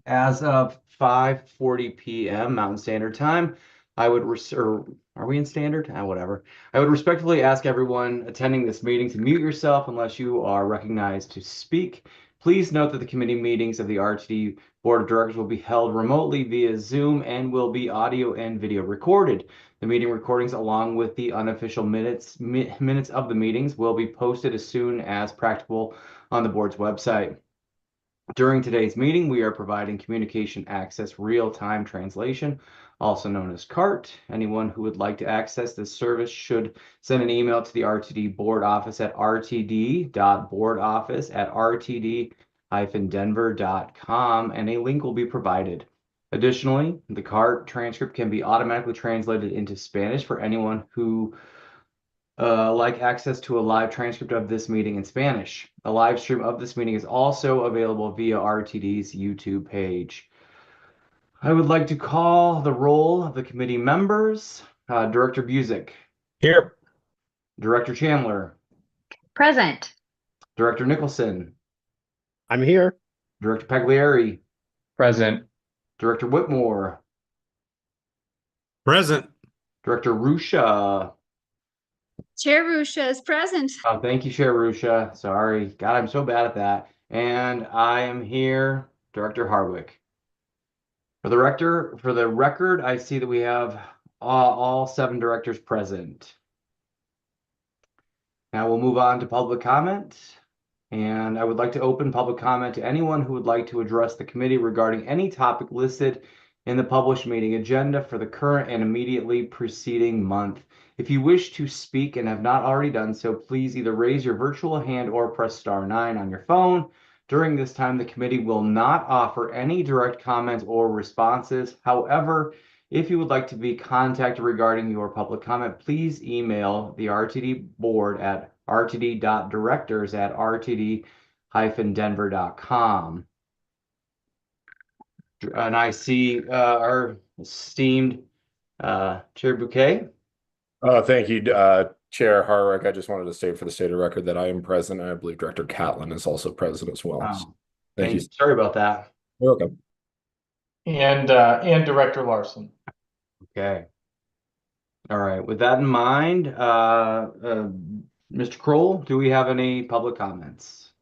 As of 5:40 p.m. Mountain Standard Time, I would or are we in standard? Whatever. I would respectfully ask everyone attending this meeting to mute yourself unless you are recognized to speak. Please note that the committee meetings of the RTD Board of Directors will be held remotely via Zoom and will be audio and video recorded. The meeting recordings, along with the unofficial minutes of the meetings, will be posted as soon as practicable on the board's website. During today's meeting, we are providing communication access real-time translation, also known as CART. Anyone who would like to access this service should send an email to the RTD board office at rtd.boardoffice@rtd-denver.com, and a link will be provided. Additionally, the CART transcript can be automatically translated into Spanish for anyone who like access to a live transcript of this meeting in Spanish. A live stream of this meeting is also available via RTD's YouTube page. I would like to call the roll of the committee members. Director Busick. Here. Director Chandler. Present. Director Nicholson. I'm here. Director Pagliari. Present. Director Whitmore. Present. Director Rusha. Chair Rusha is present. Oh, thank you, Chair Rusha. Sorry. God, I'm so bad at that. And I am here, Director Harwick. For the record, I see that we have all 7 directors present. Now we'll move on to public comment. And I would like to open public comment to anyone who would like to address the committee regarding any topic listed in the published meeting agenda for the current and immediately preceding month. If you wish to speak and have not already done so, please either raise your virtual hand or press *9 on your phone. During this time, the committee will not offer any direct comments or responses. However, if you would like to be contacted regarding your public comment, please email the RTD board at rtd.directors@rtd-denver.com. And I see our esteemed Chair Bouquet. Thank you, Chair Harwick. I just wanted to state for the state of record that I am present. I believe Director Catlin is also present as well. Oh, Thank you. Sorry about that. You're welcome. And Director Larson. Okay. All right. With that in mind, Mr. Kroll, do we have any public comments?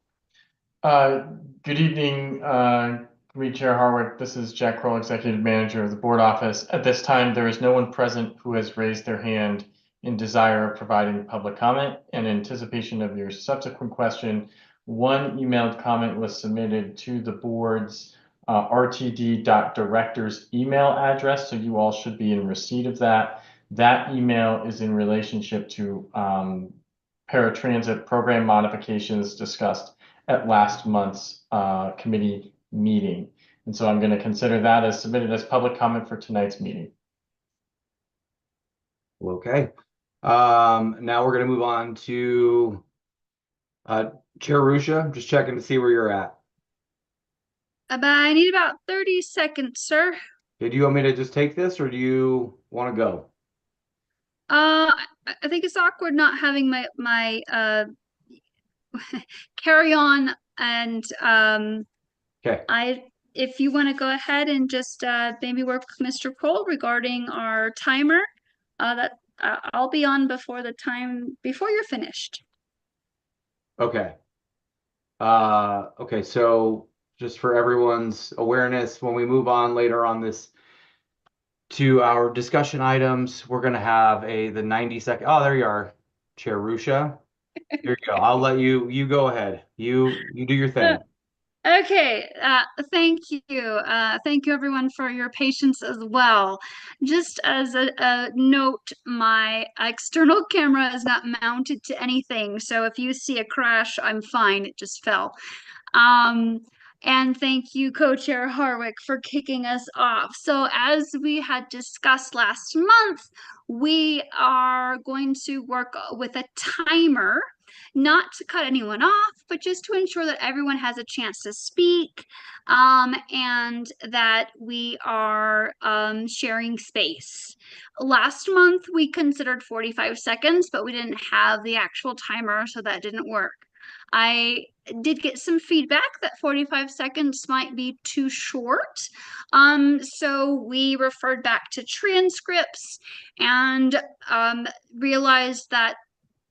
Good evening, Committee Chair Harwick. This is Jack Kroll, Executive Manager of the Board Office. At this time, there is no one present who has raised their hand in desire of providing public comment. In anticipation of your subsequent question, one emailed comment was submitted to the board's rtd.directors email address, so you all should be in receipt of that. That email is in relationship to paratransit program modifications discussed at last month's committee meeting. And so I'm going to consider that as submitted as public comment for tonight's meeting. Okay. Now we're going to move on to Chair Rusha. Just checking to see where you're at. I need about 30 seconds, sir. Okay, do you want me to just take this or do you want to go? I think it's awkward not having my carry on, and Okay. if you want to go ahead and just maybe work with Mr. Kroll regarding our timer, that I'll be on before you're finished. Okay. Okay, so just for everyone's awareness, when we move on later on this to our discussion items, we're going to have the 90-second. Oh, there you are, Chair Rusha. Here you go. I'll let you go ahead. You do your thing. Okay, thank you. Thank you everyone for your patience as well. Just as a note, my external camera is not mounted to anything, so if you see a crash, I'm fine. It just fell. And thank you, Co-Chair Harwick, for kicking us off. So as we had discussed last month, we are going to work with a timer, not to cut anyone off, but just to ensure that everyone has a chance to speak, and that we are sharing space. Last month, we considered 45 seconds, but we didn't have the actual timer, so that didn't work. I did get some feedback that 45 seconds might be too short. So we referred back to transcripts and realized that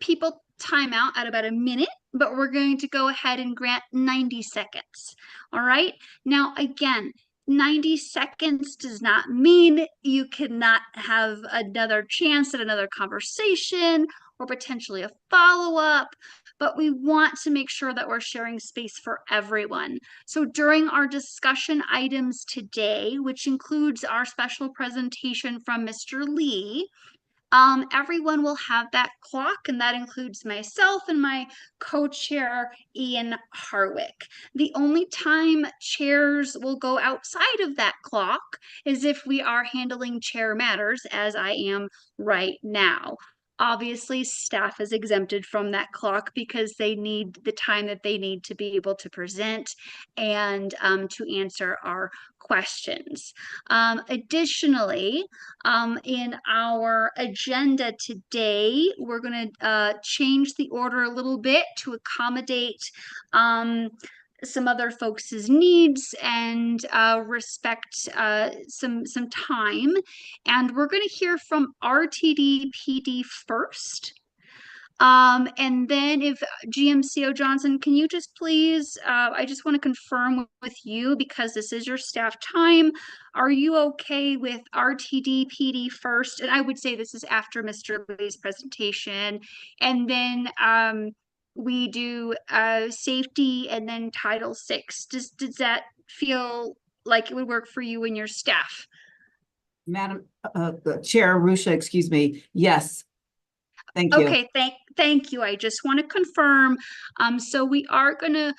people time out at about a minute, but we're going to go ahead and grant 90 seconds. All right. Now, again, 90 seconds does not mean you cannot have another chance at another conversation or potentially a follow-up, but we want to make sure that we're sharing space for everyone. So during our discussion items today, which includes our special presentation from Mr. Lee, everyone will have that clock, and that includes myself and my co-chair, Ian Harwick. The only time chairs will go outside of that clock is if we are handling chair matters, as I am right now. Obviously, staff is exempted from that clock because they need the time that they need to be able to present and to answer our questions. Additionally, in our agenda today, we're going to change the order a little bit to accommodate some other folks' needs and respect some time. And we're going to hear from RTD PD first. And then if GMCO Johnson, can you just please, I just want to confirm with you because this is your staff time. Are you okay with RTD PD first? And I would say this is after Mr. Lee's presentation. And then we do safety and then Title VI. Does that feel like it would work for you and your staff? Madam Chair Arusha, excuse me. Yes. Thank you. Okay, thank you. I just want to confirm. So we are going to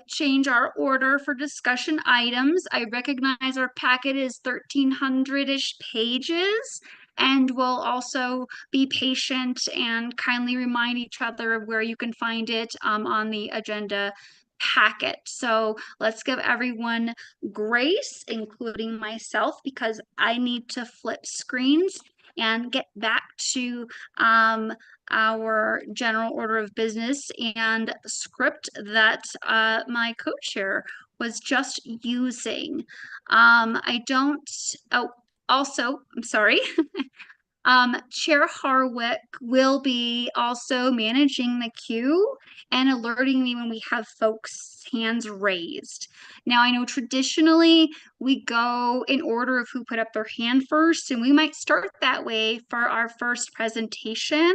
change our order for discussion items. I recognize our packet is 1,300-ish pages, and we'll also be patient and kindly remind each other of where you can find it on the agenda packet. So let's give everyone grace, including myself, because I need to flip screens and get back to our general order of business and script that my co-chair was just using. I don't, oh, also, I'm sorry. Chair Harwick will be also managing the queue and alerting me when we have folks' hands raised. Now, I know traditionally we go in order of who put up their hand first, and we might start that way for our first presentation,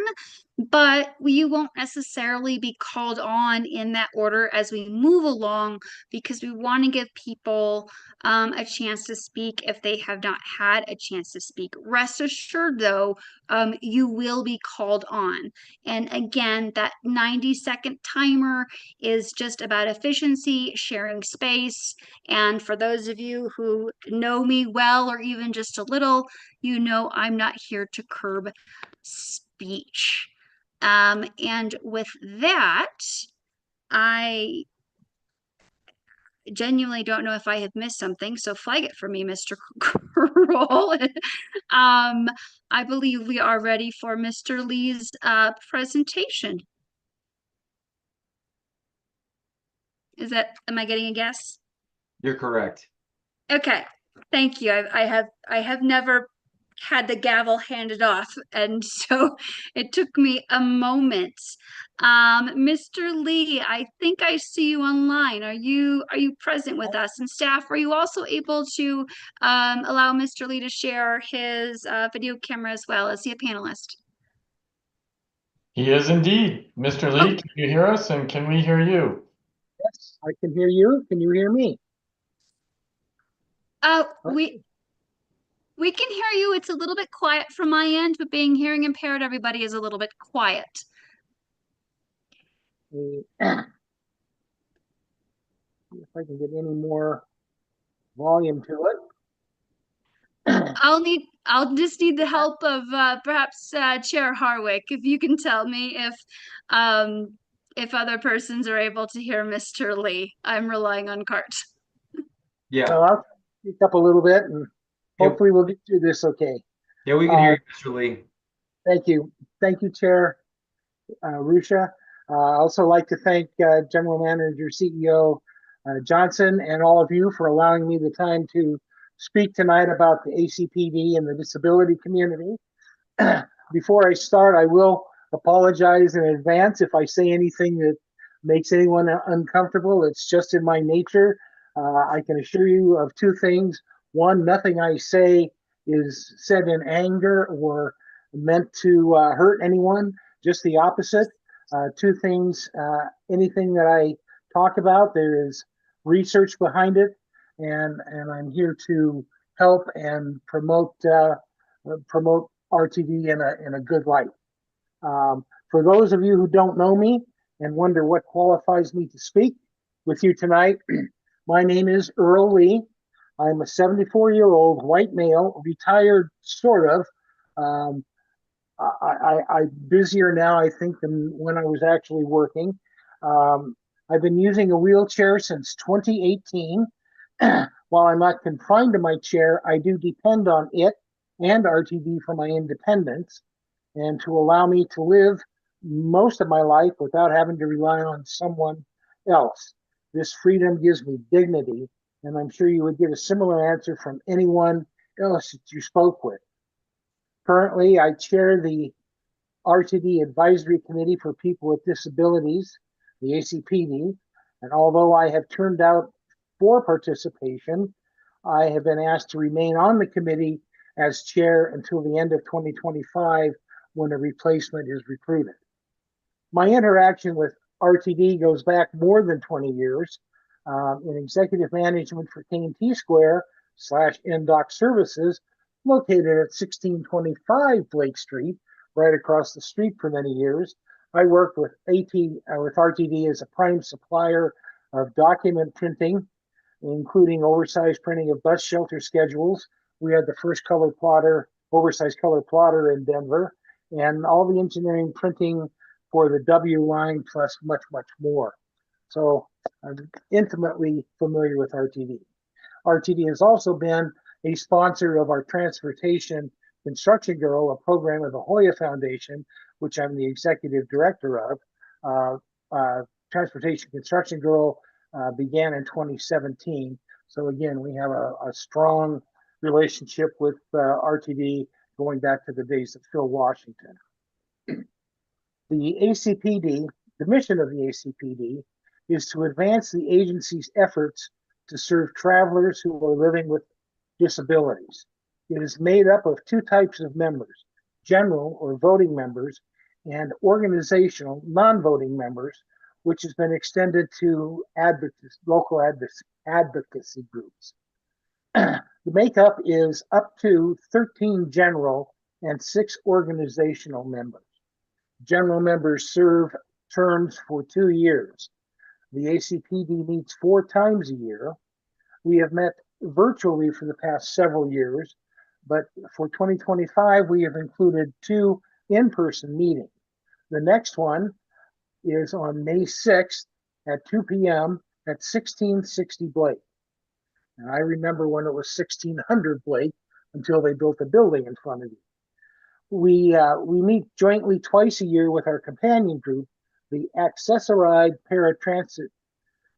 but you won't necessarily be called on in that order as we move along because we want to give people a chance to speak if they have not had a chance to speak. Rest assured, though, you will be called on. And again, that 90-second timer is just about efficiency, sharing space. And for those of you who know me well or even just a little, you know I'm not here to curb speech. And with that, I genuinely don't know if I have missed something, so flag it for me, Mr. Kroll. I believe we are ready for Mr. Lee's presentation. Am I getting a guess? You're correct. Okay, thank you. I have never had the gavel handed off, and so it took me a moment. Mr. Lee, I think I see you online. Are you present with us? And staff, are you also able to allow Mr. Lee to share his video camera as well? Is he a panelist? He is indeed. Mr. Lee, can you hear us and can we hear you? Yes, I can hear you. Can you hear me? We can hear you. It's a little bit quiet from my end, but being hearing impaired, everybody is a little bit quiet. See if I can get any more volume to it. I'll just need the help of perhaps Chair Harwick, if you can tell me if other persons are able to hear Mr. Lee. I'm relying on Cart. Yeah. So I'll speak up a little bit and hopefully we'll get through this okay. Yeah, we can hear you, Mr. Lee. Thank you. Thank you, Chair Arusha. I also like to thank General Manager CEO Johnson and all of you for allowing me the time to speak tonight about the ACPD and the disability community. Before I start, I will apologize in advance if I say anything that makes anyone uncomfortable. It's just in my nature. I can assure you of two things. One, nothing I say is said in anger or meant to hurt anyone, just the opposite. Two things, anything that I talk about, there is research behind it, and I'm here to help and promote RTD in a good light. For those of you who don't know me and wonder what qualifies me to speak with you tonight, my name is Earl Lee. I'm a 74-year-old white male, retired sort of. I'm busier now, I think, than when I was actually working. I've been using a wheelchair since 2018. While I'm not confined to my chair, I do depend on it and RTD for my independence and to allow me to live most of my life without having to rely on someone else. This freedom gives me dignity, and I'm sure you would get a similar answer from anyone else that you spoke with. Currently, I chair the RTD Advisory Committee for People with Disabilities, the ACPD, and although I have turned out for participation, I have been asked to remain on the committee as chair until the end of 2025 when a replacement is recruited. My interaction with RTD goes back more than 20 years. In executive management for K&T Square / NDOC Services, located at 1625 Blake Street, right across the street for many years. I worked with RTD as a prime supplier of document printing, including oversized printing of bus shelter schedules. We had the first oversized color plotter in Denver, and all the engineering printing for the W line, plus much, much more. So I'm intimately familiar with RTD. RTD has also been a sponsor of our Transportation Construction Girl, a program of the Hoya Foundation, which I'm the executive director of. Transportation Construction Girl began in 2017. So again, we have a strong relationship with RTD going back to the days of Phil Washington. The ACPD, the mission of the ACPD is to advance the agency's efforts to serve travelers who are living with disabilities. It is made up of two types of members, general or voting members and organizational non-voting members, which has been extended to local advocacy groups. The makeup is up to 13 general and 6 organizational members. General members serve terms for 2 years. The ACPD meets 4 times a year. We have met virtually for the past several years, but for 2025, we have included 2 in-person meetings. The next one is on May 6th at 2 p.m. at 1660 Blake. And I remember when it was 1600 Blake until they built a building in front of you. We meet jointly twice a year with our companion group, the Accessoride Paratransit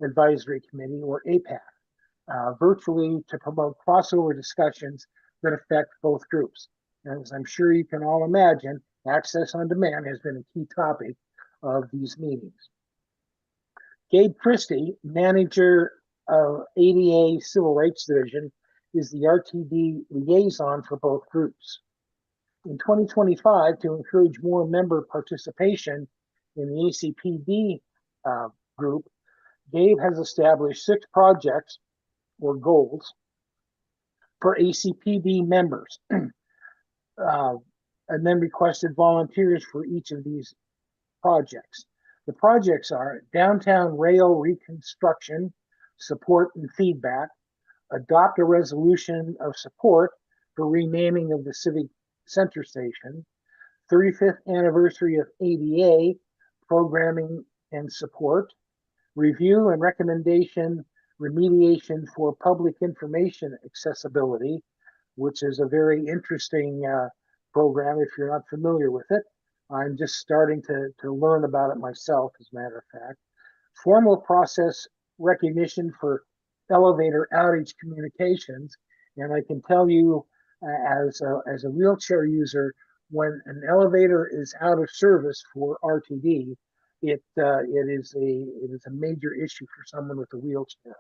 Advisory Committee, or APAC, virtually to promote crossover discussions that affect both groups. As I'm sure you can all imagine, access on demand has been a key topic of these meetings. Gabe Christie, manager of ADA Civil Rights Division, is the RTD liaison for both groups. In 2025, to encourage more member participation in the ACPD group, Gabe has established 6 projects or goals for ACPD members, and then requested volunteers for each of these projects. The projects are downtown rail reconstruction, support and feedback, adopt a resolution of support for renaming of the Civic Center Station, 35th anniversary of ADA programming and support, review and recommendation remediation for public information accessibility, which is a very interesting program if you're not familiar with it. I'm just starting to learn about it myself, as a matter of fact. Formal process recognition for elevator outage communications. And I can tell you, as a wheelchair user, when an elevator is out of service for RTD, it is a major issue for someone with a wheelchair.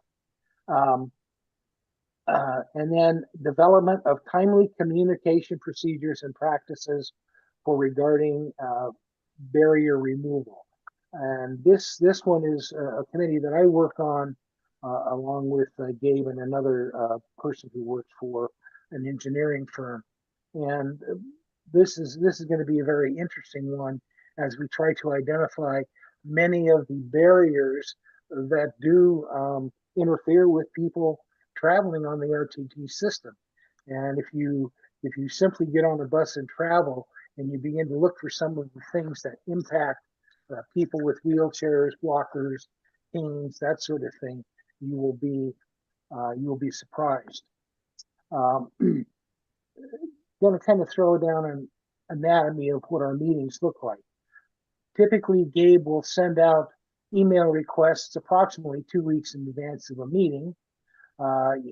And then development of timely communication procedures and practices for regarding barrier removal. And this one is a committee that I work on along with Gabe and another person who works for an engineering firm. And this is going to be a very interesting one as we try to identify many of the barriers that do interfere with people traveling on the RTD system. And if you simply get on a bus and travel and you begin to look for some of the things that impact people with wheelchairs, walkers, canes, that sort of thing, you will be surprised. Going to kind of throw down an anatomy of what our meetings look like. Typically, Gabe will send out email requests approximately 2 weeks in advance of a meeting.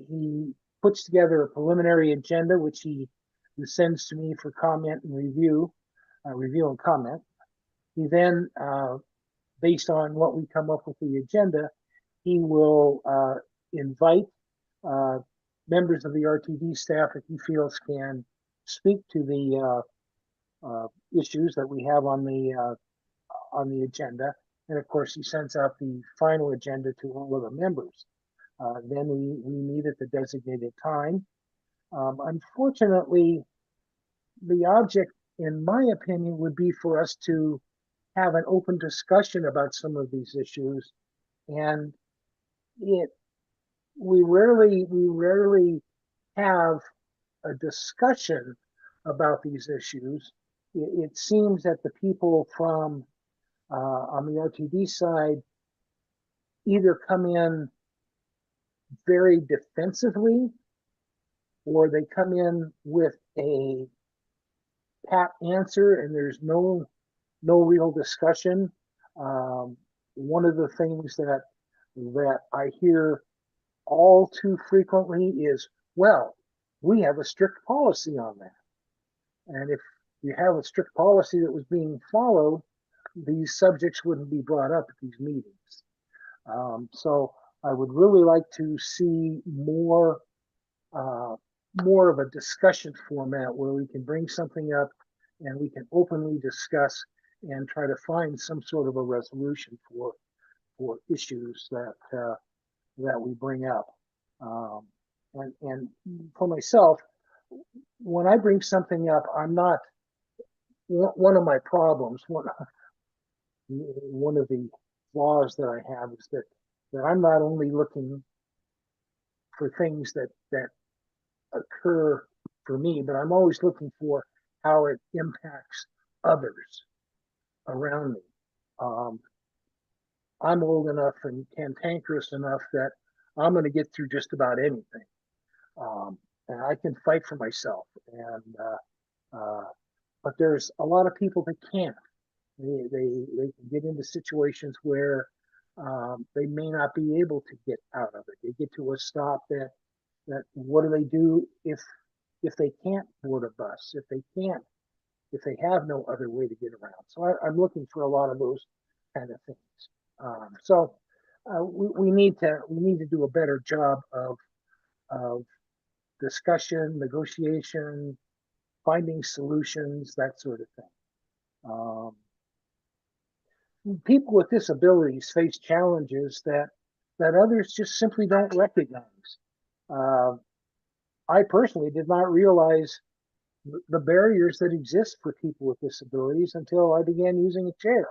He puts together a preliminary agenda, which he sends to me for comment and review and comment. He then, based on what we come up with the agenda, he will invite members of the RTD staff that he feels can speak to the issues that we have on the agenda. And of course, he sends out the final agenda to all of the members. Then we meet at the designated time. Unfortunately, the object, in my opinion, would be for us to have an open discussion about some of these issues. And we rarely have a discussion about these issues. It seems that the people from on the RTD side either come in very defensively or they come in with a pat answer and there's no real discussion. One of the things that I hear all too frequently is, well, we have a strict policy on that. And if you have a strict policy that was being followed, these subjects wouldn't be brought up at these meetings. So I would really like to see more of a discussion format where we can bring something up and we can openly discuss and try to find some sort of a resolution for issues that we bring up. And for myself, when I bring something up, I'm not, one of my problems, one of the flaws that I have is that I'm not only looking for things that occur for me, but I'm always looking for how it impacts others around me. I'm old enough and cantankerous enough that I'm going to get through just about anything. And I can fight for myself. But there's a lot of people that can't. They can get into situations where they may not be able to get out of it. They get to a stop that what do they do if they can't board a bus, if they have no other way to get around? So I'm looking for a lot of those kind of things. So we need to do a better job of discussion, negotiation, finding solutions, that sort of thing. People with disabilities face challenges that others just simply don't recognize. I personally did not realize the barriers that exist for people with disabilities until I began using a chair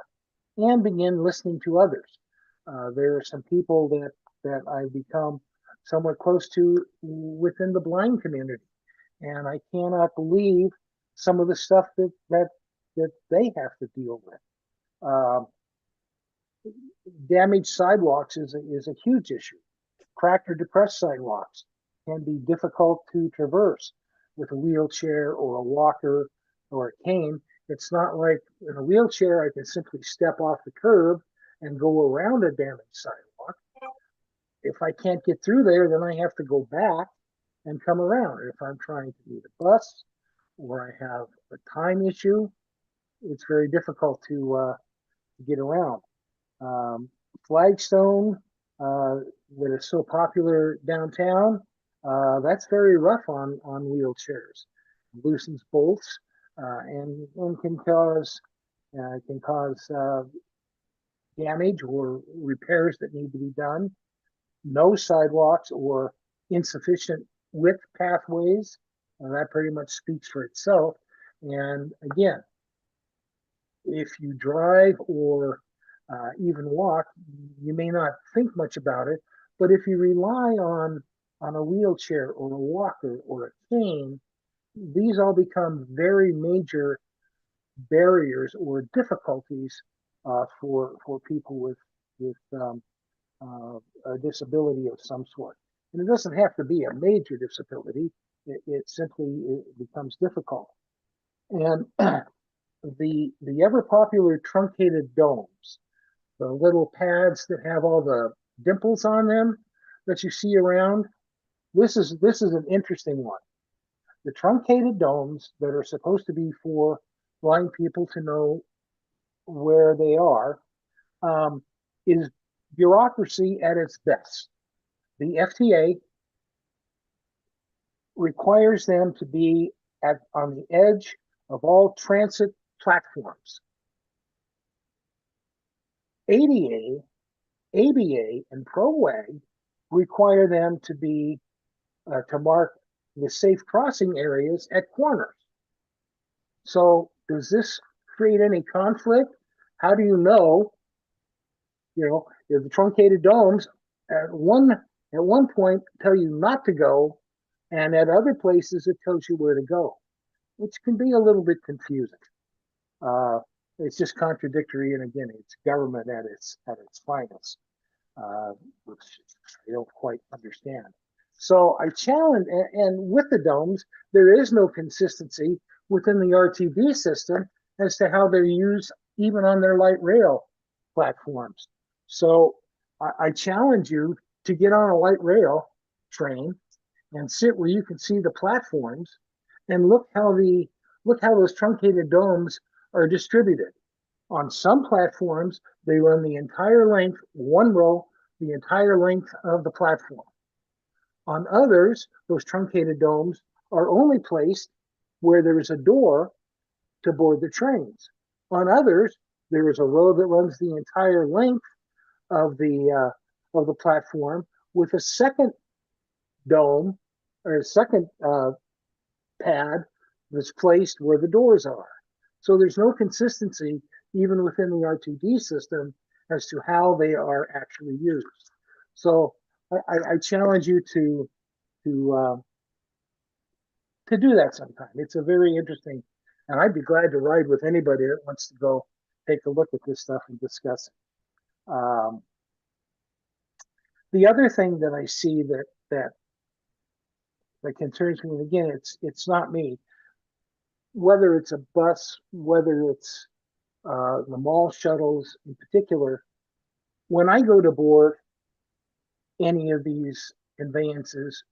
and began listening to others. There are some people that I've become somewhat close to within the blind community, and I cannot believe some of the stuff that they have to deal with. Damaged sidewalks is a huge issue. Cracked or depressed sidewalks can be difficult to traverse with a wheelchair or a walker or a cane, It's not like in a wheelchair, I can simply step off the curb and go around a damaged sidewalk. If I can't get through there, then I have to go back and come around. If I'm trying to meet a bus or I have a time issue, it's very difficult to get around. Flagstone, that is so popular downtown, that's very rough on wheelchairs. Loosens bolts and can cause damage or repairs that need to be done. No sidewalks or insufficient width pathways. That pretty much speaks for itself. And again, if you drive or even walk, you may not think much about it, but if you rely on a wheelchair or a walker or a cane, these all become very major barriers or difficulties for people with a disability of some sort. And it doesn't have to be a major disability. It simply becomes difficult. And the ever popular truncated domes, the little pads that have all the dimples on them that you see around, this is an interesting one. The truncated domes that are supposed to be for blind people to know where they are, is bureaucracy at its best. The FTA requires them to be on the edge of all transit platforms. ADA, ABA, and ProWay require them to be to mark the safe crossing areas at corners. So does this create any conflict? How do you know? If the truncated domes at one point tell you not to go, and at other places it tells you where to go, which can be a little bit confusing. It's just contradictory, and again, it's government at its finest, which I don't quite understand. So I challenge, and with the domes, there is no consistency within the RTD system as to how they're used, even on their light rail platforms. So I challenge you to get on a light rail train and sit where you can see the platforms and look how those truncated domes are distributed. On some platforms, they run the entire length, one row, the entire length of the platform. On others, those truncated domes are only placed where there is a door to board the trains. On others, there is a row that runs the entire length of the platform with a second dome or a second pad that's placed where the doors are. So there's no consistency even within the RTD system as to how they are actually used. So I challenge you to do that sometime. It's a very interesting, and I'd be glad to ride with anybody that wants to go take a look at this stuff and discuss it. The other thing that I see that concerns me, and again, it's not me, whether it's a bus, whether it's the mall shuttles in particular, when I go to board any of these conveyances,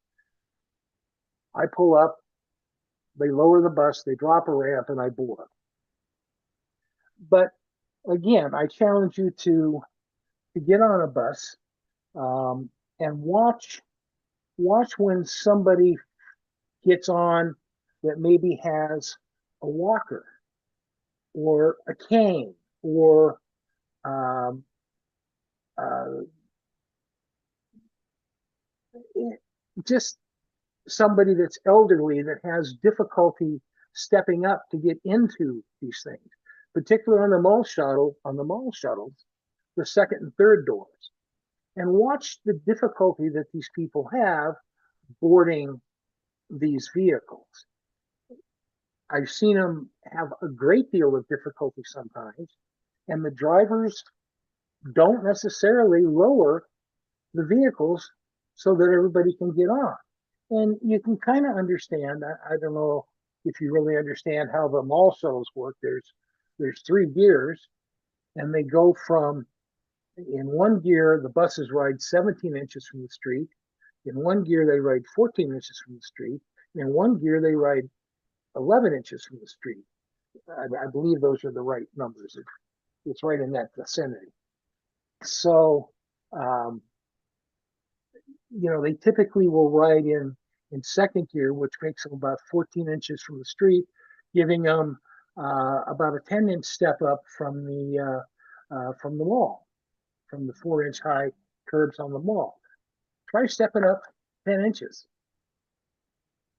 I pull up, they lower the bus, they drop a ramp, and I board. But again, I challenge you to get on a bus and watch when somebody gets on that maybe has a walker or a cane or just somebody that's elderly that has difficulty stepping up to get into these things, particularly on the mall shuttles, the second and third doors, and watch the difficulty that these people have boarding these vehicles. I've seen them have a great deal of difficulty sometimes, and the drivers don't necessarily lower the vehicles so that everybody can get on. And you can kind of understand, I don't know if you really understand how the mall shuttles work, there's 3 gears, and they go from, in one gear, the buses ride 17 inches from the street. In one gear, they ride 14 inches from the street. In one gear, they ride 11 inches from the street. I believe those are the right numbers. It's right in that vicinity. So, they typically will ride in second gear, which makes them about 14 inches from the street, giving them about a 10-inch step up from the mall, from the 4-inch high curbs on the mall. Try stepping up 10 inches.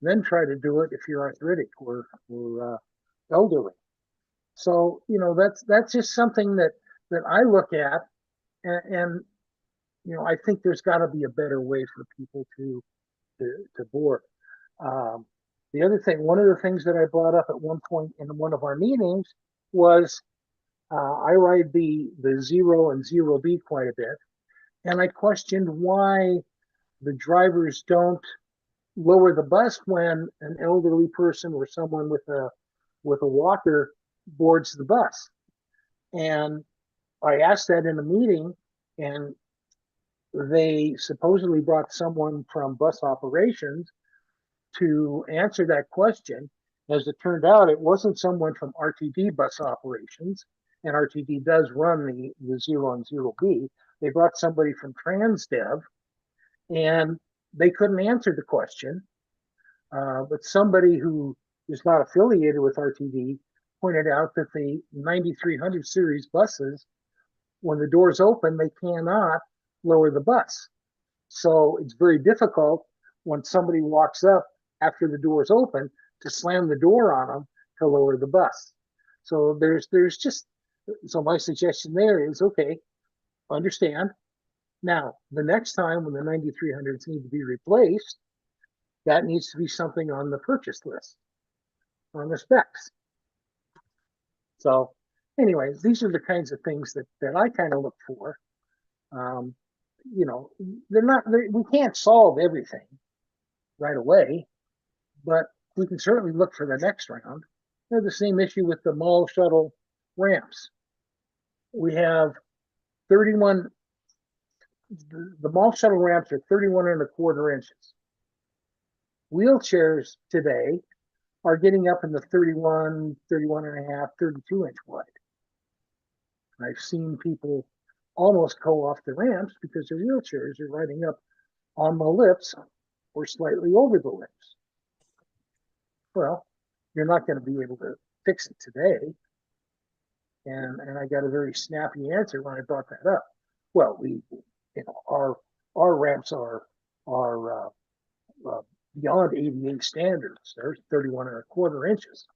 Then try to do it if you're arthritic or elderly. So, that's just something that I look at, and I think there's got to be a better way for people to board. The other thing, one of the things that I brought up at one point in one of our meetings was I ride the Zero and Zero B quite a bit, and I questioned why the drivers don't lower the bus when an elderly person or someone with a walker boards the bus. And I asked that in a meeting, and they supposedly brought someone from bus operations to answer that question. As it turned out, it wasn't someone from RTD bus operations, and RTD does run the Zero and Zero B. They brought somebody from Transdev, and they couldn't answer the question. But somebody who is not affiliated with RTD pointed out that the 9300 series buses, when the doors open, they cannot lower the bus. So it's very difficult when somebody walks up after the doors open to slam the door on them to lower the bus. So so my suggestion there is, okay, understand. Now, the next time when the 9300s need to be replaced, that needs to be something on the purchase list, on the specs. So anyways, these are the kinds of things that I kind of look for. We can't solve everything right away, but we can certainly look for the next round. They're the same issue with the mall shuttle ramps. We have 31, the mall shuttle ramps are 31.25 inches. Wheelchairs today are getting up in the 31, 31.5, 32-inch wide. I've seen people almost go off the ramps because their wheelchairs are riding up on the lips or slightly over the lips. Well, you're not going to be able to fix it today. And I got a very snappy answer when I brought that up. Well, our ramps are beyond ADA standards. They're 31.25 inches.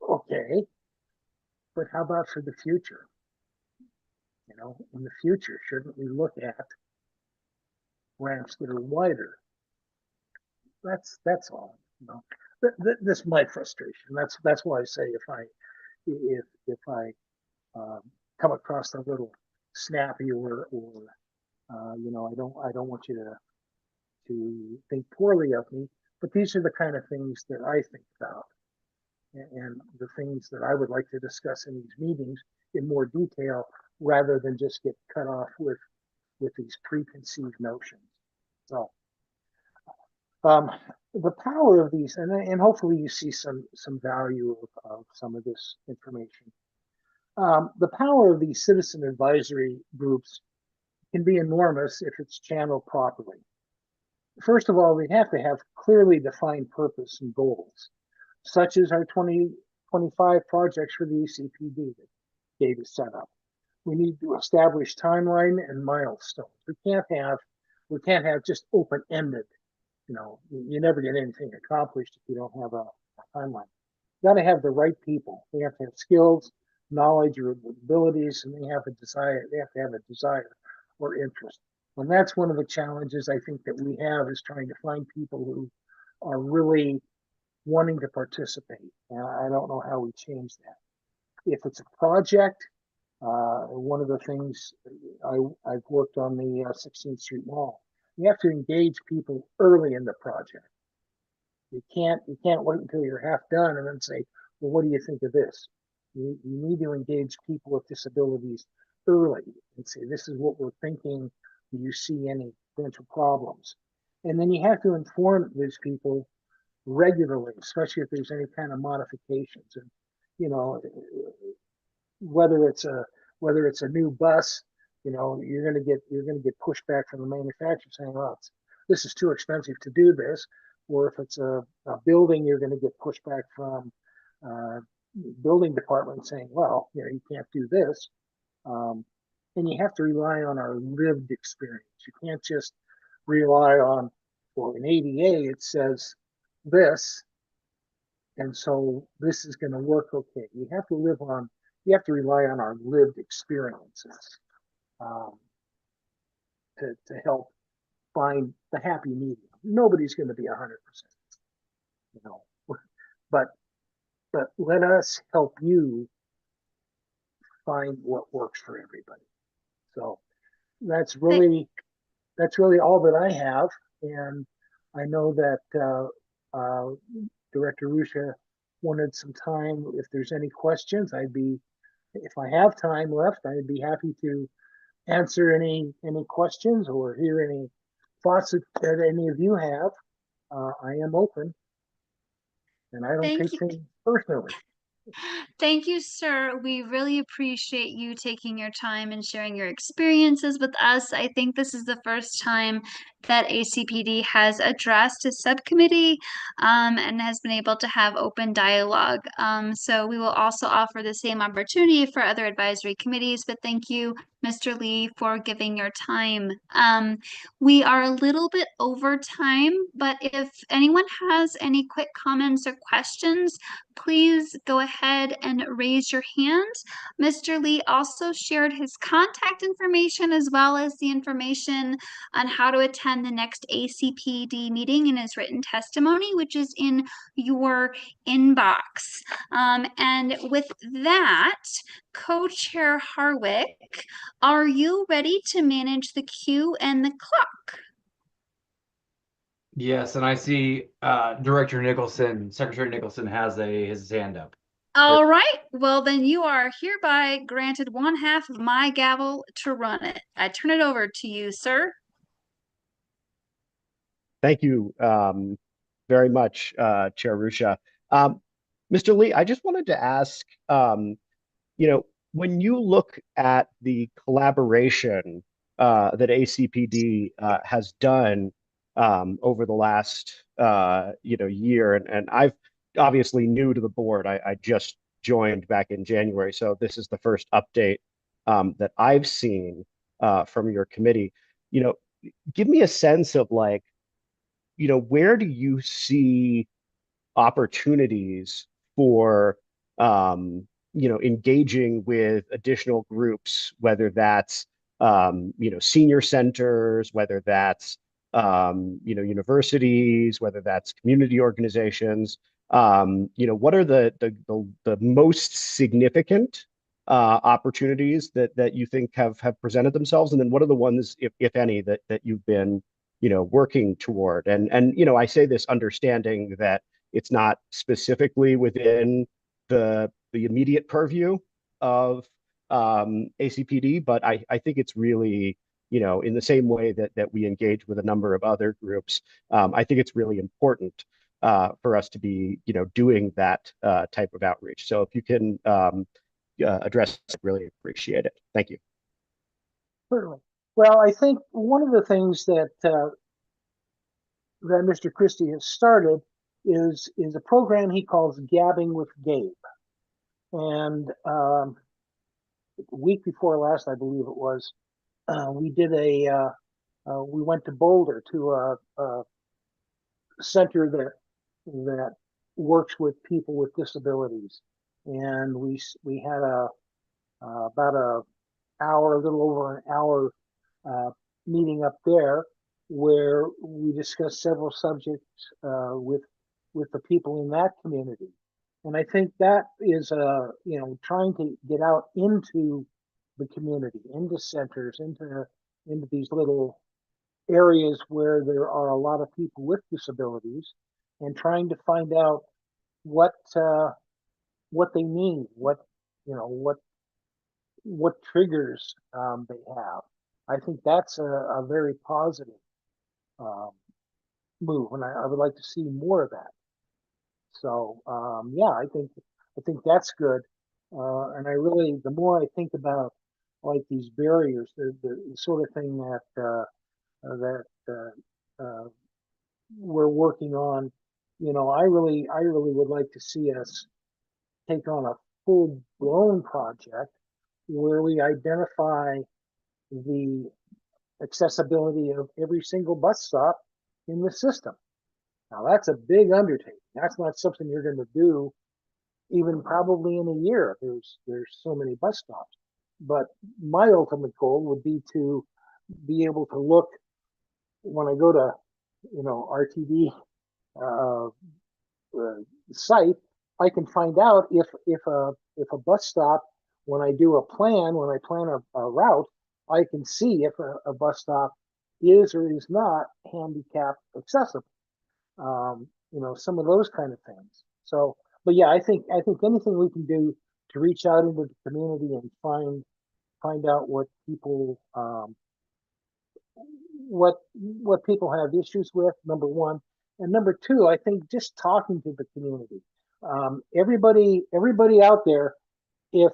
Okay, but how about for the future? In the future, shouldn't we look at ramps that are wider? That's all. This is my frustration. That's why I say if I come across a little snappy or I don't want you to think poorly of me, but these are the kind of things that I think about, and the things that I would like to discuss in these meetings in more detail, rather than just get cut off with these preconceived notions. So the power of these, and hopefully you see some value of some of this information. The power of these citizen advisory groups can be enormous if it's channeled properly. First of all, we have to have clearly defined purpose and goals, such as our 2025 projects for the ECPD that David set up. We need to establish timeline and milestones. We can't have just open-ended. You never get anything accomplished if you don't have a timeline. You got to have the right people. They have to have skills, knowledge, or abilities, and they have a desire. They have to have a desire or interest. And that's one of the challenges I think that we have, is trying to find people who are really wanting to participate. And I don't know how we change that. If it's a project, one of the things I've worked on the 16th Street Mall, you have to engage people early in the project. You can't wait until you're half done and then say, well, what do you think of this? You need to engage people with disabilities early and say, this is what we're thinking. Do you see any potential problems? And then you have to inform these people regularly, especially if there's any kind of modifications. And, you know, whether it's a new bus, you know, you're going to get pushback from the manufacturer saying, well, this is too expensive to do this. Or if it's a building, you're going to get pushback from building department saying, well, you know, you can't do this. And you have to rely on our lived experience. You can't just rely on, well, in ADA, it says this, and so this is going to work okay. You have to rely on our lived experiences to help find the happy medium. Nobody's going to be 100%, you know, but let us help you find what works for everybody. So that's really all that I have, and I know that Director Rusha wanted some time. If there's any questions, if I have time left, I'd be happy to answer any questions or hear any thoughts that any of you have. I am open, and I don't Thank take you. things personally. Thank you, sir. We really appreciate you taking your time and sharing your experiences with us. I think this is the first time that ACPD has addressed a subcommittee and has been able to have open dialogue. So we will also offer the same opportunity for other advisory committees, but thank you, Mr. Lee, for giving your time. We are a little bit over time, but if anyone has any quick comments or questions, please go ahead and raise your hand. Mr. Lee also shared his contact information as well as the information on how to attend the next ACPD meeting in his written testimony, which is in your inbox. And with that, Co-Chair Harwick, are you ready to manage the queue and the clock? Yes, and I see Director Nicholson, Secretary Nicholson has his hand up. All right, well then you are hereby granted 1/2 of my gavel to run it. I turn it over to you, sir. Thank you very much, Chair Rusha. Mr. Lee, I just wanted to ask, you know, when you look at the collaboration that ACPD has done over the last year, and I've obviously new to the board. I just joined back in January, so this is the first update that I've seen from your committee. You know, give me a sense of like, you know, where do you see opportunities for engaging with additional groups, whether that's senior centers, whether that's universities, whether that's community organizations. What are the most significant opportunities that you think have presented themselves, and then what are the ones, if any, that you've been working toward? And I say this understanding that it's not specifically within the immediate purview of ACPD, but I think it's really, in the same way that we engage with a number of other groups, I think it's really important for us to be, doing that type of outreach. So if you can address it, I'd really appreciate it. Thank you. Certainly. Well, I think one of the things that Mr. Christie has started is a program he calls Gabbing with Gabe. And the week before last, I believe it was, we did we went to Boulder to a center that works with people with disabilities. And we had about a little over an hour meeting up there, where we discussed several subjects with the people in that community. And I think that is trying to get out into the community, into centers, into these little areas where there are a lot of people with disabilities, and trying to find out what they need, what triggers they have. I think that's a very positive move, and I would like to see more of that. So yeah, I think that's good. And the more I think about like these barriers, the sort of thing that we're working on, I really would like to see us take on a full blown project where we identify the accessibility of every single bus stop in the system. Now that's a big undertaking. That's not something you're going to do even probably in a year. There's so many bus stops. But my ultimate goal would be to be able to look when I go to RTD site, I can find out if a bus stop, when I plan a route, I can see if a bus stop is or is not handicap accessible. Some of those kind of things. So, but yeah, I think anything we can do to reach out into the community and find out what people have issues with, number one. And number two, I think just talking to the community. Everybody out there, if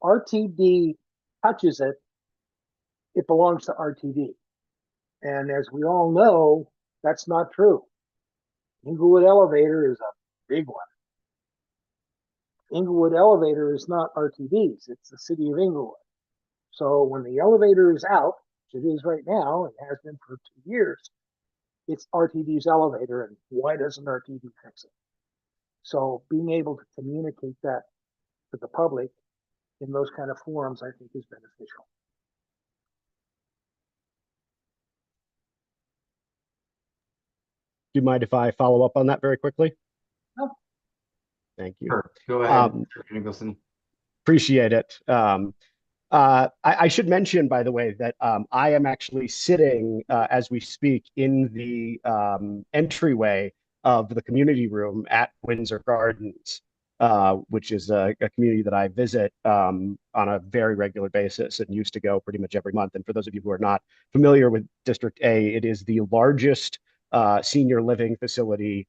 RTD touches it, it belongs to RTD. And as we all know, that's not true. Inglewood Elevator is a big one. Inglewood Elevator is not RTD's, it's the city of Inglewood. So when the elevator is out, which it is right now, and has been for 2 years, it's RTD's elevator, and why doesn't RTD fix it? So being able to communicate that to the public in those kind of forums, I think, is beneficial. Do you mind if I follow up on that very quickly? No. Thank you. Sure. Go ahead, Mr. Nicholson. Appreciate it. I should mention, by the way, that I am actually sitting as we speak in the entryway of the community room at Windsor Gardens, which is a community that I visit on a very regular basis and used to go pretty much every month. And for those of you who are not familiar with District A, it is the largest senior living facility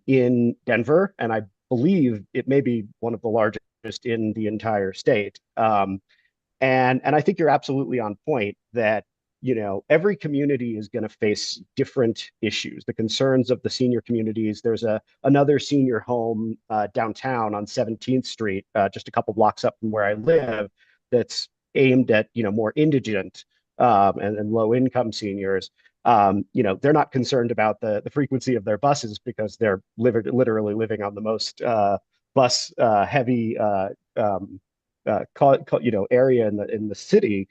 in Denver, and I believe it may be one of the largest in the entire state. And I think you're absolutely on point that, every community is going to face different issues. The concerns of the senior communities. There's another senior home downtown on 17th Street, just a couple blocks up from where I live, that's aimed at, more indigent and low income seniors. They're not concerned about the frequency of their buses because they're literally living on the most bus heavy area in the city.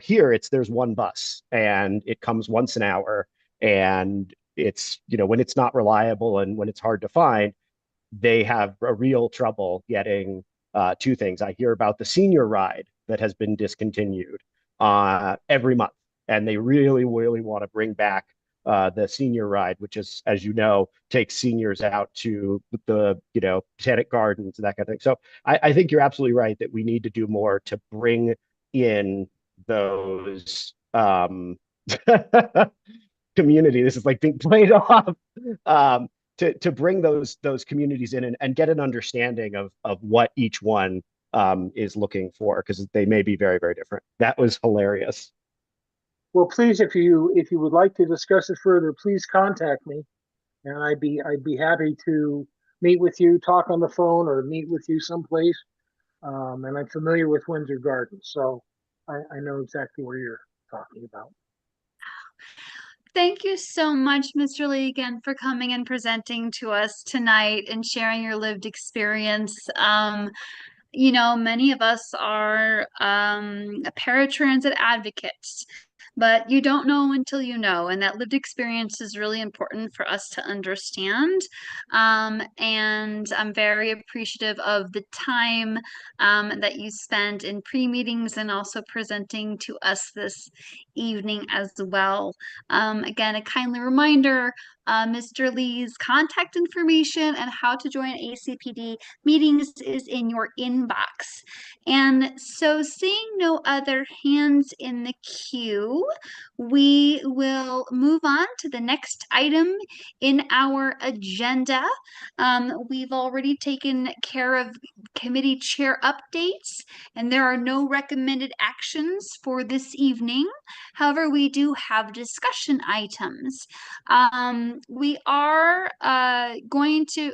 Here there's one bus and it comes once an hour, and it's when it's not reliable and when it's hard to find, they have a real trouble getting two things. I hear about the senior ride that has been discontinued every month, and they really want to bring back the senior ride, which is, as you know, takes seniors out to the Botanic Gardens and that kind of thing. So I think you're absolutely right that we need to do more to bring in those community. This is like being played off. To bring those communities in and get an understanding of what each one is looking for, because they may be very, very different. That was hilarious. Well, please, if you would like to discuss it further, please contact me, and I'd be happy to meet with you, talk on the phone, or meet with you someplace. And I'm familiar with Windsor Gardens, so I know exactly where you're talking about. Thank you so much, Mr. Lee, again, for coming and presenting to us tonight and sharing your lived experience. Many of us are paratransit advocates, but you don't know until you know, and that lived experience is really important for us to understand. And I'm very appreciative of the time that you spent in pre-meetings and also presenting to us this evening as well. Again, a kindly reminder, Mr. Lee's contact information and how to join ACPD meetings is in your inbox. And so, seeing no other hands in the queue, we will move on to the next item in our agenda. We've already taken care of committee chair updates, and there are no recommended actions for this evening. However, we do have discussion items. We are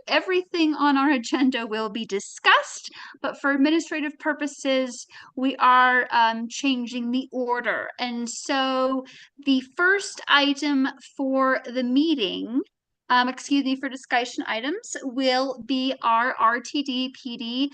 everything on our agenda will be discussed, but for administrative purposes, we are changing the order. And so the first item for the meeting, for discussion items, will be our RTD PD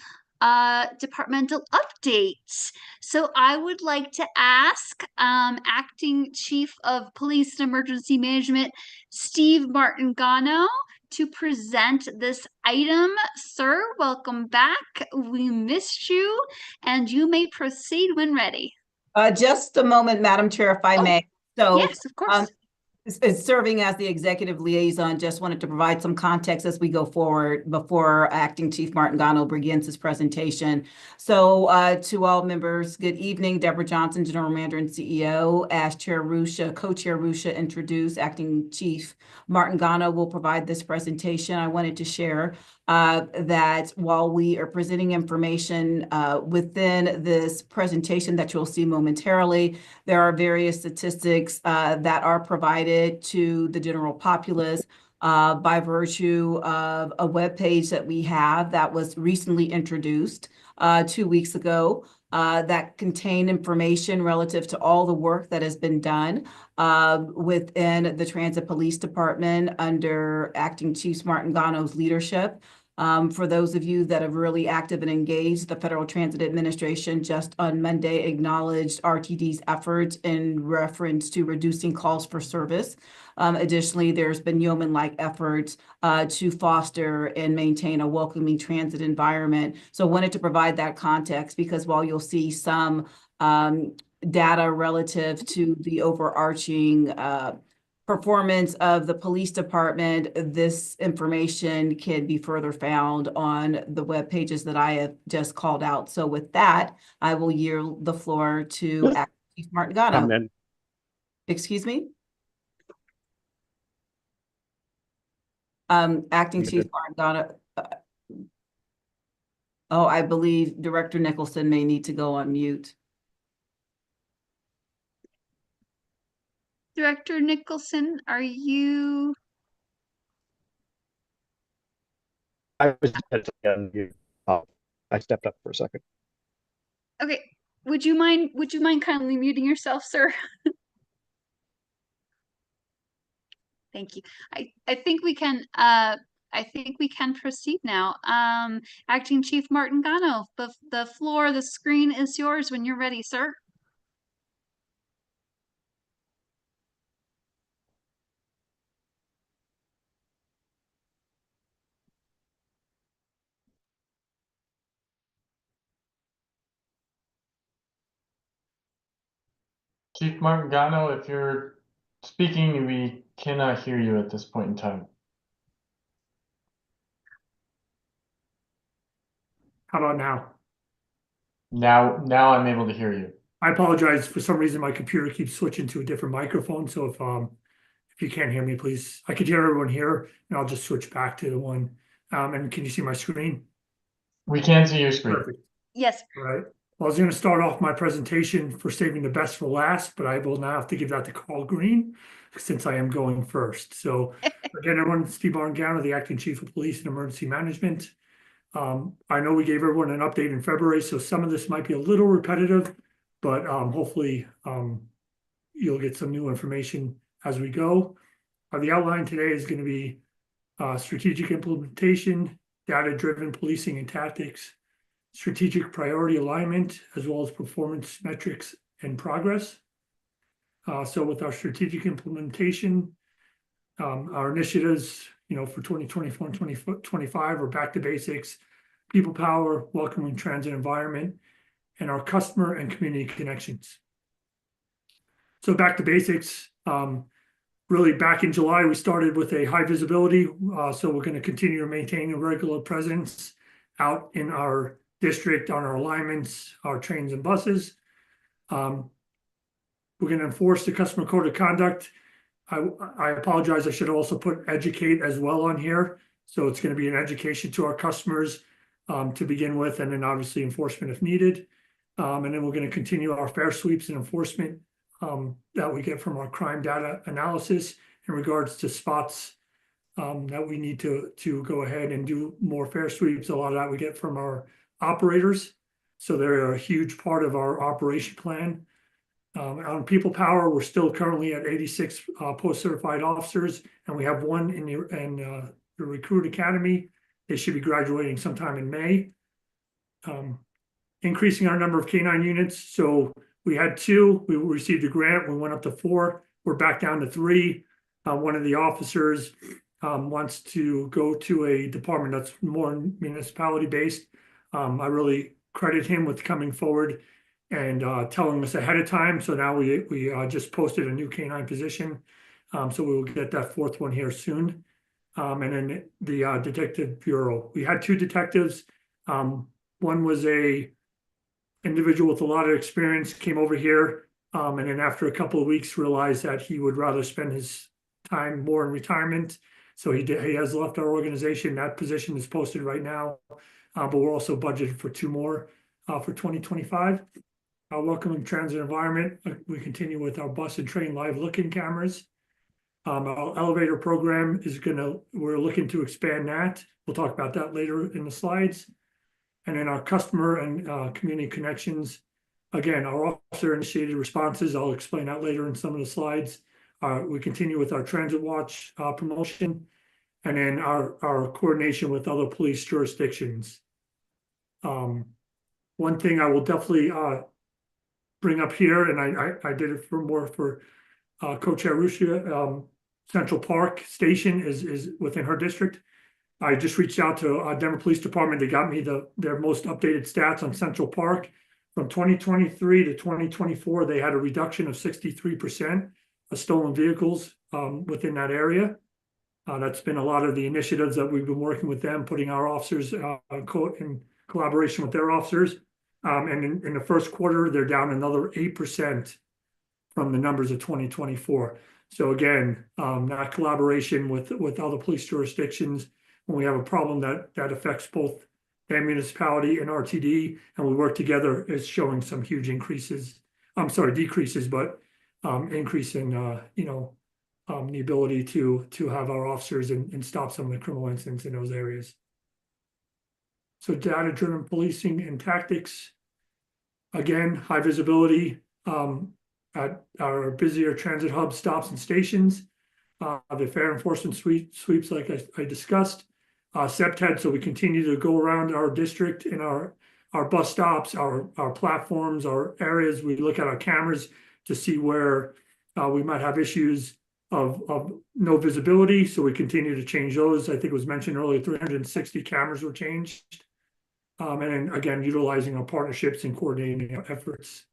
departmental updates. So I would like to ask Acting Chief of Police and Emergency Management, Steve Martingano, to present this item. Sir, welcome back. We missed you, and you may proceed when ready. Just a moment, Madam Chair, if I may. So, yes, of course. Is serving as the executive liaison, just wanted to provide some context as we go forward before Acting Chief Martingano begins his presentation. So to all members, good evening. Deborah Johnson, General Manager and CEO. As Chair Rusha, Co-Chair Rusha introduced, Acting Chief Martingano will provide this presentation. I wanted to share that while we are presenting information within this presentation that you'll see momentarily, there are various statistics that are provided to the general populace by virtue of a webpage that we have that was recently introduced 2 weeks ago that contain information relative to all the work that has been done within the Transit Police Department under Acting Chief Martingano's leadership. For those of you that are really active and engaged, the Federal Transit Administration just on Monday acknowledged RTD's efforts in reference to reducing calls for service. Additionally, there's been yeoman-like efforts to foster and maintain a welcoming transit environment. So I wanted to provide that context because while you'll see some data relative to the overarching performance of the police department, this information can be further found on the web pages that I have just called out. So with that, I will yield the floor to Acting Chief Martingano. Excuse me? Acting Chief Martingano. Oh, I believe Director Nicholson may need to go on mute. Director Nicholson, are you? I was on mute. I stepped up for a second. Okay. Would you mind kindly muting yourself, sir? Thank you. I think we can proceed now. Acting Chief Martingano, the floor, the screen is yours when you're ready, sir. Chief Martingano, if you're speaking, we cannot hear you at this point in time. How about now? Now I'm able to hear you. I apologize. For some reason, my computer keeps switching to a different microphone. So if you can't hear me, please. I could hear everyone here, and I'll just switch back to the one. And can you see my screen? We can see your screen. Perfect. Yes. All right. Well, I was going to start off my presentation for saving the best for last, but I will now have to give that to Carl Green since I am going first. So again, everyone, Steve Martingano, the Acting Chief of Police and Emergency Management. I know we gave everyone an update in February, so some of this might be a little repetitive, but hopefully you'll get some new information as we go. The outline today is going to be strategic implementation, data-driven policing and tactics, strategic priority alignment, as well as performance metrics and progress. So with our strategic implementation, our initiatives, for 2024 and 2025 are back to basics, people power, welcoming transit environment, and our customer and community connections. So back to basics, really back in July, we started with a high visibility. So we're going to continue to maintain a regular presence out in our district on our alignments, our trains and buses. We're going to enforce the customer code of conduct. I apologize. I should also put educate as well on here. So it's going to be an education to our customers to begin with, and then obviously enforcement if needed. And then we're going to continue our fare sweeps and enforcement that we get from our crime data analysis in regards to spots that we need to go ahead and do more fare sweeps. A lot of that we get from our operators. So they're a huge part of our operation plan. On people power, we're still currently at 86 post-certified officers, and we have one in the recruit academy. They should be graduating sometime in May. Increasing our number of K9 units. So we had 2, we received a grant, we went up to 4, we're back down to 3. One of the officers wants to go to a department that's more municipality based. I really credit him with coming forward and telling us ahead of time. So now we just posted a new K9 position. So we will get that 4th one here soon. And then the detective bureau. We had 2 detectives. One was a individual with a lot of experience, came over here, and then after a couple of weeks realized that he would rather spend his time more in retirement. So he has left our organization. That position is posted right now, but we're also budgeted for 2 more for 2025. Our welcoming transit environment, we continue with our bus and train live looking cameras. Our elevator program is we're looking to expand that. We'll talk about that later in the slides. And then our customer and community connections. Again, our officer initiated responses. I'll explain that later in some of the slides. We continue with our Transit Watch promotion, and then our coordination with other police jurisdictions. One thing I will definitely bring up here, and I did it for Co-Chair Rusia, Central Park Station is within her district. I just reached out to Denver Police Department. They got me their most updated stats on Central Park. From 2023 to 2024, they had a reduction of 63% of stolen vehicles within that area. That's been a lot of the initiatives that we've been working with them, putting our officers in collaboration with their officers. And in the first quarter, they're down another 8% from the numbers of 2024. So again, that collaboration with other police jurisdictions, when we have a problem that affects both the municipality and RTD, and we work together, is showing some huge increases. I'm sorry, decreases, but increase in the ability to have our officers and stop some of the criminal incidents in those areas. So data-driven policing and tactics. Again, high visibility at our busier transit hub stops and stations. The fare enforcement sweeps like I discussed. SEPTED, so we continue to go around our district and our bus stops, our platforms, our areas. We look at our cameras to see where we might have issues of no visibility. So we continue to change those. I think it was mentioned earlier, 360 cameras were changed. And then again, utilizing our partnerships and coordinating our efforts.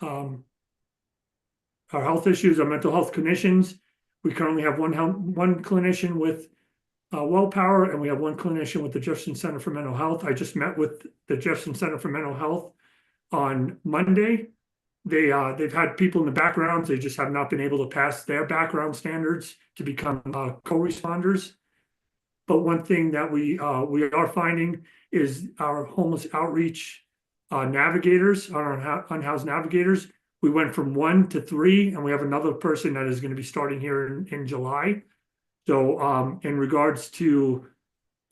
Our health issues, our mental health clinicians. We currently have one clinician with WellPower, and we have one clinician with the Jefferson Center for Mental Health. I just met with the Jefferson Center for Mental Health on Monday. They've had people in the backgrounds. They just have not been able to pass their background standards to become co-responders. But one thing that we are finding is our homeless outreach navigators, our unhoused navigators. We went from 1 to 3, and we have another person that is going to be starting here in July. So in regards to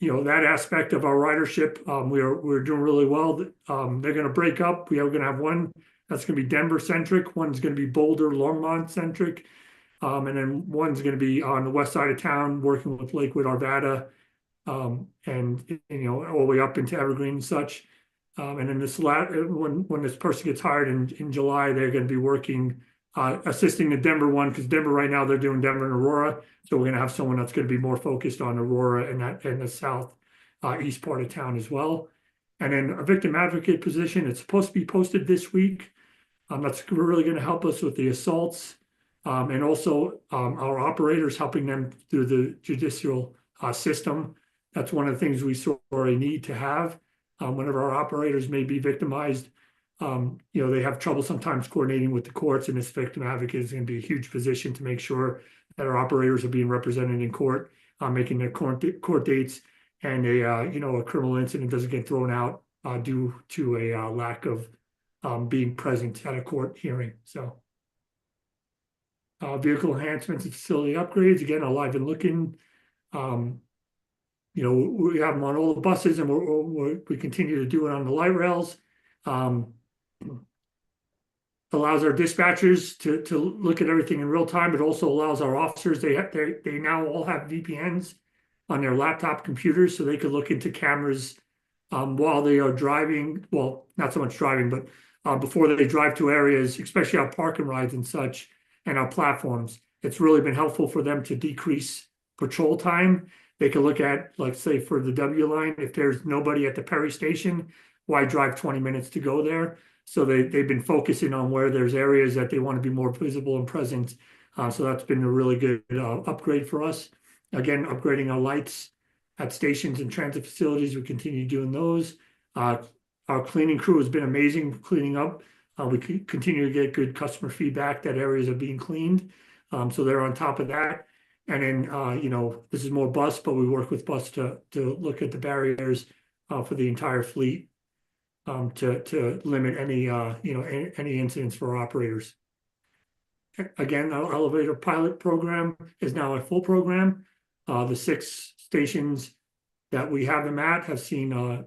that aspect of our ridership, we're doing really well. They're going to break up. We are going to have one that's going to be Denver centric, one's going to be Boulder, Longmont centric, and then one's going to be on the west side of town working with Lakewood, Arvada, and all the way up into Evergreen and such. And then when this person gets hired in July, they're going to be working assisting the Denver one, because Denver right now they're doing Denver and Aurora. So we're going to have someone that's going to be more focused on Aurora and the south east part of town as well. And then a victim advocate position, it's supposed to be posted this week. That's really going to help us with the assaults And also our operators, helping them through the judicial system. That's one of the things we sorely need to have. Whenever our operators may be victimized, they have trouble sometimes coordinating with the courts, and this victim advocate is going to be a huge position to make sure that our operators are being represented in court, making their court dates, and a criminal incident doesn't get thrown out due to a lack of being present at a court hearing. So vehicle enhancements and facility upgrades, again, alive and looking. We have them on all the buses, and we continue to do it on the light rails. Allows our dispatchers to look at everything in real time. It also allows our officers, they now all have VPNs on their laptop computers, so they could look into cameras while they are driving. Well, not so much driving, but before they drive to areas, especially our park and rides and such, and our platforms. It's really been helpful for them to decrease patrol time. They can look at, like, say, for the W line, if there's nobody at the Perry station, why drive 20 minutes to go there? So they've been focusing on where there's areas that they want to be more visible and present. So that's been a really good upgrade for us. Again, upgrading our lights at stations and transit facilities. We continue doing those. Our cleaning crew has been amazing cleaning up. We continue to get good customer feedback that areas are being cleaned. So they're on top of that. And then, this is more bus, but we work with bus to look at the barriers for the entire fleet to limit any incidents for our operators. Again, our elevator pilot program is now a full program. The 6 stations that we have them at have seen a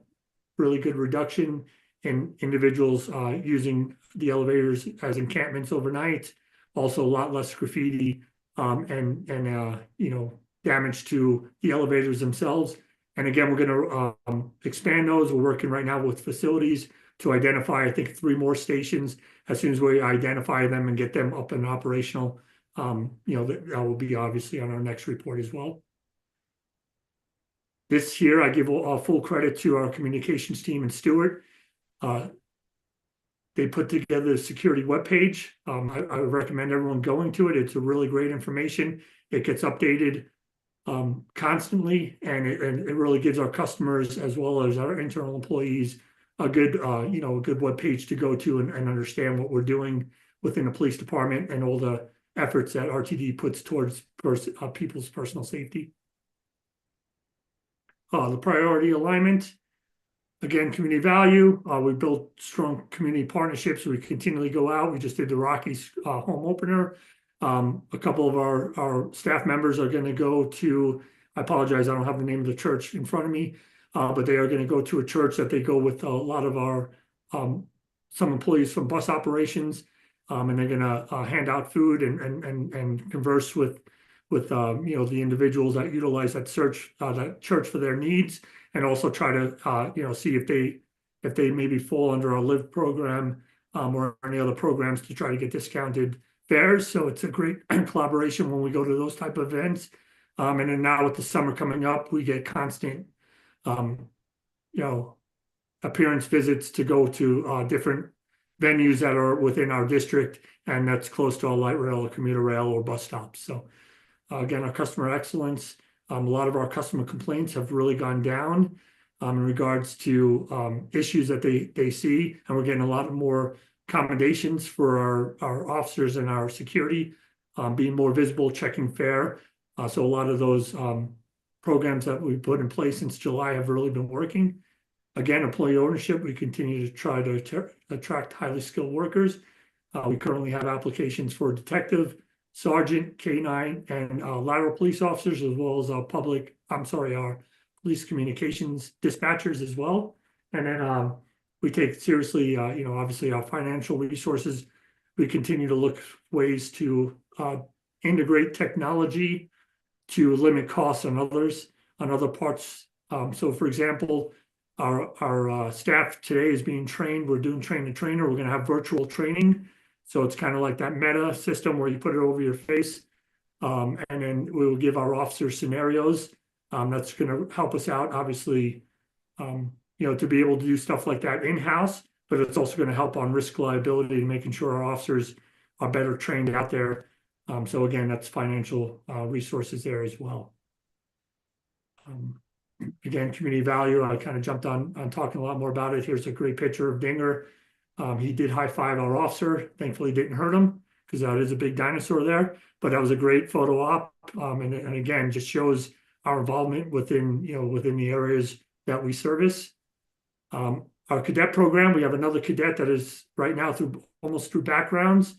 really good reduction in individuals using the elevators as encampments overnight. Also, a lot less graffiti and damage to the elevators themselves. And again, we're going to expand those. We're working right now with facilities to identify, I think, 3 more stations. As soon as we identify them and get them up and operational, that will be obviously on our next report as well. This year, I give full credit to our communications team and Stuart. They put together a security webpage. I recommend everyone going to it. It's a really great information. It gets updated constantly, and it really gives our customers as well as our internal employees a good web page to go to and understand what we're doing within the police department and all the efforts that RTD puts towards people's personal safety. The priority alignment, again, community value. We built strong community partnerships. We continually go out. We just did the Rockies home opener. A couple of our staff members are going to go to, I apologize, I don't have the name of the church in front of me, but they are going to go to a church that they go with a lot of our, some employees from bus operations, and they're going to hand out food and converse with the individuals that utilize that church for their needs, and also try to see if they maybe fall under our LIVE program or any other programs to try to get discounted fares. So it's a great collaboration when we go to those type of events. And then now with the summer coming up, we get constant appearance visits to go to different venues that are within our district, and that's close to a light rail or commuter rail or bus stops. So again, our customer excellence, a lot of our customer complaints have really gone down in regards to issues that they see, and we're getting a lot more accommodations for our officers and our security, being more visible, checking fare. So a lot of those programs that we put in place since July have really been working. Again, employee ownership, we continue to try to attract highly skilled workers. We currently have applications for detective, sergeant, K9, and lateral police officers, as well as our police communications dispatchers as well. And then we take seriously, obviously our financial resources. We continue to look ways to integrate technology to limit costs on other parts. So for example, our staff today is being trained. We're doing train the trainer. We're going to have virtual training. So it's kind of like that meta system where you put it over your face. And then we'll give our officers scenarios. That's going to help us out, obviously, to be able to do stuff like that in-house, but it's also going to help on risk liability and making sure our officers are better trained out there So again, that's financial resources there as well. Again, community value, I kind of jumped on talking a lot more about it. Here's a great picture of Dinger. He did high five our officer, thankfully didn't hurt him because that is a big dinosaur there, but that was a great photo op. And again, just shows our involvement within, within the areas that we service. Our cadet program, we have another cadet that is right now almost through backgrounds.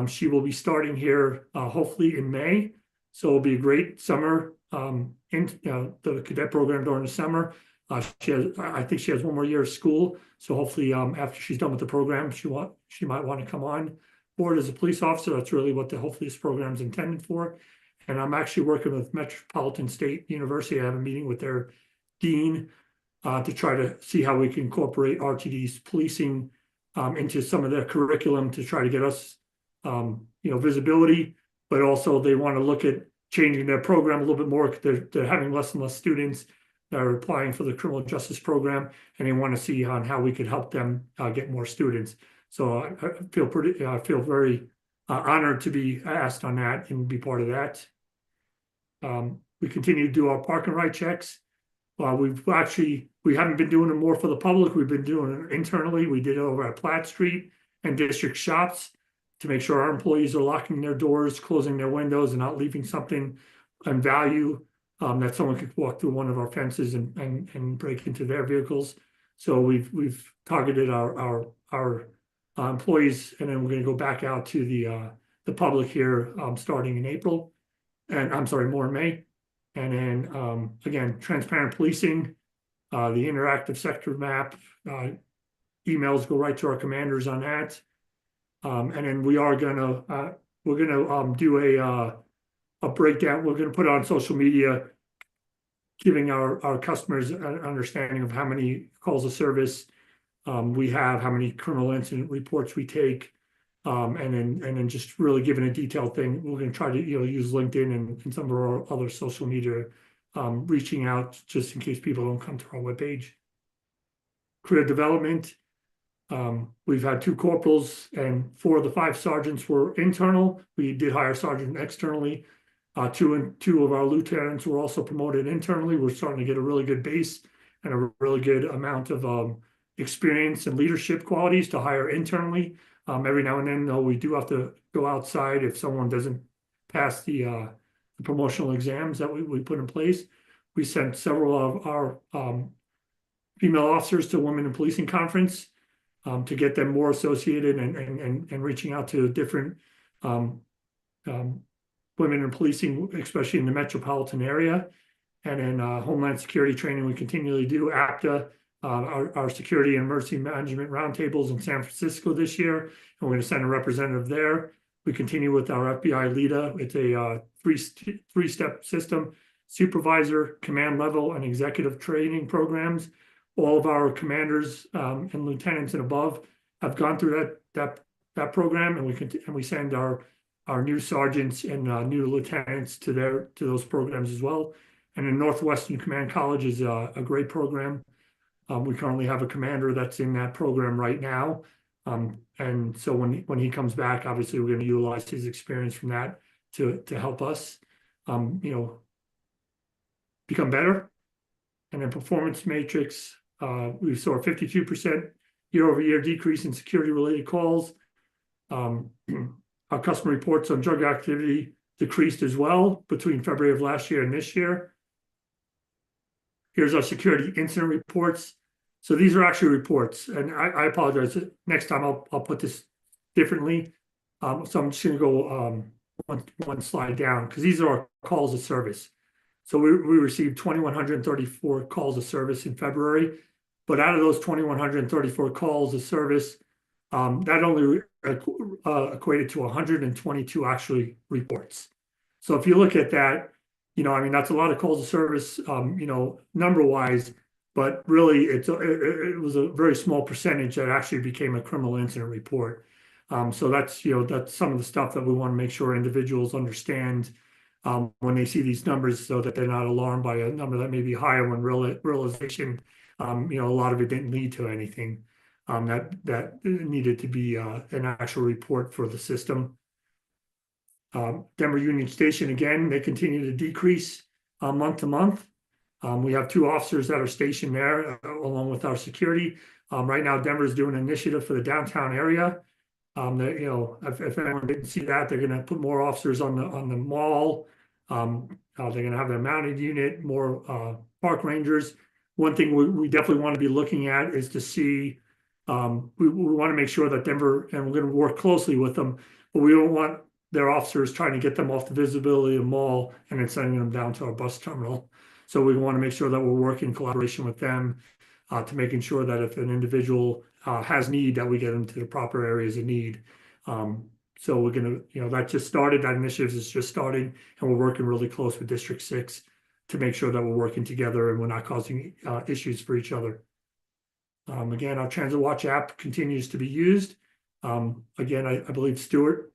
She will be starting here hopefully in May. So it'll be a great summer in the cadet program during the summer. I think she has one more year of school. So hopefully after she's done with the program, she might want to come on board as a police officer. That's really what hopefully this program is intended for. And I'm actually working with Metropolitan State University. I have a meeting with their dean to try to see how we can incorporate RTD's policing into some of their curriculum to try to get us visibility, but also they want to look at changing their program a little bit more. They're having less and less students that are applying for the criminal justice program, and they want to see on how we could help them get more students. So I feel very honored to be asked on that and be part of that. We continue to do our park and ride checks. We haven't been doing it more for the public. We've been doing it internally. We did it over at Platt Street and district shops to make sure our employees are locking their doors, closing their windows, and not leaving something on value that someone could walk through one of our fences and break into their vehicles. So we've targeted our employees, and then we're going to go back out to the public here starting in April, and I'm sorry, more in May. And then again, transparent policing, the interactive sector map, emails go right to our commanders on that. And then we're gonna do a breakdown. We're gonna put it on social media, giving our customers an understanding of how many calls of service we have, how many criminal incident reports we take, and then just really giving a detailed thing. We're gonna try to use LinkedIn and some of our other social media, reaching out just in case people don't come to our webpage. Career development. We've had 2 corporals and 4 of the 5 sergeants were internal. We did hire a sergeant externally. 2 of our lieutenants were also promoted internally. We're starting to get a really good base and a really good amount of experience and leadership qualities to hire internally. Every now and then, though, we do have to go outside if someone doesn't pass the promotional exams that we put in place. We sent several of our female officers to Women in Policing Conference to get them more associated and reaching out to different women in policing, especially in the metropolitan area. And then Homeland Security training we continually do. APTA, our Security and Emergency Management Roundtables in San Francisco this year, and we're going to send a representative there. We continue with our FBI LEDA. It's a three-step system: supervisor, command level, and executive training programs. All of our commanders and lieutenants and above have gone through that program, and we send our new sergeants and new lieutenants to those programs as well. And then Northwestern Command College is a great program. We currently have a commander that's in that program right now, and so when he comes back, obviously we're going to utilize his experience from that to help us, become better. And then performance matrix. We saw a 52% year-over-year decrease in security-related calls. Our customer reports on drug activity decreased as well between February of last year and this year. Here's our security incident reports. So these are actually reports, and I apologize. Next time I'll put this differently. So I'm just going to go one slide down because these are our calls of service. So we received 2,134 calls of service in February, but out of those 2,134 calls of service, that only equated to 122 actually reports. So if you look at that, that's a lot of calls of service, number-wise, but really it was a very small percentage that actually became a criminal incident report. So that's some of the stuff that we want to make sure individuals understand when they see these numbers, so that they're not alarmed by a number that may be higher when realization, a lot of it didn't lead to anything that needed to be an actual report for the system. Denver Union Station, again, they continue to decrease month to month. We have 2 officers that are stationed there along with our security. Right now, Denver is doing an initiative for the downtown area. That, you know, if anyone didn't see that, they're going to put more officers on the mall. They're going to have their mounted unit, more park rangers. One thing we definitely want to be looking at is to see, we want to make sure that Denver, and we're going to work closely with them, but we don't want their officers trying to get them off the visibility of the mall and then sending them down to our bus terminal. So we want to make sure that we're working in collaboration with them to making sure that if an individual has need, that we get them to the proper areas of need. So we're going to, you know, that just started, that initiative is just starting, and we're working really close with District 6 to make sure that we're working together and we're not causing issues for each other. Again, our Transit Watch app continues to be used. Again, I believe Stuart,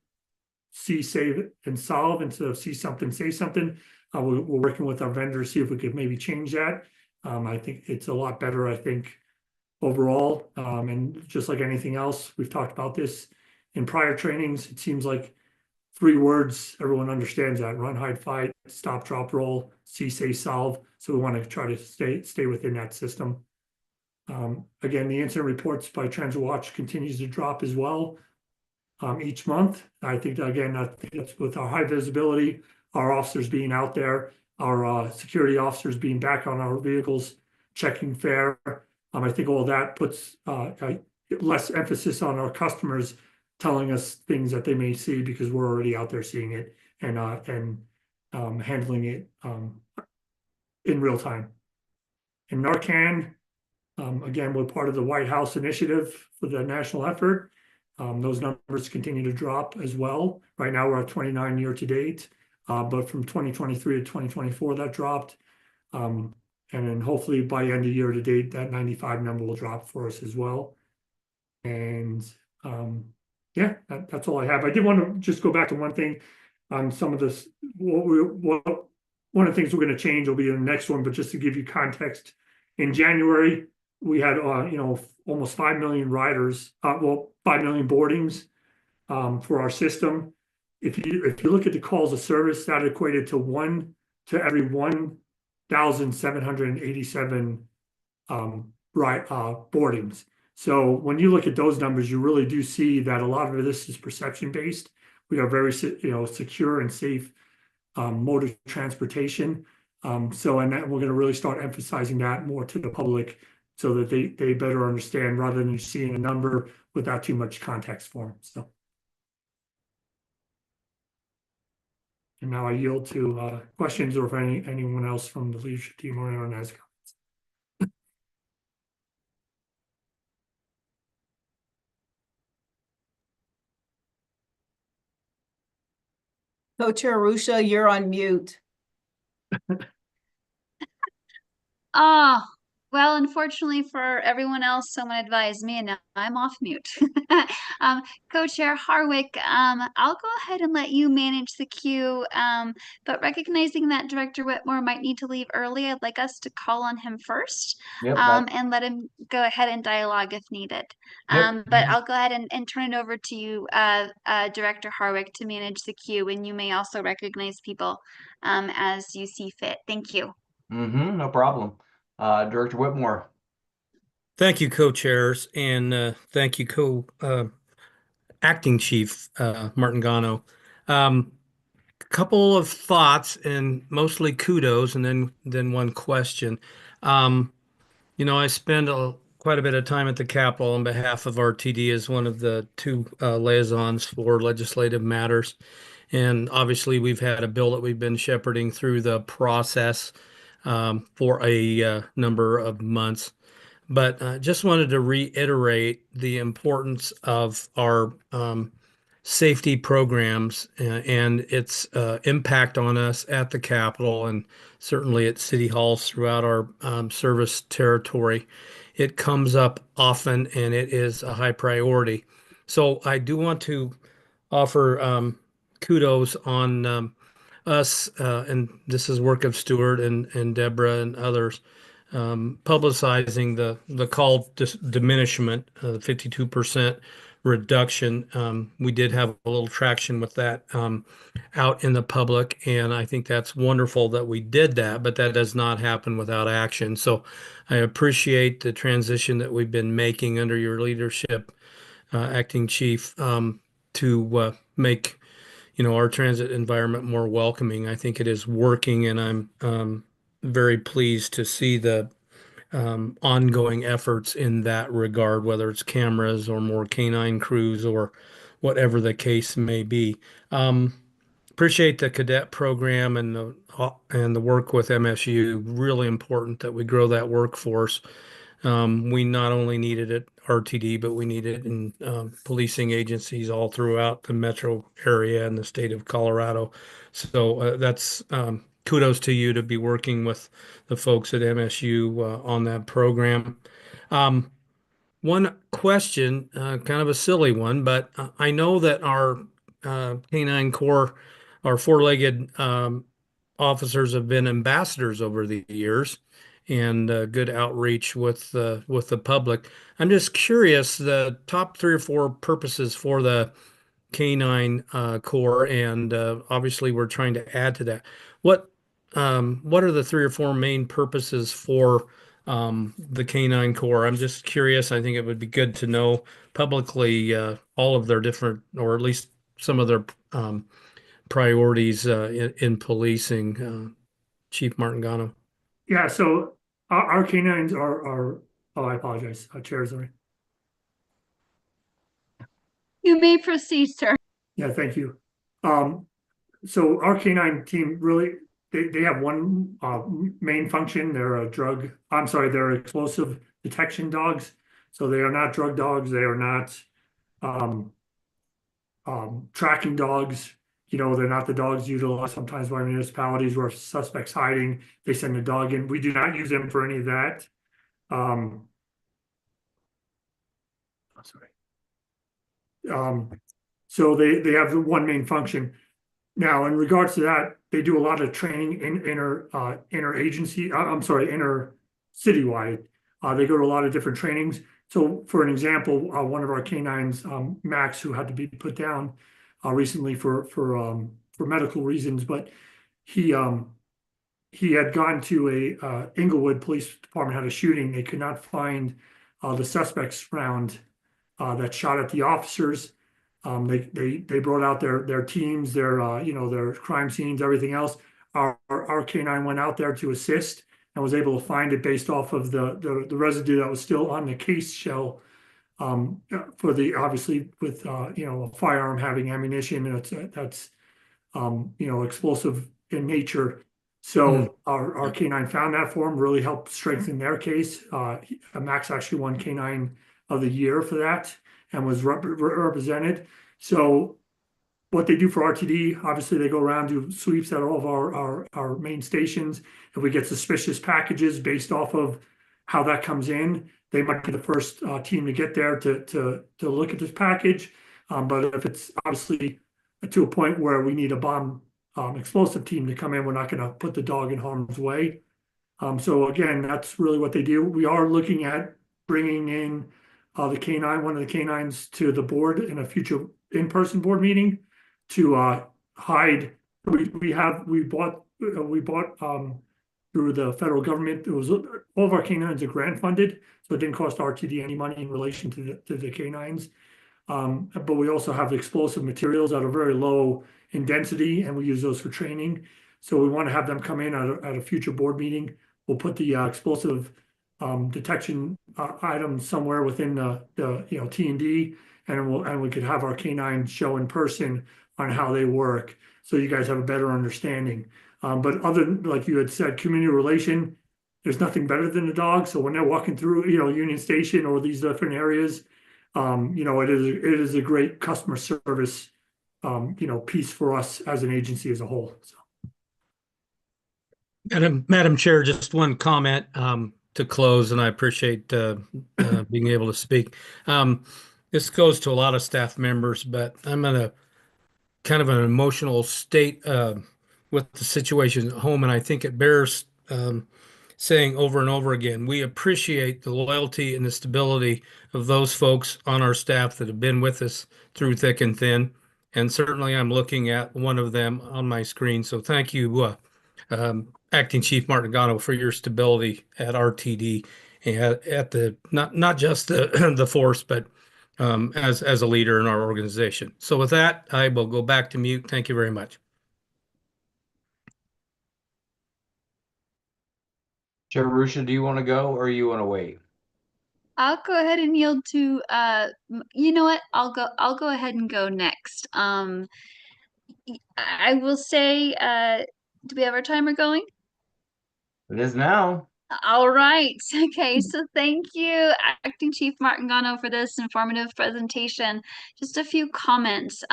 see, save, and solve instead of see something, say something. We're working with our vendors, see if we could maybe change that. I think it's a lot better, I think, overall. And just like anything else, we've talked about this in prior trainings. It seems like 3 words, everyone understands that: run, hide, fight, stop, drop, roll, see, say, solve. So we want to try to stay within that system. Again, the incident reports by Transit Watch continues to drop as well each month. I think, again, that's with our high visibility, our officers being out there, our security officers being back on our vehicles, checking fare. I think all that puts less emphasis on our customers telling us things that they may see because we're already out there seeing it and handling it in real time. In Narcan, again, we're part of the White House initiative for the national effort. Those numbers continue to drop as well. Right now, we're at 29 year to date, but from 2023 to 2024, that dropped. And then hopefully by end of year to date, that 95 number will drop for us as well. And yeah, that's all I have. I did want to just go back to one thing on some of this. One of the things we're going to change will be in the next one, but just to give you context, in January, we had, you know, almost 5 million riders, 5 million boardings for our system. If you look at the calls of service, that equated to 1 to every 1,787 boardings. So when you look at those numbers, you really do see that a lot of this is perception based. We are very, you know, secure and safe mode of transportation. So, and that we're going to really start emphasizing that more to the public so that they better understand rather than seeing a number without too much context for them. So, and now I yield to questions, or if anyone else from the leadership team or anyone has comments. Co-Chair Arusha, you're on mute. Oh, well, unfortunately for everyone else, someone advised me and now I'm off mute. Co-Chair Harwick, I'll go ahead and let you manage the queue, but recognizing that Director Whitmore might need to leave early, I'd like us to call on him first, Yep, and let him go ahead and dialogue if needed. Yep. But I'll go ahead and turn it over to you, Director Harwick, to manage the queue, and you may also recognize people as you see fit. Thank you. no problem. Director Whitmore. Thank you, co-chairs, and thank you, acting chief Martin Gano. Couple of thoughts and mostly kudos, and then one question. You know, I spend quite a bit of time at the Capitol on behalf of RTD as one of the 2 liaisons for legislative matters, and obviously we've had a bill that we've been shepherding through the process for a number of months. But just wanted to reiterate the importance of our safety programs and its impact on us at the Capitol and certainly at city halls throughout our service territory. It comes up often and it is a high priority. So I do want to offer kudos on us, and this is work of Stuart and Deborah and others, publicizing the call diminishment, 52% reduction. We did have a little traction with that out in the public, and I think that's wonderful that we did that, but that does not happen without action. So I appreciate the transition that we've been making under your leadership, Acting Chief, to make our transit environment more welcoming. I think it is working, and I'm very pleased to see the ongoing efforts in that regard, whether it's cameras or more canine crews or whatever the case may be. Appreciate the cadet program and the work with MSU. Really important that we grow that workforce. We not only need it at RTD, but we need it in policing agencies all throughout the metro area and the state of Colorado. So that's kudos to you to be working with the folks at MSU on that program. One question, kind of a silly one, but I know that our Canine Corps, our four-legged officers have been ambassadors over the years and good outreach with the public. I'm just curious, the top 3 or 4 purposes for the Canine Corps, and obviously we're trying to add to that. What are the 3 or 4 main purposes for the Canine Corps? I'm just curious. I think it would be good to know publicly all of their different, or at least some of their priorities in policing. Chief Martingano. Yeah, so our canines are oh, I apologize, Chair Zuri. You may proceed, sir. Yeah, thank you. So our canine team really, they have one main function. They're they're explosive detection dogs. So they are not drug dogs. They are not tracking dogs. They're not the dogs utilized sometimes by municipalities where suspects hiding, they send a dog in. We do not use them for any of that. So they have the one main function. Now, in regards to that, they do a lot of training in inner citywide. They go to a lot of different trainings. So for an example, one of our canines, Max, who had to be put down recently for medical reasons, but he had gone to a Inglewood Police Department, had a shooting. They could not find the suspect's round that shot at the officers. They brought out their teams, their crime scenes, everything else. Our canine went out there to assist and was able to find it based off of the residue that was still on the case shell. For the, obviously with a firearm having ammunition, and that's explosive in nature. So our canine found that for him, really helped strengthen their case. Max actually won Canine of the Year for that and was represented. So what they do for RTD, obviously they go around, do sweeps at all of our main stations. If we get suspicious packages based off of how that comes in, they might be the first team to get there to look at this package. But if it's obviously to a point where we need a bomb explosive team to come in, we're not going to put the dog in harm's way. So again, that's really what they do. We are looking at bringing in one of the canines to the board in a future in-person board meeting to hide. We bought through the federal government. It was all of our canines are grant funded, so it didn't cost RTD any money in relation to the canines. But we also have explosive materials that are very low in density, and we use those for training. So we want to have them come in at a future board meeting. We'll put the explosive detection items somewhere within the T&D, and we could have our canine show in person on how they work, so you guys have a better understanding. But like you had said, community relation, there's nothing better than a dog. So when they're walking through, Union Station or these different areas, it is a great customer service, piece for us as an agency as a whole. So. Madam Chair, just one comment to close, and I appreciate being able to speak. This goes to a lot of staff members, but I'm in a kind of an emotional state with the situation at home, and I think it bears saying over and over again, we appreciate the loyalty and the stability of those folks on our staff that have been with us through thick and thin. And certainly I'm looking at one of them on my screen. So thank you, Acting Chief Martingano, for your stability at RTD and at the not just the force, but as a leader in our organization. So with that, I will go back to mute. Thank you very much. Chair Marusha, do you want to go or you want to wait? I'll go ahead and yield to you know what? I'll go ahead and go next. I will say do we have our timer going? It is now. All right. Okay. So thank you, Acting Chief Martingano, for this informative presentation. Just a few comments.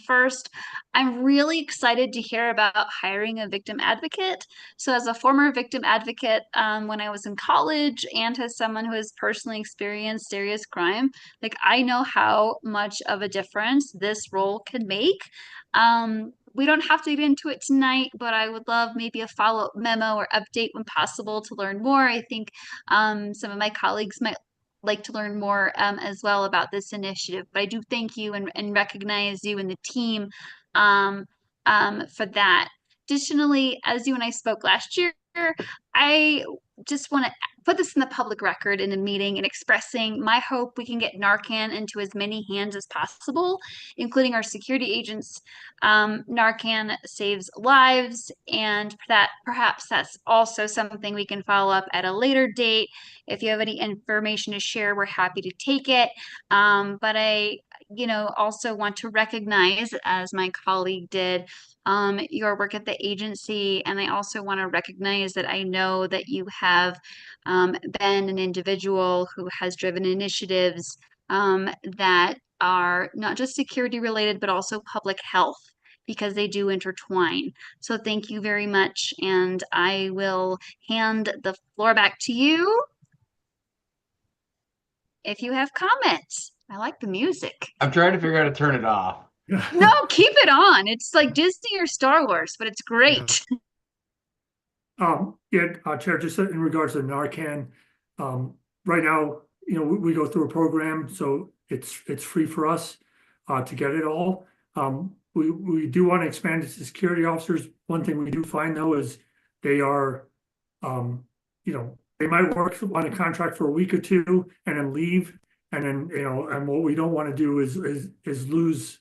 First, I'm really excited to hear about hiring a victim advocate. So as a former victim advocate, when I was in college and as someone who has personally experienced serious crime, like I know how much of a difference this role can make. We don't have to get into it tonight, but I would love maybe a follow-up memo or update when possible to learn more. I think some of my colleagues might like to learn more as well about this initiative. But I do thank you and recognize you and the team for that. Additionally, as you and I spoke last year, I just want to put this in the public record in the meeting and expressing my hope we can get Narcan into as many hands as possible, including our security agents. Narcan saves lives, and that perhaps that's also something we can follow up at a later date. If you have any information to share, we're happy to take it. But I, also want to recognize, as my colleague did, your work at the agency. And I also want to recognize that I know that you have been an individual who has driven initiatives that are not just security related, but also public health, because they do intertwine. So thank you very much. And I will hand the floor back to you if you have comments. I like the music. I'm trying to figure out how to turn it off. No, keep it on. It's like Disney or Star Wars, but it's great. Chair, just in regards to Narcan, right now, we go through a program, so it's free for us to get it all. We do want to expand it to security officers. One thing we do find though is they are, they might work on a contract for a week or two and then leave, and then and what we don't want to do is lose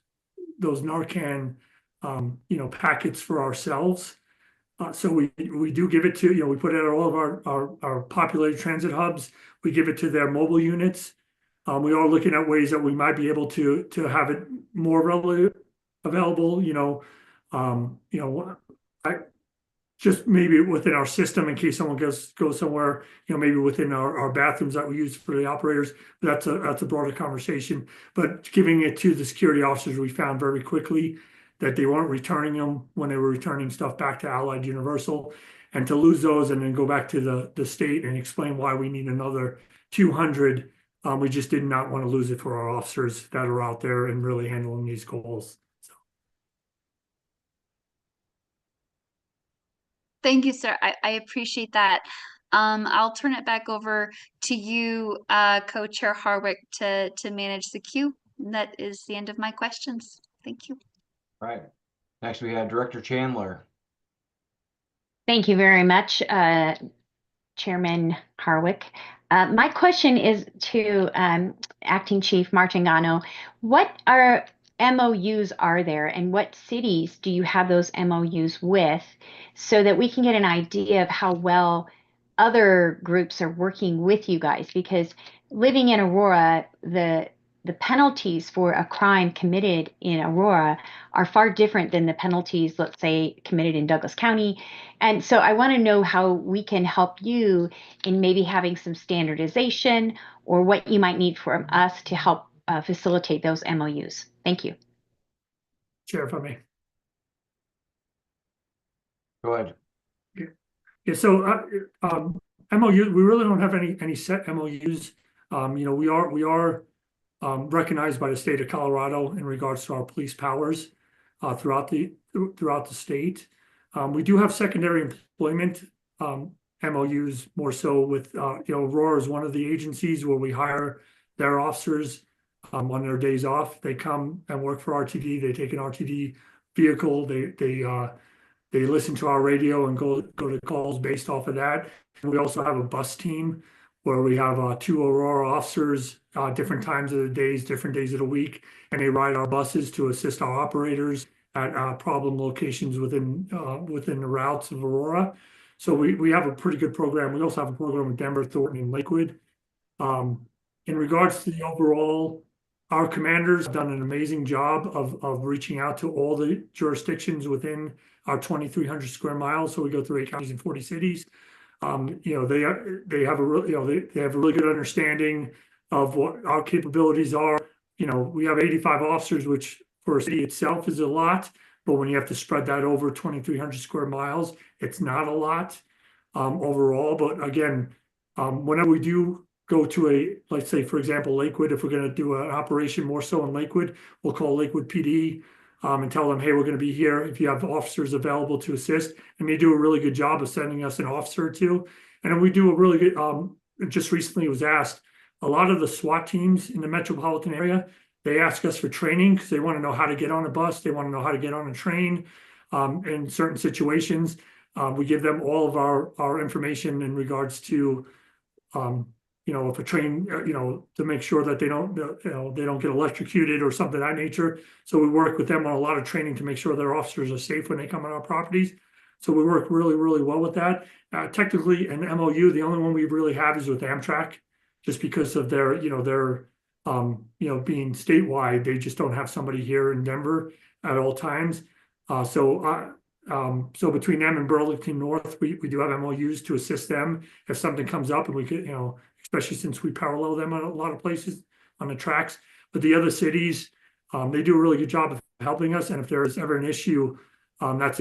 those Narcan, packets for ourselves. So we do give it to, we put it at all of our populated transit hubs. We give it to their mobile units. We are looking at ways that we might be able to have it more readily available, just maybe within our system in case someone goes somewhere, maybe within our bathrooms that we use for the operators. But that's a broader conversation. But giving it to the security officers, we found very quickly that they weren't returning them when they were returning stuff back to Allied Universal, and to lose those and then go back to the state and explain why we need another 200. We just did not want to lose it for our officers that are out there and really handling these calls. Thank you, sir. I appreciate that. I'll turn it back over to you, Co-Chair Harwick, to manage the queue. That is the end of my questions. Thank you. All right. Next, we have Director Chandler. Thank you very much, Chairman Harwick. My question is to Acting Chief Martingano. What MOUs are there, and what cities do you have those MOUs with, so that we can get an idea of how well other groups are working with you guys? Because living in Aurora, the penalties for a crime committed in Aurora are far different than the penalties, let's say, committed in Douglas County. And so I want to know how we can help you in maybe having some standardization, or what you might need from us to help facilitate those MOUs. Thank you. Chair, if I may. Go ahead. Yeah, so MOU, we really don't have any set MOUs. We are recognized by the state of Colorado in regards to our police powers throughout the state. We do have secondary employment MOUs more so with, Aurora is one of the agencies where we hire their officers on their days off. They come and work for RTD. They take an RTD vehicle. They listen to our radio and go to calls based off of that. And we also have a bus team where we have 2 Aurora officers, different times of the days, different days of the week, and they ride our buses to assist our operators at problem locations within the routes of Aurora. So we have a pretty good program. We also have a program with Denver, Thornton, and Lakewood. In regards to the overall, our commanders have done an amazing job of reaching out to all the jurisdictions within our 2,300 square miles. So we go through 8 counties and 40 cities. They have a really good understanding of what our capabilities are. We have 85 officers, which for a city itself is a lot, but when you have to spread that over 2,300 square miles, it's not a lot overall. But again, whenever we do go to let's say, for example, Lakewood, if we're going to do an operation more so in Lakewood, we'll call Lakewood PD and tell them, hey, we're going to be here if you have officers available to assist. And they do a really good job of sending us an officer or two. And then we do a really good, just recently was asked, a lot of the SWAT teams in the metropolitan area, they ask us for training because they want to know how to get on a bus. They want to know how to get on a train in certain situations. We give them all of our information in regards to, if a train, to make sure that they don't get electrocuted or something of that nature. So we work with them on a lot of training to make sure their officers are safe when they come on our properties. So we work really, really well with that. Technically, an MOU, the only one we really have is with Amtrak, just because of their being statewide. They just don't have somebody here in Denver at all times. So between them and Burlington North, we do have MOUs to assist them if something comes up, and we could, especially since we parallel them on a lot of places on the tracks. But the other cities, they do a really good job of helping us. And if there is ever an issue, that's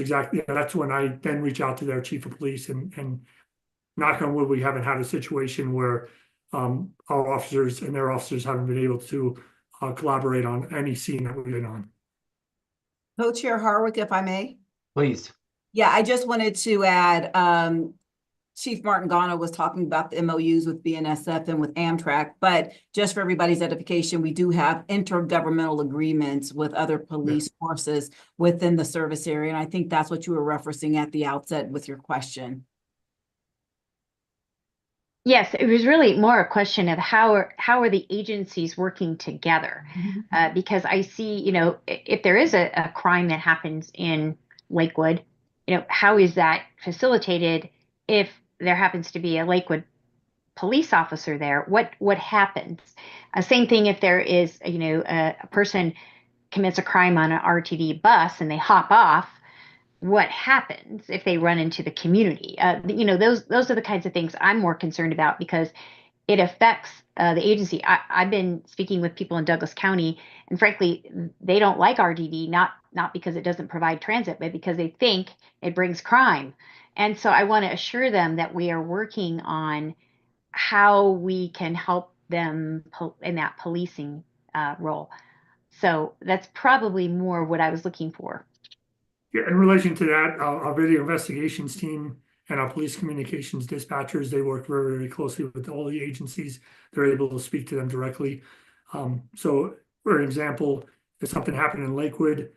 when I then reach out to their chief of police and knock on wood, we haven't had a situation where our officers and their officers haven't been able to collaborate on any scene that we've been on. Co-Chair Harwick, if I may. Please. Yeah, I just wanted to add, Chief Martingano was talking about the MOUs with BNSF and with Amtrak, but just for everybody's edification, we do have intergovernmental agreements with other police forces within the service area. And I think that's what you were referencing at the outset with your question. Yes, it was really more a question of how are the agencies working together? Because I see, if there is a crime that happens in Lakewood, how is that facilitated if there happens to be a Lakewood police officer there? What happens? Same thing if there is, a person commits a crime on an RTD bus and they hop off. What happens if they run into the community? Those are the kinds of things I'm more concerned about because it affects the agency. I've been speaking with people in Douglas County, and frankly, they don't like RTD, not because it doesn't provide transit, but because they think it brings crime. And so I want to assure them that we are working on how we can help them in that policing role. So that's probably more what I was looking for. Yeah, in relation to that, our video investigations team and our police communications dispatchers, they work very, very closely with all the agencies. They're able to speak to them directly. So, for example, if something happened in Lakewood,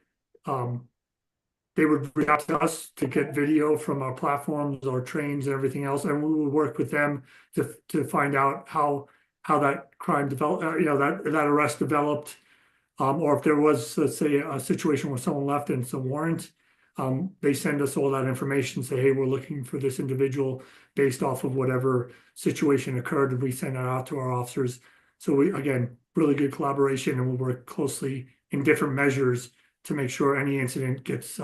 they would reach out to us to get video from our platforms or trains and everything else, and we would work with them to find out how that crime developed, that arrest developed, or if there was, let's say, a situation where someone left and it's a warrant. They send us all that information, say, hey, we're looking for this individual based off of whatever situation occurred, and we send that out to our officers. So we, again, really good collaboration, and we work closely in different measures to make sure any incident gets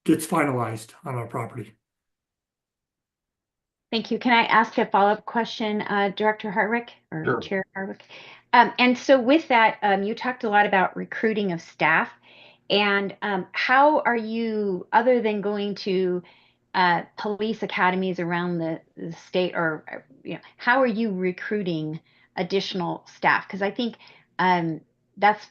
finalized on our property. Thank you. Can I ask a follow-up question, Director Harwick or Sure. Chair Harwick? And so with that, you talked a lot about recruiting of staff. And how are you, other than going to police academies around the state, or how are you recruiting additional staff? Because I think that's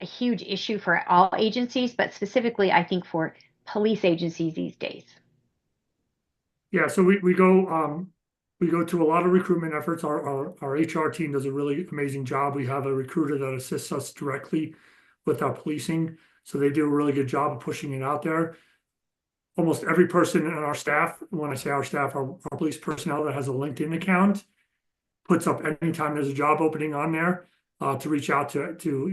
a huge issue for all agencies, but specifically, I think for police agencies these days. Yeah, so we go to a lot of recruitment efforts. Our HR team does a really amazing job. We have a recruiter that assists us directly with our policing. So they do a really good job of pushing it out there. Almost every person in our staff, when I say our staff, our police personnel that has a LinkedIn account, puts up anytime there's a job opening on there to reach out to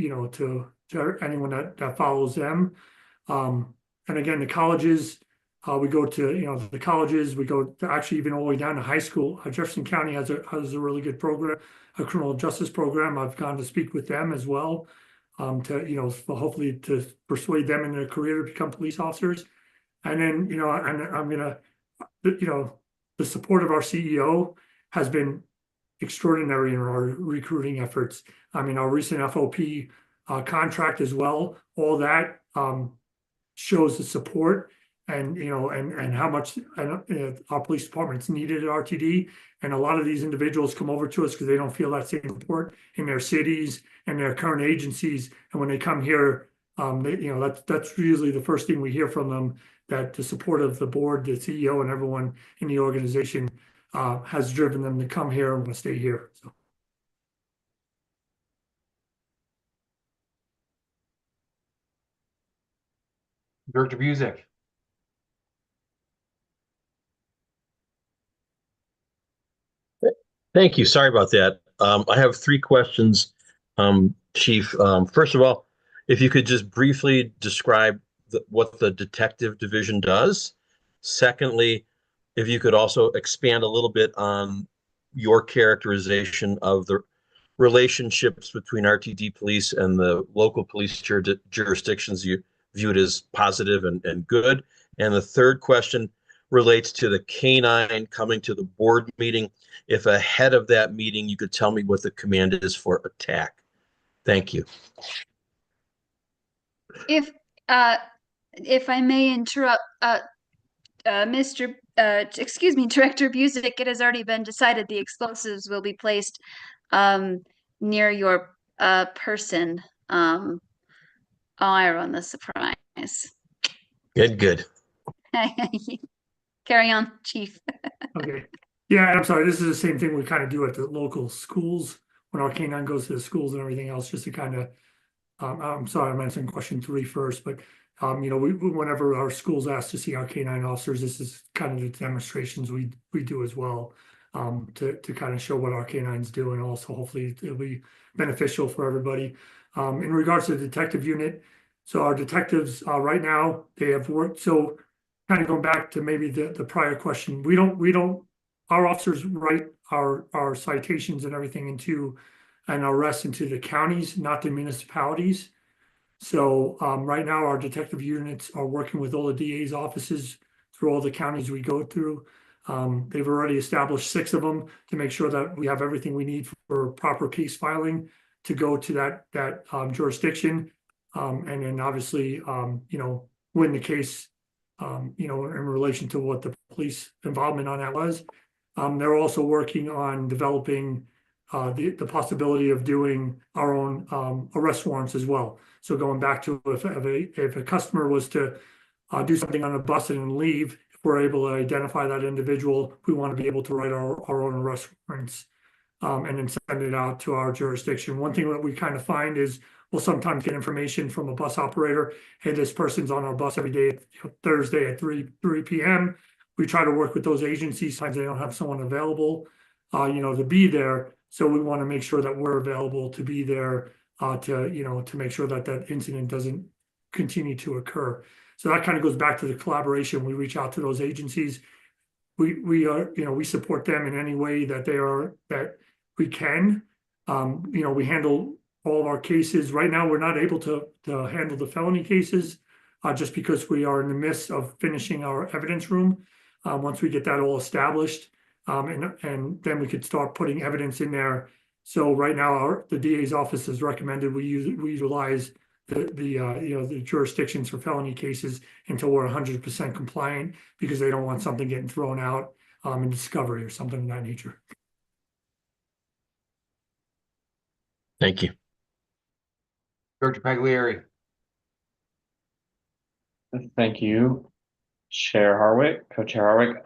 anyone that follows them. And again, the colleges, we go to the colleges, we go to actually even all the way down to high school. Jefferson County has a really good program, a criminal justice program. I've gone to speak with them as well, to hopefully to persuade them in their career to become police officers. And then and I'm gonna the support of our CEO has been extraordinary in our recruiting efforts. I mean, our recent FOP contract as well, all that shows the support and and how much our police department's needed at RTD. And a lot of these individuals come over to us because they don't feel that same support in their cities and their current agencies. And when they come here, that's usually the first thing we hear from them, that the support of the board, the CEO, and everyone in the organization has driven them to come here and want to stay here. So. Director Busick. Thank you. Sorry about that. I have 3 questions, Chief. First of all, if you could just briefly describe what the detective division does. Secondly, if you could also expand a little bit on your characterization of the relationships between RTD police and the local police jurisdictions you viewed as positive and good. And the third question relates to the K-9 coming to the board meeting. If ahead of that meeting, you could tell me what the command is for attack. Thank you. If I may interrupt, excuse me, Director Busick, it has already been decided the explosives will be placed near your person. I run the surprise. Good. Carry on, Chief. Okay. Yeah, I'm sorry. This is the same thing we kind of do at the local schools when our K-9 goes to the schools and everything else, just to kind of, I'm sorry, I'm answering question 3 first, but whenever our schools ask to see our K-9 officers, this is kind of the demonstrations we do as well, to kind of show what our K-9s do, and also hopefully it'll be beneficial for everybody. In regards to the detective unit, so our detectives right now, they have worked. So kind of going back to maybe the prior question, we don't our officers write our citations and everything and arrests into the counties, not the municipalities. So right now our detective units are working with all the DA's offices through all the counties we go through. They've already established 6 of them to make sure that we have everything we need for proper case filing to go to that jurisdiction, and then obviously win the case in relation to what the police involvement on that was. They're also working on developing the possibility of doing our own arrest warrants as well. So going back to if a customer was to do something on a bus and leave, if we're able to identify that individual, we want to be able to write our own arrest warrants and then send it out to our jurisdiction. One thing that we kind of find is we'll sometimes get information from a bus operator. Hey, this person's on our bus every day, Thursday at 3 p.m. We try to work with those agencies. Sometimes they don't have someone available, to be there. So we want to make sure that we're available to be there to make sure that incident doesn't continue to occur. So that kind of goes back to the collaboration. We reach out to those agencies. We support them in any way that we can. We handle all of our cases. Right now, we're not able to handle the felony cases just because we are in the midst of finishing our evidence room. Once we get that all established, and then we could start putting evidence in there. So right now, the DA's office has recommended we utilize the jurisdictions for felony cases until we're 100% compliant, because they don't want something getting thrown out in discovery or something of that nature. Thank you. Director Pagliari. Thank you. Chair Harwick, Co-Chair Harwick.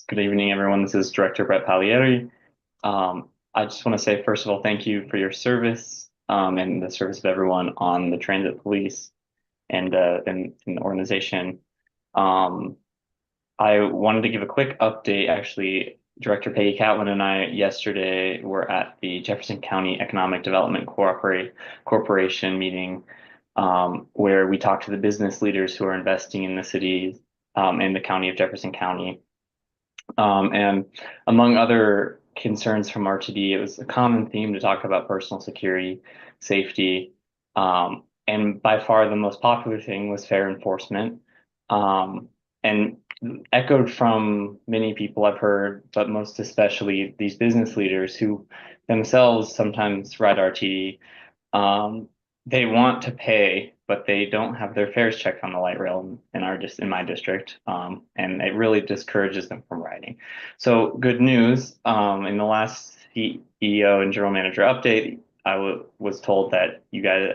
Good evening, everyone. This is Director Brett Pagliari. I just want to say, first of all, thank you for your service and the service of everyone on the transit police and in the organization. I wanted to give a quick update. Actually, Director Peggy Catlin and I yesterday were at the Jefferson County Economic Development Corporation meeting, where we talked to the business leaders who are investing in the city, in the county of Jefferson County. And among other concerns from RTD, it was a common theme to talk about personal security, safety, and by far the most popular thing was fare enforcement. And echoed from many people I've heard, but most especially these business leaders who themselves sometimes ride RTD. They want to pay, but they don't have their fares checked on the light rail in my district, and it really discourages them from riding. So good news, in the last CEO and general manager update, I was told that you guys,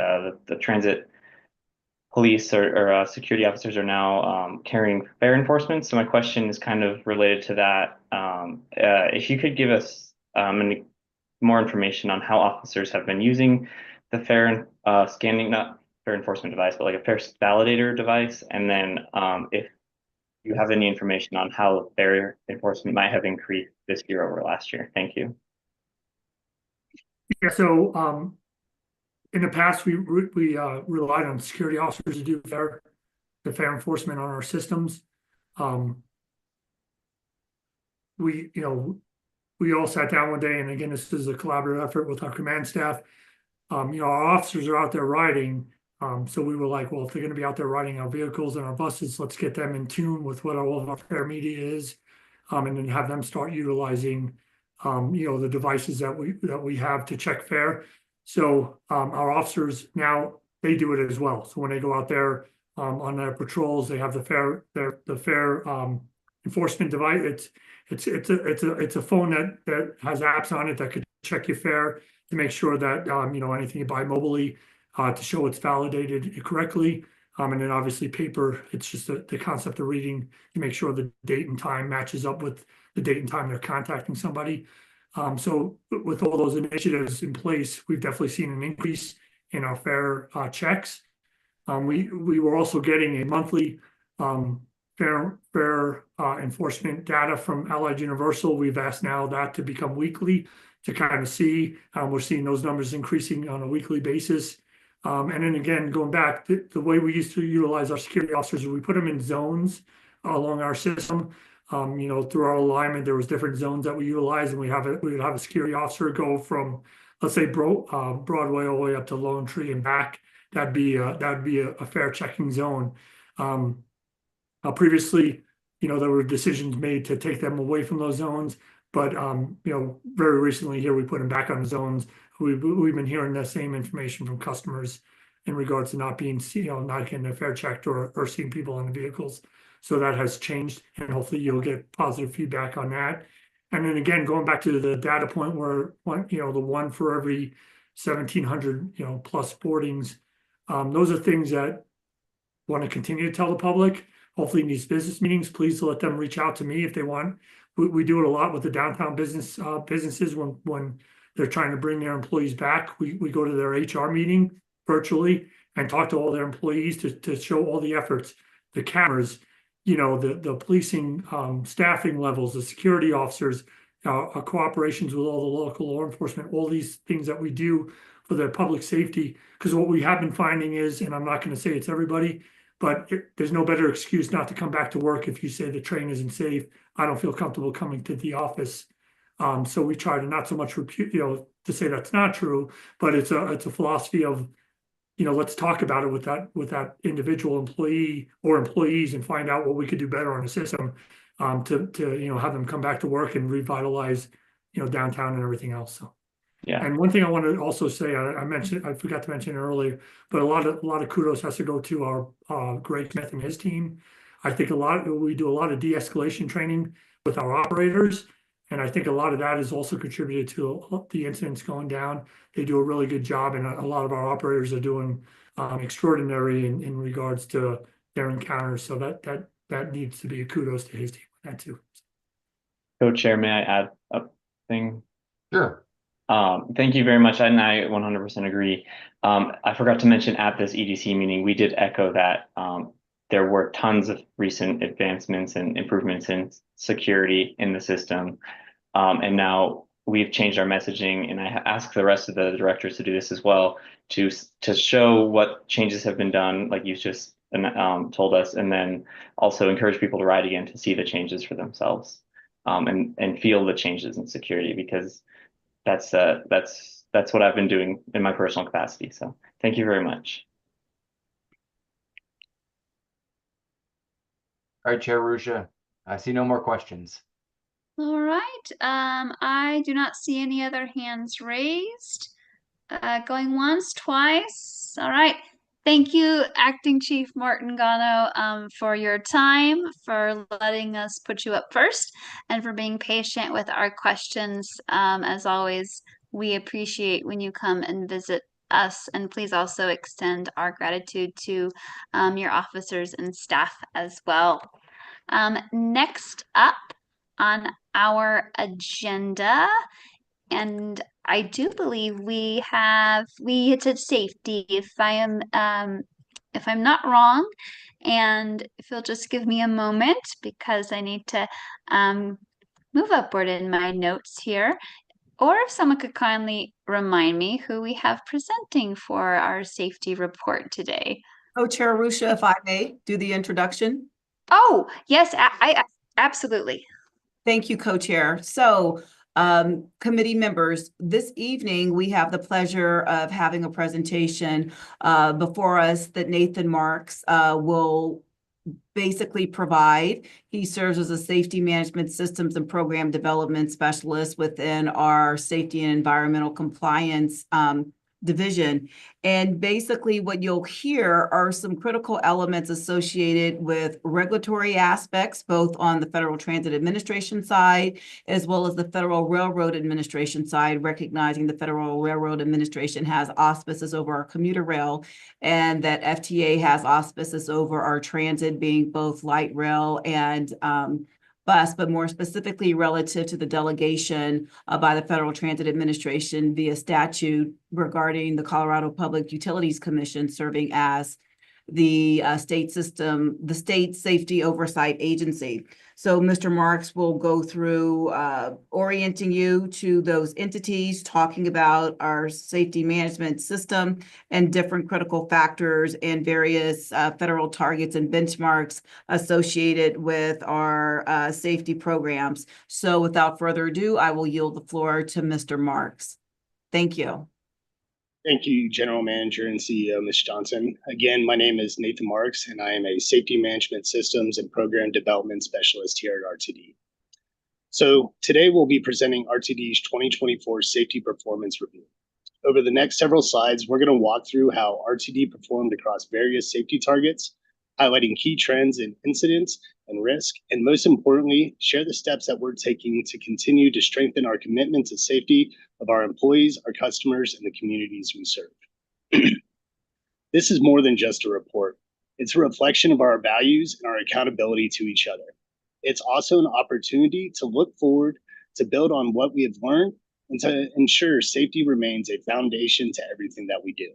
the transit police or security officers are now carrying fare enforcement. So my question is kind of related to that. If you could give us more information on how officers have been using the fare scanning, not fare enforcement device, but like a fare validator device, and then if you have any information on how fare enforcement might have increased this year over last year. Thank you. Yeah, so in the past, we relied on security officers to do the fare enforcement on our systems. We all sat down one day, and again, this is a collaborative effort with our command staff. Our officers are out there riding, so we were like, well, if they're going to be out there riding our vehicles and our buses, let's get them in tune with what all of our fare media is, and then have them start utilizing, the devices that we have to check fare. So our officers now, they do it as well. So when they go out there on their patrols, they have the fare enforcement device. It's a phone that has apps on it that could check your fare to make sure that anything you buy mobilely to show it's validated correctly. And then obviously paper, it's just the concept of reading to make sure the date and time matches up with the date and time they're contacting somebody. So with all those initiatives in place, we've definitely seen an increase in our fare checks. We were also getting a monthly fare enforcement data from Allied Universal. We've asked now that to become weekly to kind of see. We're seeing those numbers increasing on a weekly basis. And then again, going back, the way we used to utilize our security officers, we put them in zones along our system. Through our alignment, there was different zones that we utilized, and we would have a security officer go from, let's say, Broadway all the way up to Lone Tree and back. That'd be a fare checking zone. Previously, there were decisions made to take them away from those zones, but very recently here we put them back on the zones. We've been hearing the same information from customers in regards to not being, not getting their fare checked or seeing people in the vehicles. So that has changed, and hopefully you'll get positive feedback on that. And then again, going back to the data point where the one for every 1,700 plus boardings, those are things that want to continue to tell the public. Hopefully in these business meetings, please let them reach out to me if they want. We do it a lot with the downtown businesses when they're trying to bring their employees back. We go to their HR meeting virtually and talk to all their employees to show all the efforts, the cameras, the policing staffing levels, the security officers, our cooperations with all the local law enforcement, all these things that we do for their public safety. Because what we have been finding is, and I'm not going to say it's everybody, but there's no better excuse not to come back to work if you say the train isn't safe. I don't feel comfortable coming to the office. So we try to not so much to say that's not true, but it's a philosophy of, let's talk about it with that individual employee or employees and find out what we could do better on the system to have them come back to work and revitalize downtown and everything else. So yeah. And one thing I want to also say, I forgot to mention earlier, but a lot of kudos has to go to our Greg Smith and his team. I think we do a lot of de-escalation training with our operators. And I think a lot of that is also contributed to the incidents going down. They do a really good job, and a lot of our operators are doing extraordinary in regards to their encounters. So that that needs to be a kudos to his team on that too. Co-chair, may I add a thing? Sure. Thank you very much, and I 100% agree. I forgot to mention at this EDC meeting, we did echo that there were tons of recent advancements and improvements in security in the system. And now we've changed our messaging, and I ask the rest of the directors to do this as well, to show what changes have been done, like you just told us, and then also encourage people to ride again to see the changes for themselves, and feel the changes in security, because that's what I've been doing in my personal capacity. So thank you very much. All right, Chair Rusha, I see no more questions. All right. I do not see any other hands raised. Going once, twice. All right. Thank you, Acting Chief Martin Gano, for your time, for letting us put you up first, and for being patient with our questions. As always, we appreciate when you come and visit us, and please also extend our gratitude to your officers and staff as well. Next up on our agenda, and I do believe we hit safety, if I'm not wrong, and if you'll just give me a moment, because I need to move upward in my notes here, or if someone could kindly remind me who we have presenting for our safety report today. Co-Chair Rusha, if I may do the introduction. Oh, yes, I absolutely. Thank you, Co-Chair. So, committee members, this evening we have the pleasure of having a presentation before us that Nathan Marks will basically provide. He serves as a safety management systems and program development specialist within our safety and environmental compliance division. And basically what you'll hear are some critical elements associated with regulatory aspects, both on the Federal Transit Administration side, as well as the Federal Railroad Administration side, recognizing the Federal Railroad Administration has auspices over our commuter rail, and that FTA has auspices over our transit, being both light rail and bus, but more specifically relative to the delegation by the Federal Transit Administration via statute regarding the Colorado Public Utilities Commission serving as the state safety oversight agency. So Mr. Marks will go through orienting you to those entities, talking about our safety management system and different critical factors and various federal targets and benchmarks associated with our safety programs. So without further ado, I will yield the floor to Mr. Marks. Thank you. Thank you, General Manager and CEO, Ms. Johnson. Again, my name is Nathan Marks, and I am a Safety Management Systems and Program Development Specialist here at RTD. So today we'll be presenting RTD's 2024 Safety Performance Review. Over the next several slides, we're going to walk through how RTD performed across various safety targets, highlighting key trends in incidents and risk, and most importantly, share the steps that we're taking to continue to strengthen our commitment to safety of our employees, our customers, and the communities we serve. This is more than just a report. It's a reflection of our values and our accountability to each other. It's also an opportunity to look forward, to build on what we have learned, and to ensure safety remains a foundation to everything that we do.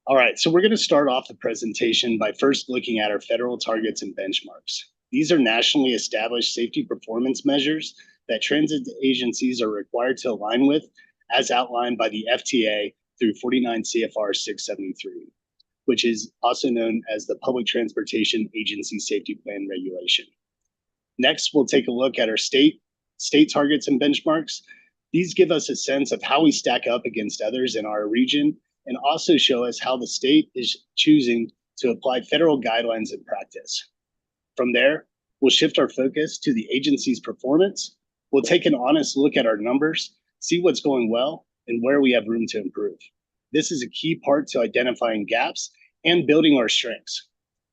All right, so we're going to start off the presentation by first looking at our federal targets and benchmarks. These are nationally established safety performance measures that transit agencies are required to align with, as outlined by the FTA through 49 CFR 673, which is also known as the Public Transportation Agency Safety Plan Regulation. Next, we'll take a look at our state targets and benchmarks. These give us a sense of how we stack up against others in our region, and also show us how the state is choosing to apply federal guidelines in practice. From there, we'll shift our focus to the agency's performance. We'll take an honest look at our numbers, see what's going well, and where we have room to improve. This is a key part to identifying gaps and building our strengths.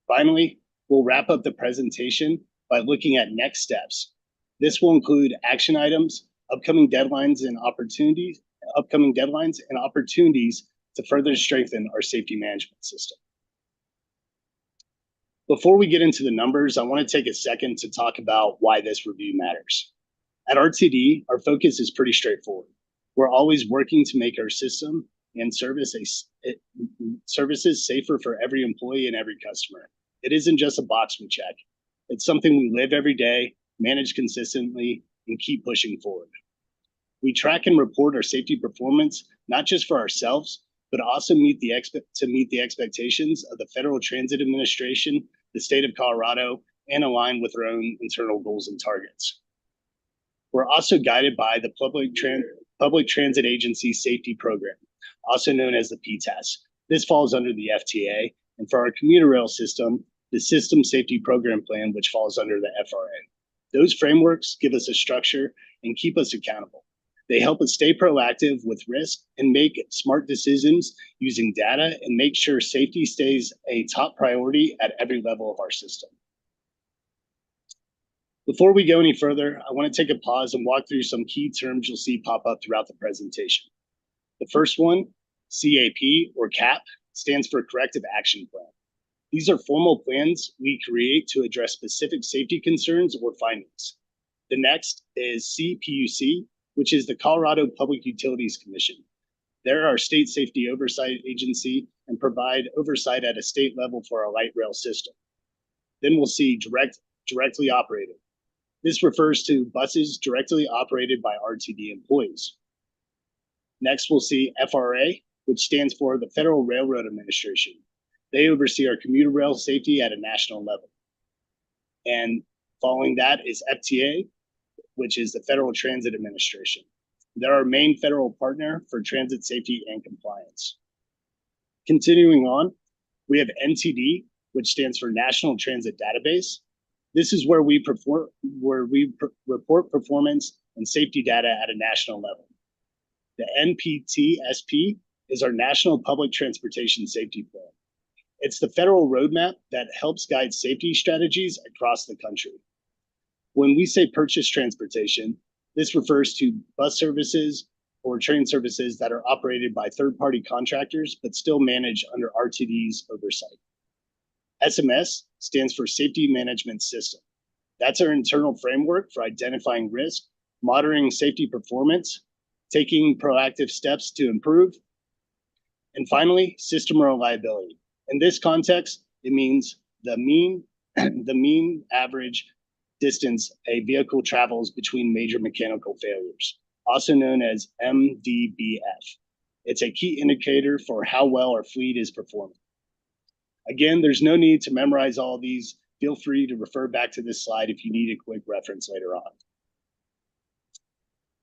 Finally, we'll wrap up the presentation by looking at next steps. This will include action items, upcoming deadlines and opportunities to further strengthen our safety management system. Before we get into the numbers, I want to take a second to talk about why this review matters. At RTD, our focus is pretty straightforward. We're always working to make our system and services safer for every employee and every customer. It isn't just a box we check. It's something we live every day, manage consistently, and keep pushing forward. We track and report our safety performance, not just for ourselves, but also to meet the expectations of the Federal Transit Administration, the state of Colorado, and align with our own internal goals and targets. We're also guided by the Public Transit Agency Safety Program, also known as the PTAS. This falls under the FTA, and for our commuter rail system, the System Safety Program Plan, which falls under the FRA. Those frameworks give us a structure and keep us accountable. They help us stay proactive with risk and make smart decisions using data and make sure safety stays a top priority at every level of our system. Before we go any further, I want to take a pause and walk through some key terms you'll see pop up throughout the presentation. The first one, CAP or CAP, stands for Corrective Action Plan. These are formal plans we create to address specific safety concerns or findings. The next is CPUC, which is the Colorado Public Utilities Commission. They're our state safety oversight agency and provide oversight at a state level for our light rail system. Then we'll see directly operated. This refers to buses directly operated by RTD employees. Next, we'll see FRA, which stands for the Federal Railroad Administration. They oversee our commuter rail safety at a national level. And following that is FTA, which is the Federal Transit Administration. They're our main federal partner for transit safety and compliance. Continuing on, we have NTD, which stands for National Transit Database. This is where we report performance and safety data at a national level. The NPTSP is our National Public Transportation Safety Plan. It's the federal roadmap that helps guide safety strategies across the country. When we say purchase transportation, this refers to bus services or train services that are operated by third-party contractors, but still managed under RTD's oversight. SMS stands for Safety Management System. That's our internal framework for identifying risk, monitoring safety performance, taking proactive steps to improve, and finally, system reliability. In this context, it means the mean average distance a vehicle travels between major mechanical failures, also known as MDBF. It's a key indicator for how well our fleet is performing. Again, there's no need to memorize all of these. Feel free to refer back to this slide if you need a quick reference later on.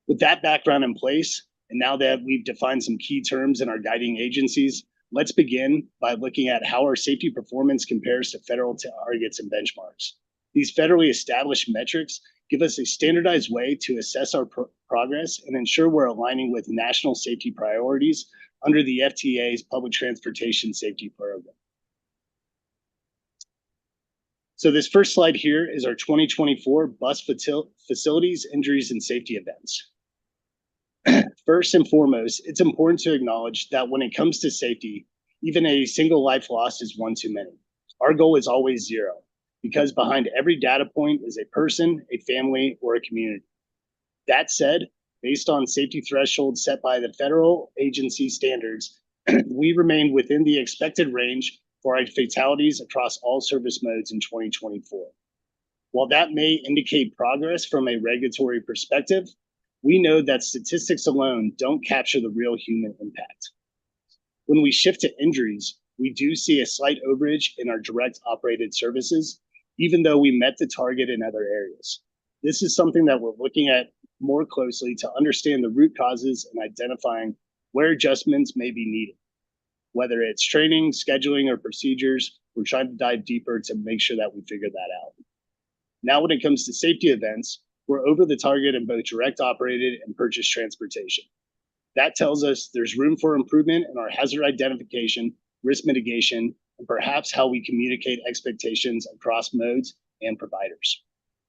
With that background in place, and now that we've defined some key terms in our guiding agencies, let's begin by looking at how our safety performance compares to federal targets and benchmarks. These federally established metrics give us a standardized way to assess our progress and ensure we're aligning with national safety priorities under the FTA's Public Transportation Safety Program. So this first slide here is our 2024 bus facilities, injuries, and safety events. First and foremost, it's important to acknowledge that when it comes to safety, even a single life lost is one too many. Our goal is always zero, because behind every data point is a person, a family, or a community. That said, based on safety thresholds set by the federal agency standards, we remained within the expected range for our fatalities across all service modes in 2024. While that may indicate progress from a regulatory perspective, we know that statistics alone don't capture the real human impact. When we shift to injuries, we do see a slight overage in our direct operated services, even though we met the target in other areas. This is something that we're looking at more closely to understand the root causes and identifying where adjustments may be needed. Whether it's training, scheduling, or procedures, we're trying to dive deeper to make sure that we figure that out. Now, when it comes to safety events, we're over the target in both direct operated and purchased transportation. That tells us there's room for improvement in our hazard identification, risk mitigation, and perhaps how we communicate expectations across modes and providers.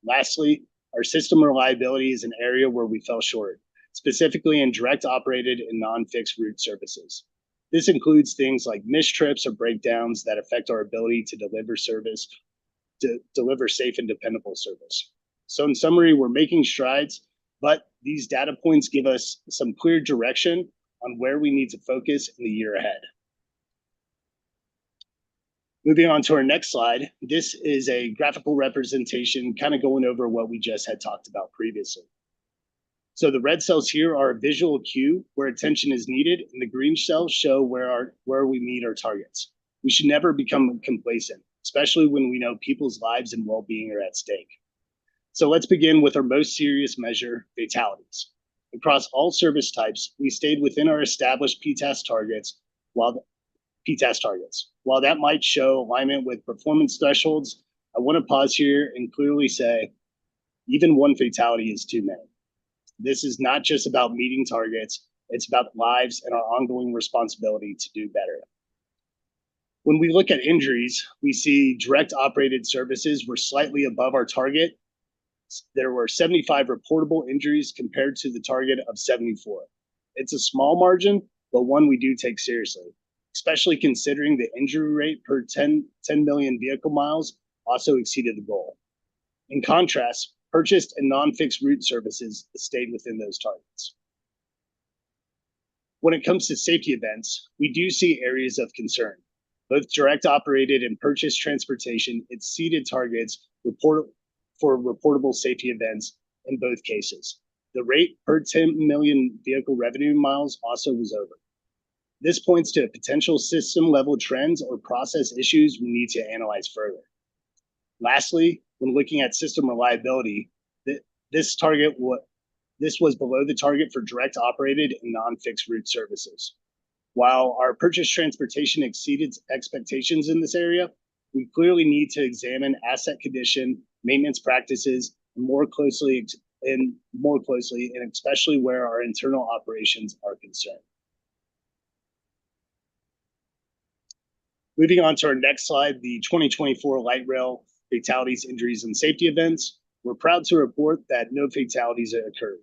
Lastly, our system reliability is an area where we fell short, specifically in direct operated and non-fixed route services. This includes things like missed trips or breakdowns that affect our ability to deliver safe and dependable service. So in summary, we're making strides, but these data points give us some clear direction on where we need to focus in the year ahead. Moving on to our next slide, this is a graphical representation kind of going over what we just had talked about previously. So the red cells here are a visual cue where attention is needed, and the green cells show where we meet our targets. We should never become complacent, especially when we know people's lives and well-being are at stake. So let's begin with our most serious measure, fatalities. Across all service types, we stayed within our established PTAS targets. While that might show alignment with performance thresholds, I want to pause here and clearly say, even one fatality is too many. This is not just about meeting targets, it's about lives and our ongoing responsibility to do better. When we look at injuries, we see direct operated services were slightly above our target. There were 75 reportable injuries compared to the target of 74. It's a small margin, but one we do take seriously, especially considering the injury rate per 10 million vehicle miles also exceeded the goal. In contrast, purchased and non-fixed route services stayed within those targets. When it comes to safety events, we do see areas of concern. Both direct operated and purchased transportation exceeded targets for reportable safety events in both cases. The rate per 10 million vehicle revenue miles also was over. This points to potential system level trends or process issues we need to analyze further. Lastly, when looking at system reliability, this was below the target for direct operated and non-fixed route services. While our purchase transportation exceeded expectations in this area, we clearly need to examine asset condition, maintenance practices more closely, and especially where our internal operations are concerned. Moving on to our next slide, the 2024 light rail fatalities, injuries, and safety events. We're proud to report that no fatalities occurred,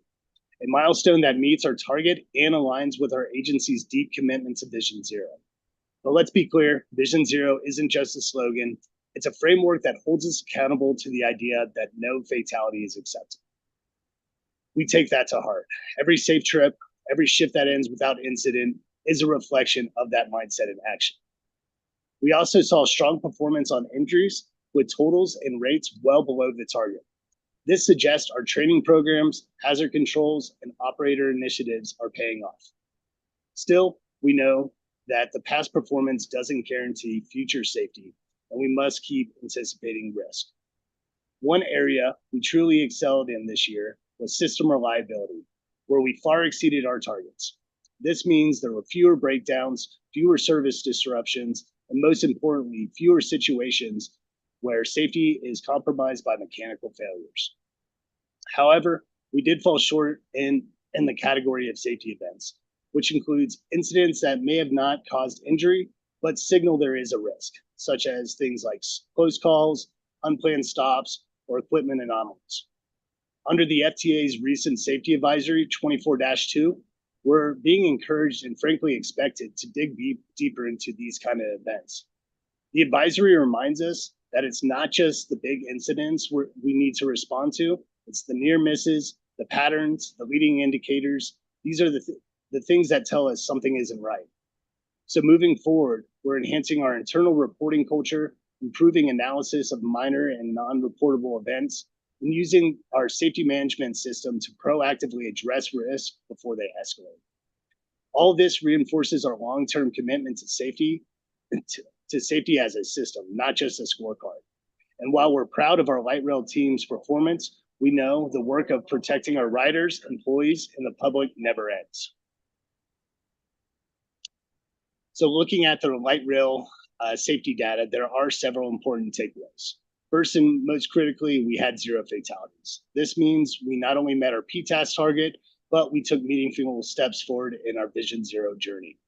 a milestone that meets our target and aligns with our agency's deep commitment to Vision Zero. But let's be clear, Vision Zero isn't just a slogan. It's a framework that holds us accountable to the idea that no fatality is acceptable. We take that to heart. Every safe trip, every shift that ends without incident is a reflection of that mindset in action. We also saw strong performance on injuries with totals and rates well below the target. This suggests our training programs, hazard controls, and operator initiatives are paying off. Still, we know that the past performance doesn't guarantee future safety, and we must keep anticipating risk. One area we truly excelled in this year was system reliability, where we far exceeded our targets. This means there were fewer breakdowns, fewer service disruptions, and most importantly, fewer situations where safety is compromised by mechanical failures. However, we did fall short in the category of safety events, which includes incidents that may have not caused injury, but signal there is a risk, such as things like close calls, unplanned stops, or equipment anomalies. Under the FTA's recent safety advisory 24-2, we're being encouraged and frankly expected to dig deeper into these kind of events. The advisory reminds us that it's not just the big incidents we need to respond to, it's the near misses, the patterns, the leading indicators. These are the things that tell us something isn't right. So moving forward, we're enhancing our internal reporting culture, improving analysis of minor and non-reportable events, and using our safety management system to proactively address risk before they escalate. All this reinforces our long-term commitment to safety as a system, not just a scorecard. And while we're proud of our light rail team's performance, we know the work of protecting our riders, employees, and the public never ends. So looking at the light rail safety data, there are several important takeaways. First and most critically, we had 0 fatalities. This means we not only met our PTAS target, but we took meaningful steps forward in our Vision Zero journey.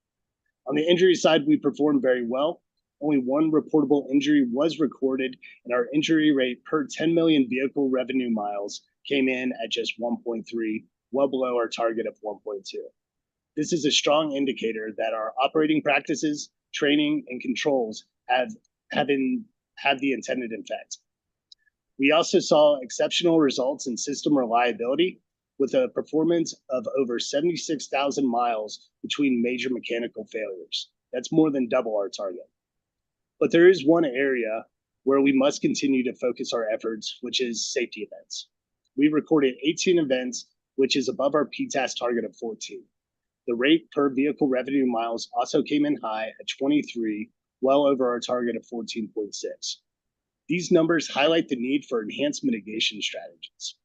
On the injury side, we performed very well. Only 1 reportable injury was recorded, and our injury rate per 10 million vehicle revenue miles came in at just 1.3, well below our target of 1.2. This is a strong indicator that our operating practices, training, and controls have the intended effect. We also saw exceptional results in system reliability with a performance of over 76,000 miles between major mechanical failures. That's more than double our target. But there is one area where we must continue to focus our efforts, which is safety events. We recorded 18 events, which is above our PTAS target of 14. The rate per vehicle revenue miles also came in high at 23, well over our target of 14.6. These numbers highlight the need for enhanced mitigation strategies.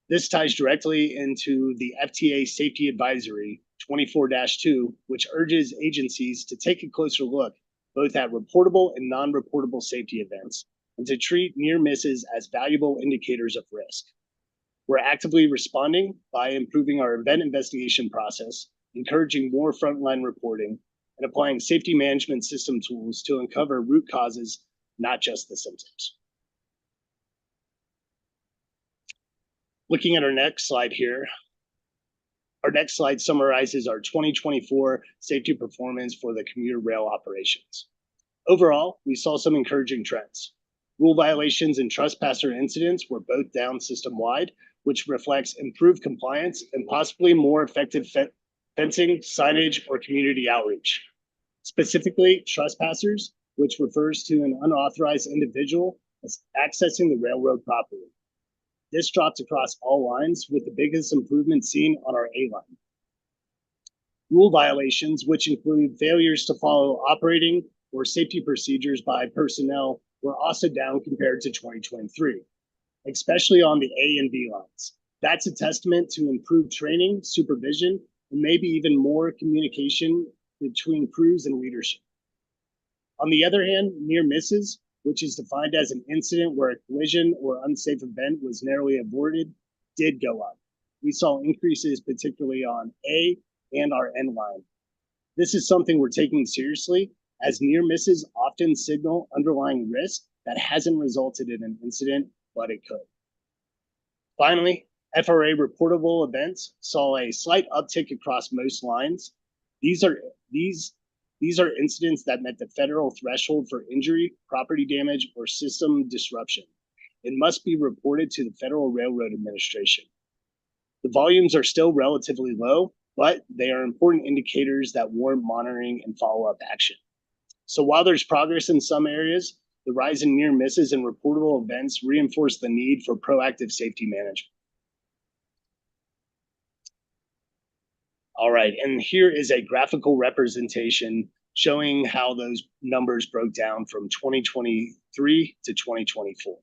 This ties directly into the FTA Safety Advisory 24-2, which urges agencies to take a closer look both at reportable and non-reportable safety events and to treat near misses as valuable indicators of risk. We're actively responding by improving our event investigation process, encouraging more frontline reporting, and applying safety management system tools to uncover root causes, not just the symptoms. Looking at our next slide here, our next slide summarizes our 2024 safety performance for the commuter rail operations. Overall, we saw some encouraging trends. Rule violations and trespasser incidents were both down system-wide, which reflects improved compliance and possibly more effective fencing, signage, or community outreach. Specifically, trespassers, which refers to an unauthorized individual accessing the railroad property. This dropped across all lines, with the biggest improvement seen on our A line. Rule violations, which include failures to follow operating or safety procedures by personnel, were also down compared to 2023, especially on the A and B lines. That's a testament to improved training, supervision, and maybe even more communication between crews and leadership. On the other hand, near misses, which is defined as an incident where a collision or unsafe event was narrowly avoided, did go up. We saw increases particularly on A and our N line. This is something we're taking seriously, as near misses often signal underlying risk that hasn't resulted in an incident, but it could. Finally, FRA reportable events saw a slight uptick across most lines. These are incidents that met the federal threshold for injury, property damage, or system disruption. It must be reported to the Federal Railroad Administration. The volumes are still relatively low, but they are important indicators that warrant monitoring and follow-up action. So while there's progress in some areas, the rise in near misses and reportable events reinforce the need for proactive safety management. All right, and here is a graphical representation showing how those numbers broke down from 2023 to 2024.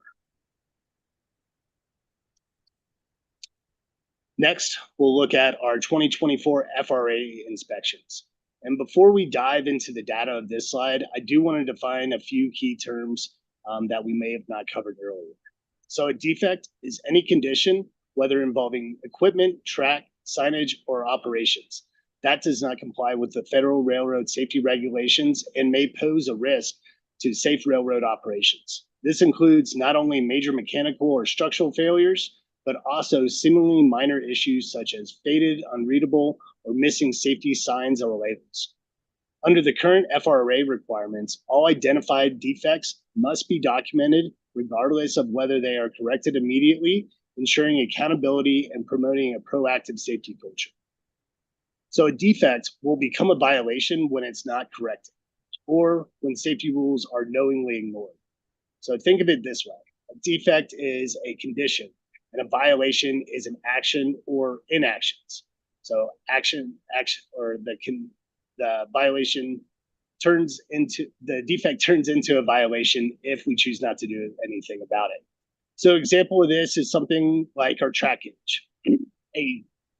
Next, we'll look at our 2024 FRA inspections. And before we dive into the data of this slide, I do want to define a few key terms that we may have not covered earlier. So a defect is any condition, whether involving equipment, track, signage, or operations, that does not comply with the Federal Railroad Safety Regulations and may pose a risk to safe railroad operations. This includes not only major mechanical or structural failures, but also seemingly minor issues such as faded, unreadable, or missing safety signs or labels. Under the current FRA requirements, all identified defects must be documented regardless of whether they are corrected immediately, ensuring accountability and promoting a proactive safety culture. So a defect will become a violation when it's not corrected or when safety rules are knowingly ignored. So think of it this way. A defect is a condition and a violation is an action or inactions. So action, or the violation the defect turns into a violation if we choose not to do anything about it. So example of this is something like our track gauge.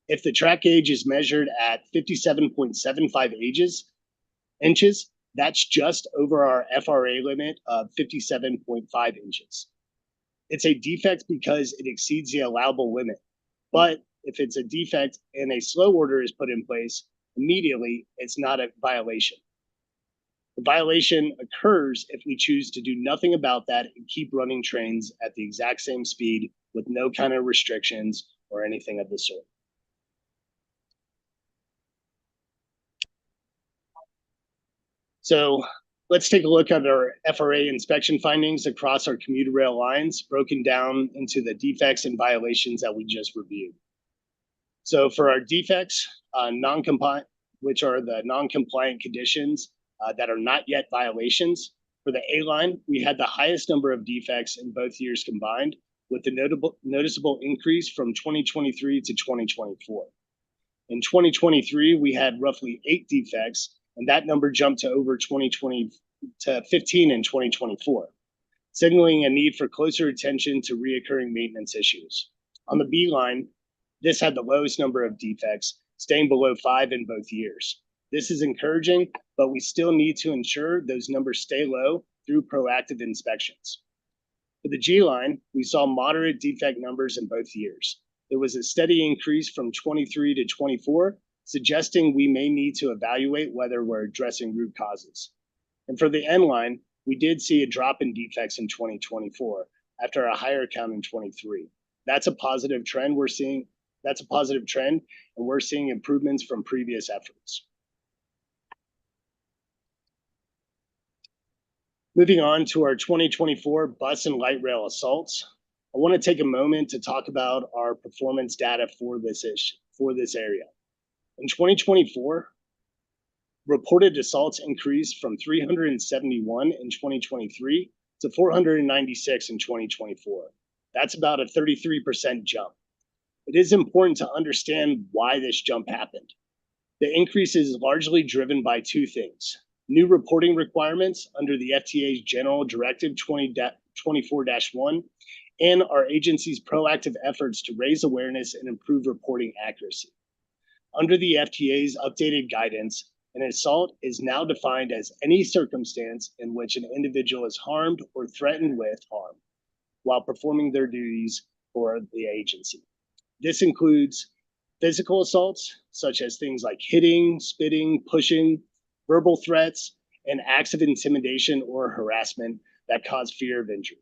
If the track gauge is measured at 57.75 inches, that's just over our FRA limit of 57.5 inches. It's a defect because it exceeds the allowable limit. But if it's a defect and a slow order is put in place, immediately it's not a violation. The violation occurs if we choose to do nothing about that and keep running trains at the exact same speed with no kind of restrictions or anything of the sort. So let's take a look at our FRA inspection findings across our commuter rail lines, broken down into the defects and violations that we just reviewed. So for our defects, non-compliant, which are the non-compliant conditions that are not yet violations. For the A line, we had the highest number of defects in both years combined, with a noticeable increase from 2023 to 2024. In 2023, we had roughly 8 defects, and that number jumped to over 2020 to 15 in 2024, signaling a need for closer attention to reoccurring maintenance issues. On the B line, this had the lowest number of defects, staying below 5 in both years. This is encouraging, but we still need to ensure those numbers stay low through proactive inspections. For the G line, we saw moderate defect numbers in both years. There was a steady increase from 23 to 24, suggesting we may need to evaluate whether we're addressing root causes. And for the N line, we did see a drop in defects in 2024 after a higher count in 23. That's a positive trend we're seeing. That's a positive trend, and we're seeing improvements from previous efforts. Moving on to our 2024 bus and light rail assaults, I want to take a moment to talk about our performance data for this area. In 2024, reported assaults increased from 371 in 2023 to 496 in 2024. That's about a 33% jump. It is important to understand why this jump happened. The increase is largely driven by 2 things: new reporting requirements under the FTA's General Directive 2024-1, and our agency's proactive efforts to raise awareness and improve reporting accuracy. Under the FTA's updated guidance, an assault is now defined as any circumstance in which an individual is harmed or threatened with harm while performing their duties for the agency. This includes physical assaults, such as things like hitting, spitting, pushing, verbal threats, and acts of intimidation or harassment that cause fear of injury.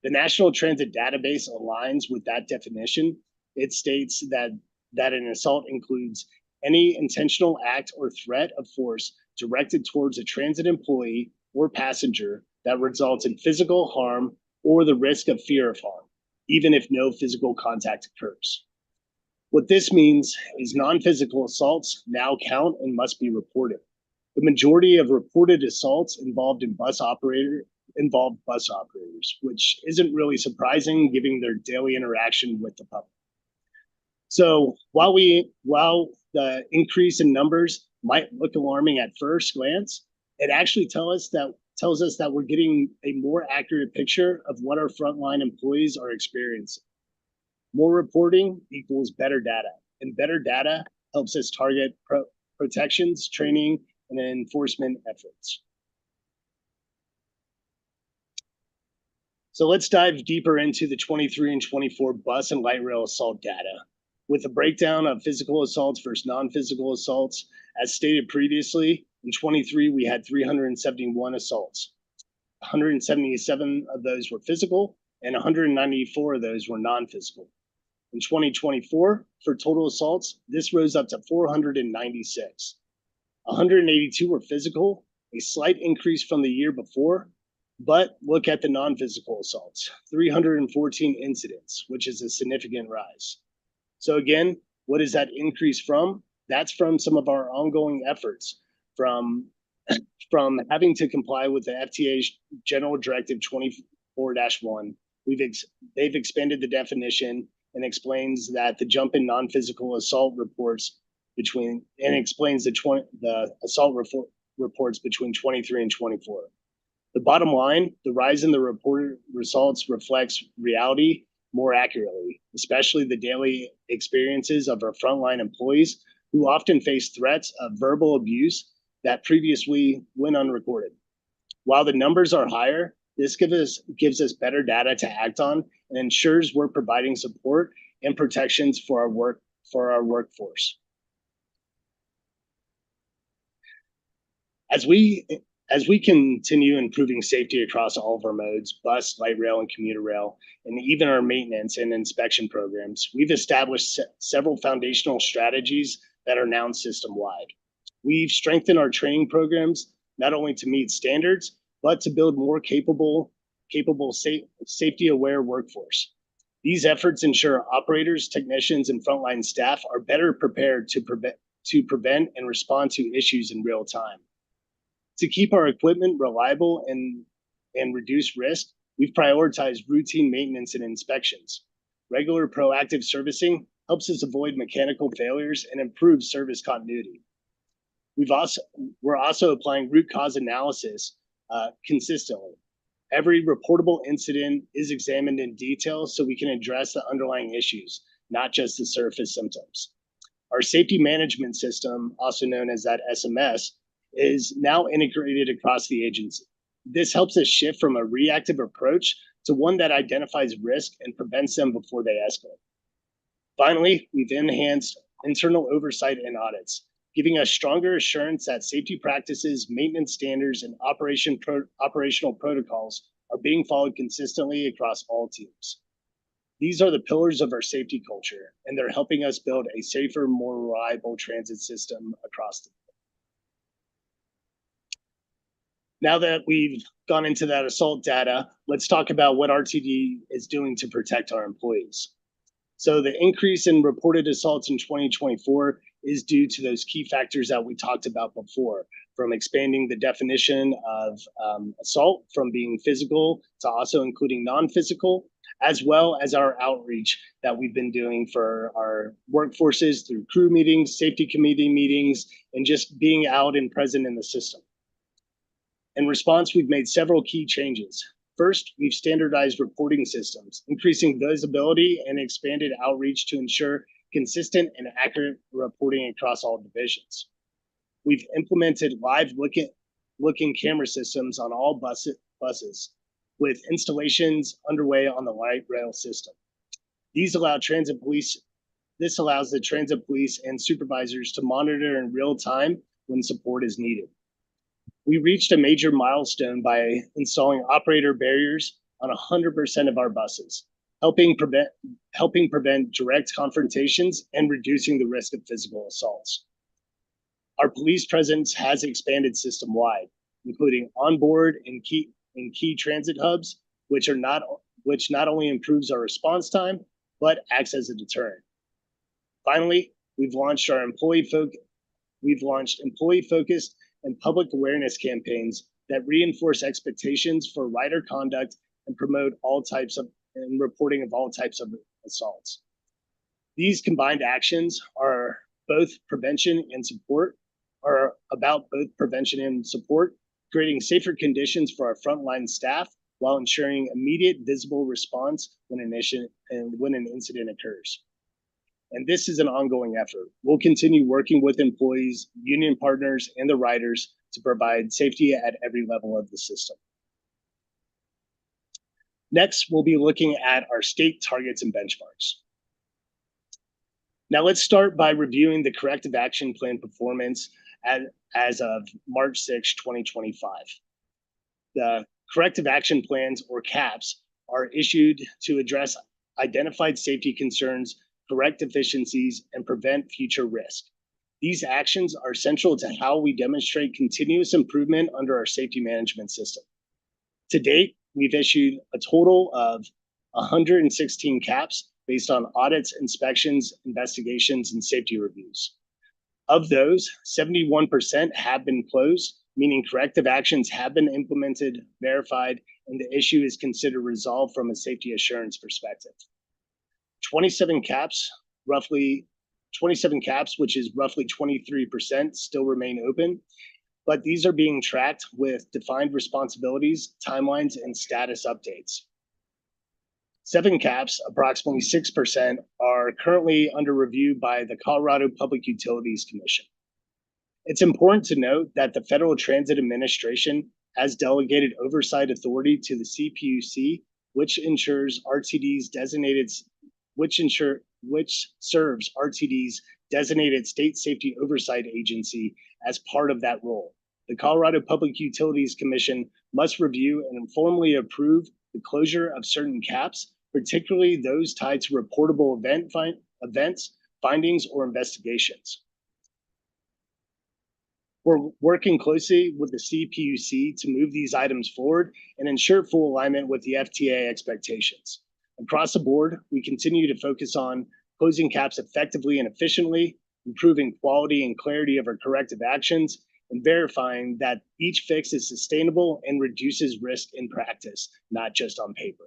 The National Transit Database aligns with that definition. It states that an assault includes any intentional act or threat of force directed towards a transit employee or passenger that results in physical harm or the risk of fear of harm, even if no physical contact occurs. What this means is non-physical assaults now count and must be reported. The majority of reported assaults involved bus operators, which isn't really surprising given their daily interaction with the public. So while the increase in numbers might look alarming at first glance, it actually tells us that we're getting a more accurate picture of what our frontline employees are experiencing. More reporting equals better data, and better data helps us target protections, training, and enforcement efforts. So let's dive deeper into the 23 and 24 bus and light rail assault data. With a breakdown of physical assaults versus non-physical assaults, as stated previously, in 23, we had 371 assaults. 177 of those were physical, and 194 of those were non-physical. In 2024, for total assaults, this rose up to 496. 182 were physical, a slight increase from the year before, but look at the non-physical assaults, 314 incidents, which is a significant rise. So again, what is that increase from? That's from some of our ongoing efforts, from having to comply with the FTA's General Directive 24-1. They've expanded the definition and explains that the jump in non-physical assault reports explains the assault reports between 23 and 24. The bottom line, the rise in the reported results reflects reality more accurately, especially the daily experiences of our frontline employees who often face threats of verbal abuse that previously went unrecorded. While the numbers are higher, this gives us better data to act on and ensures we're providing support and protections for our workforce. As we continue improving safety across all of our modes, bus, light rail, and commuter rail, and even our maintenance and inspection programs, we've established several foundational strategies that are now system-wide. We've strengthened our training programs not only to meet standards, but to build more capable safety-aware workforce. These efforts ensure operators, technicians, and frontline staff are better prepared to prevent and respond to issues in real time. To keep our equipment reliable and reduce risk, we've prioritized routine maintenance and inspections. Regular proactive servicing helps us avoid mechanical failures and improve service continuity. We're also applying root cause analysis consistently. Every reportable incident is examined in detail so we can address the underlying issues, not just the surface symptoms. Our safety management system, also known as that SMS, is now integrated across the agency. This helps us shift from a reactive approach to one that identifies risk and prevents them before they escalate. Finally, we've enhanced internal oversight and audits, giving us stronger assurance that safety practices, maintenance standards, and operational protocols are being followed consistently across all teams. These are the pillars of our safety culture, and they're helping us build a safer, more reliable transit system across the board. Now that we've gone into that assault data, let's talk about what RTD is doing to protect our employees. So the increase in reported assaults in 2024 is due to those key factors that we talked about before, from expanding the definition of assault from being physical to also including non-physical, as well as our outreach that we've been doing for our workforces through crew meetings, safety committee meetings, and just being out and present in the system. In response, we've made several key changes. First, we've standardized reporting systems, increasing visibility and expanded outreach to ensure consistent and accurate reporting across all divisions. We've implemented live looking camera systems on all buses, with installations underway on the light rail system. This allows the transit police and supervisors to monitor in real time when support is needed. We reached a major milestone by installing operator barriers on 100% of our buses, helping prevent direct confrontations and reducing the risk of physical assaults. Our police presence has expanded system-wide, including onboard and key transit hubs, which not only improves our response time, but acts as a deterrent. Finally, we've launched employee-focused and public awareness campaigns that reinforce expectations for rider conduct and promote reporting of all types of assaults. These combined actions are about both prevention and support, creating safer conditions for our frontline staff while ensuring immediate visible response when an incident occurs. And this is an ongoing effort. We'll continue working with employees, union partners, and the riders to provide safety at every level of the system. Next, we'll be looking at our state targets and benchmarks. Now let's start by reviewing the corrective action plan performance as of March 6, 2025. The corrective action plans, or CAPs, are issued to address identified safety concerns, correct deficiencies, and prevent future risk. These actions are central to how we demonstrate continuous improvement under our safety management system. To date, we've issued a total of 116 CAPs based on audits, inspections, investigations, and safety reviews. Of those, 71% have been closed, meaning corrective actions have been implemented, verified, and the issue is considered resolved from a safety assurance perspective. 27 CAPs, which is roughly 23%, still remain open, but these are being tracked with defined responsibilities, timelines, and status updates. 7 CAPs, approximately 6%, are currently under review by the Colorado Public Utilities Commission. It's important to note that the Federal Transit Administration has delegated oversight authority to the CPUC, which serves RTD's designated state safety oversight agency as part of that role. The Colorado Public Utilities Commission must review and informally approve the closure of certain CAPs, particularly those tied to reportable events, findings, or investigations. We're working closely with the CPUC to move these items forward and ensure full alignment with the FTA expectations. Across the board, we continue to focus on closing caps effectively and efficiently, improving quality and clarity of our corrective actions, and verifying that each fix is sustainable and reduces risk in practice, not just on paper.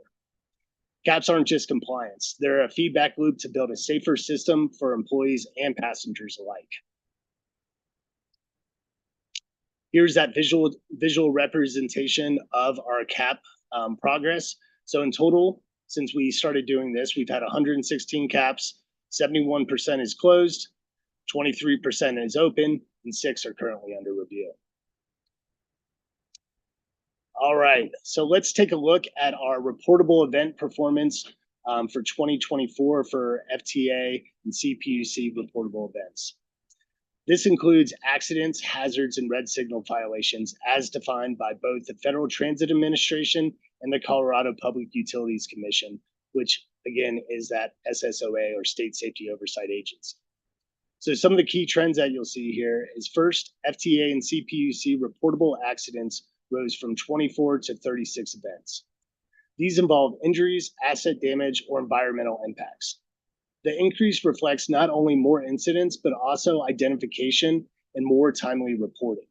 Caps aren't just compliance. They're a feedback loop to build a safer system for employees and passengers alike. Here's that visual representation of our cap progress. So in total, since we started doing this, we've had 116 caps, 71% is closed, 23% is open, and 6 are currently under review. All right, so let's take a look at our reportable event performance for 2024 for FTA and CPUC reportable events. This includes accidents, hazards, and red signal violations as defined by both the Federal Transit Administration and the Colorado Public Utilities Commission, which again is that SSOA or State Safety Oversight Agency. So some of the key trends that you'll see here is first, FTA and CPUC reportable accidents rose from 24 to 36 events. These involve injuries, asset damage, or environmental impacts. The increase reflects not only more incidents, but also identification and more timely reporting.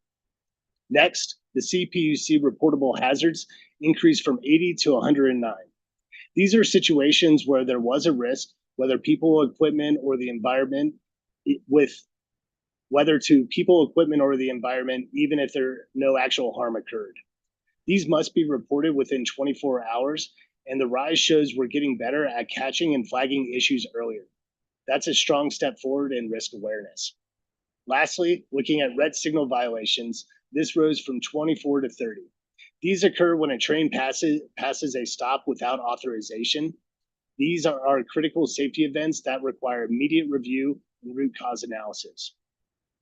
Next, the CPUC reportable hazards increased from 80 to 109. These are situations where there was a risk, whether people, equipment, or the environment, whether to people, equipment, or the environment, even if no actual harm occurred. These must be reported within 24 hours, and the rise shows we're getting better at catching and flagging issues earlier. That's a strong step forward in risk awareness. Lastly, looking at red signal violations, this rose from 24 to 30. These occur when a train passes a stop without authorization. These are critical safety events that require immediate review and root cause analysis.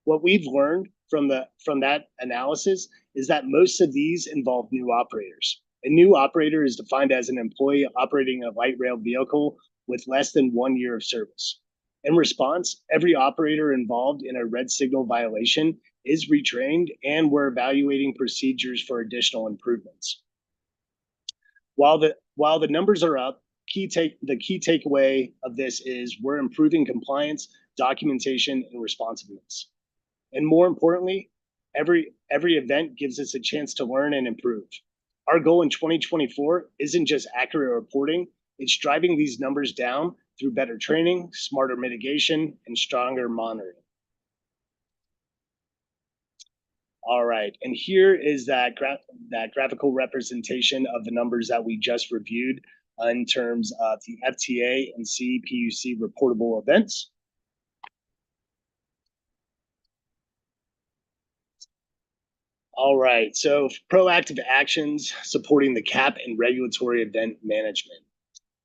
What we've learned from that analysis is that most of these involve new operators. A new operator is defined as an employee operating a light rail vehicle with less than 1 year of service. In response, every operator involved in a red signal violation is retrained, and we're evaluating procedures for additional improvements. While the numbers are up, the key takeaway of this is we're improving compliance, documentation, and responsiveness. And more importantly, every event gives us a chance to learn and improve. Our goal in 2024 isn't just accurate reporting, it's driving these numbers down through better training, smarter mitigation, and stronger monitoring. All right, and here is that graphical representation of the numbers that we just reviewed in terms of the FTA and CPUC reportable events. All right, so proactive actions supporting the CAP and regulatory event management.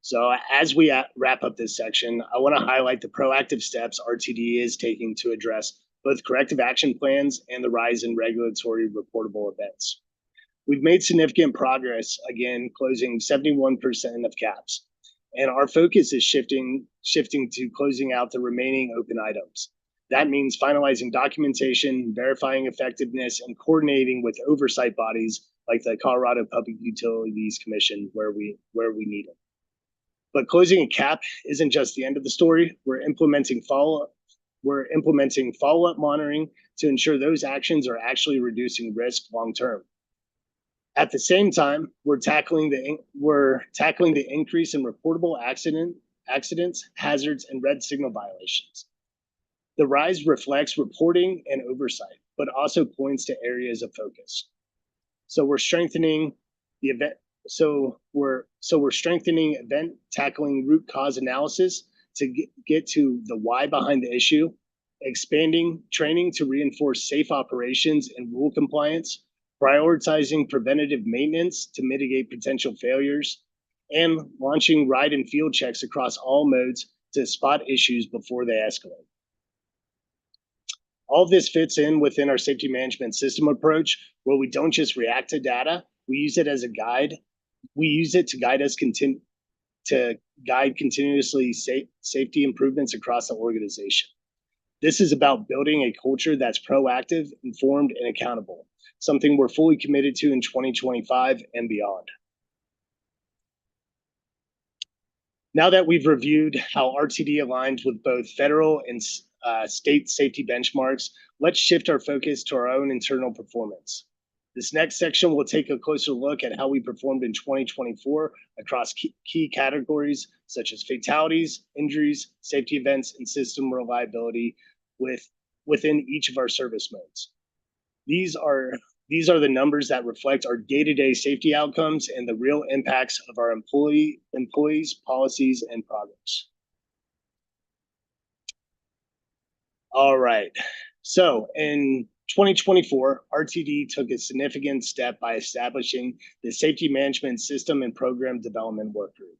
So as we wrap up this section, I want to highlight the proactive steps RTD is taking to address both corrective action plans and the rise in regulatory reportable events. We've made significant progress, again, closing 71% of caps, and our focus is shifting to closing out the remaining open items. That means finalizing documentation, verifying effectiveness, and coordinating with oversight bodies like the Colorado Public Utilities Commission where we need it. But closing a cap isn't just the end of the story. We're implementing follow-up monitoring to ensure those actions are actually reducing risk long term. At the same time, we're tackling the increase in reportable accidents, hazards, and red signal violations. The rise reflects reporting and oversight, but also points to areas of focus. So we're strengthening the event. So we're strengthening event tackling root cause analysis to get to the why behind the issue, expanding training to reinforce safe operations and rule compliance, prioritizing preventative maintenance to mitigate potential failures, and launching ride and field checks across all modes to spot issues before they escalate. All of this fits in within our safety management system approach, where we don't just react to data, we use it as a guide. We use it to guide us continuously safety improvements across the organization. This is about building a culture that's proactive, informed, and accountable, something we're fully committed to in 2025 and beyond. Now that we've reviewed how RTD aligns with both federal and state safety benchmarks, let's shift our focus to our own internal performance. This next section will take a closer look at how we performed in 2024 across key categories such as fatalities, injuries, safety events, and system reliability within each of our service modes. These are the numbers that reflect our day-to-day safety outcomes and the real impacts of our employees, policies, and progress. All right. So in 2024, RTD took a significant step by establishing the Safety Management System and Program Development Work Group.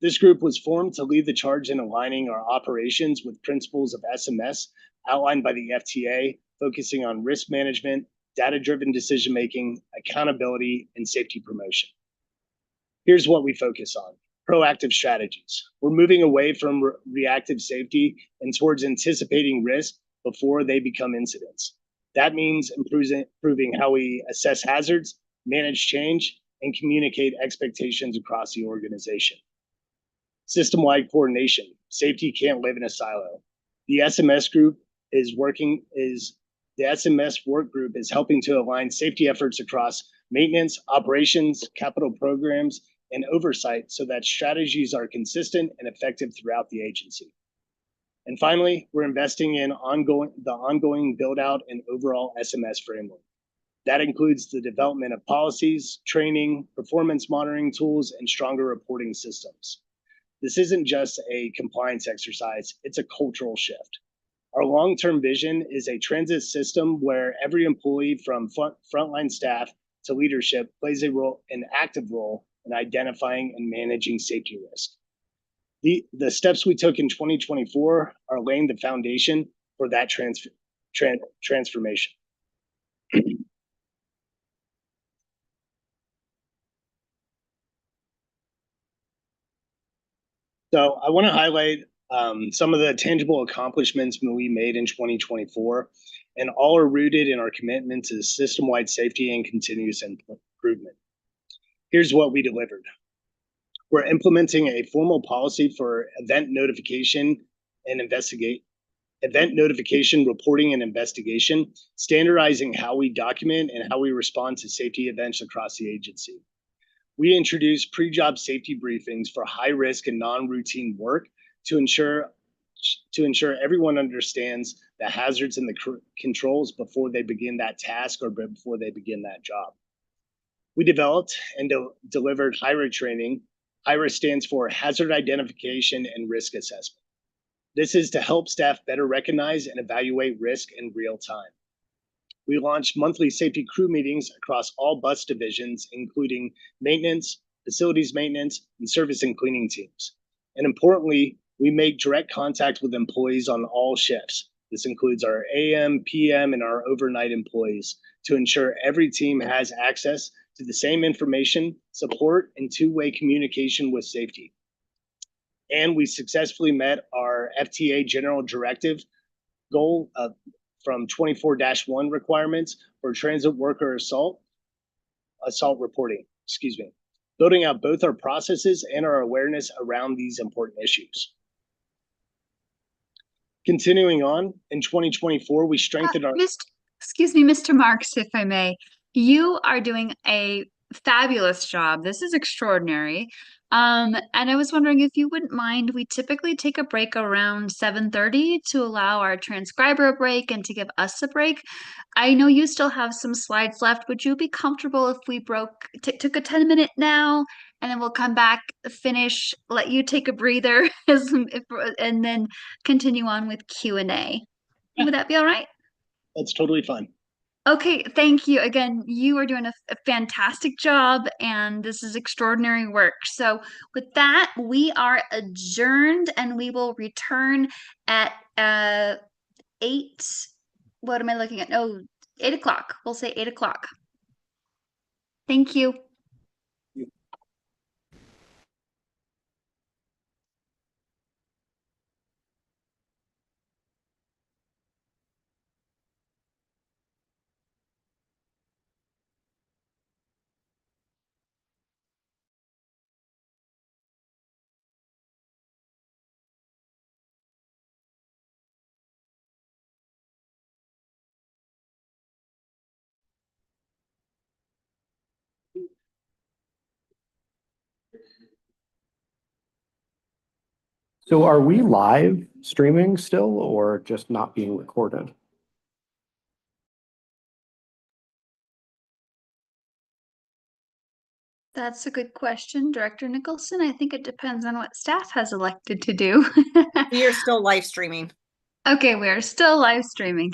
This group was formed to lead the charge in aligning our operations with principles of SMS outlined by the FTA, focusing on risk management, data-driven decision-making, accountability, and safety promotion. Here's what we focus on: proactive strategies. We're moving away from reactive safety and towards anticipating risk before they become incidents. That means improving how we assess hazards, manage change, and communicate expectations across the organization. System-wide coordination. Safety can't live in a silo. The SMS work group is helping to align safety efforts across maintenance, operations, capital programs, and oversight so that strategies are consistent and effective throughout the agency. And finally, we're investing in the ongoing build-out and overall SMS framework. That includes the development of policies, training, performance monitoring tools, and stronger reporting systems. This isn't just a compliance exercise, it's a cultural shift. Our long-term vision is a transit system where every employee from frontline staff to leadership plays an active role in identifying and managing safety risk. The steps we took in 2024 are laying the foundation for that transformation. So I want to highlight some of the tangible accomplishments we made in 2024, and all are rooted in our commitment to system-wide safety and continuous improvement. Here's what we delivered. We're implementing a formal policy for event notification, reporting, and investigation, standardizing how we document and how we respond to safety events across the agency. We introduced pre-job safety briefings for high-risk and non-routine work to ensure everyone understands the hazards and the controls before they begin that task or before they begin that job. We developed and delivered HIRA training. HIRA stands for Hazard Identification and Risk Assessment. This is to help staff better recognize and evaluate risk in real time. We launched monthly safety crew meetings across all bus divisions, including maintenance, facilities maintenance, and service and cleaning teams. And importantly, we make direct contact with employees on all shifts. This includes our AM, PM, and our overnight employees to ensure every team has access to the same information, support, and two-way communication with safety. And we successfully met our FTA General Directive goal from 24-1 requirements for transit worker assault reporting, building out both our processes and our awareness around these important issues. Continuing on, in 2024, we strengthened our... Excuse me, Mr. Marks, if I may. You are doing a fabulous job. This is extraordinary. And I was wondering if you wouldn't mind, we typically take a break around 7:30 to allow our transcriber a break and to give us a break. I know you still have some slides left. Would you be comfortable if we took a 10-minute now, and then we'll come back, finish, let you take a breather, and then continue on with Q&A? Yeah. Would that be all right? That's totally fine. Okay, thank you. Again, you are doing a fantastic job, and this is extraordinary work. So with that, we are adjourned, and we will return at 8, what am I looking at? No, 8 o'clock. We'll say 8 o'clock. Thank you. So are we live streaming still or just not being recorded? That's a good question, Director Nicholson. I think it depends on what staff has elected to do. We are still live streaming. Okay, we are still live streaming.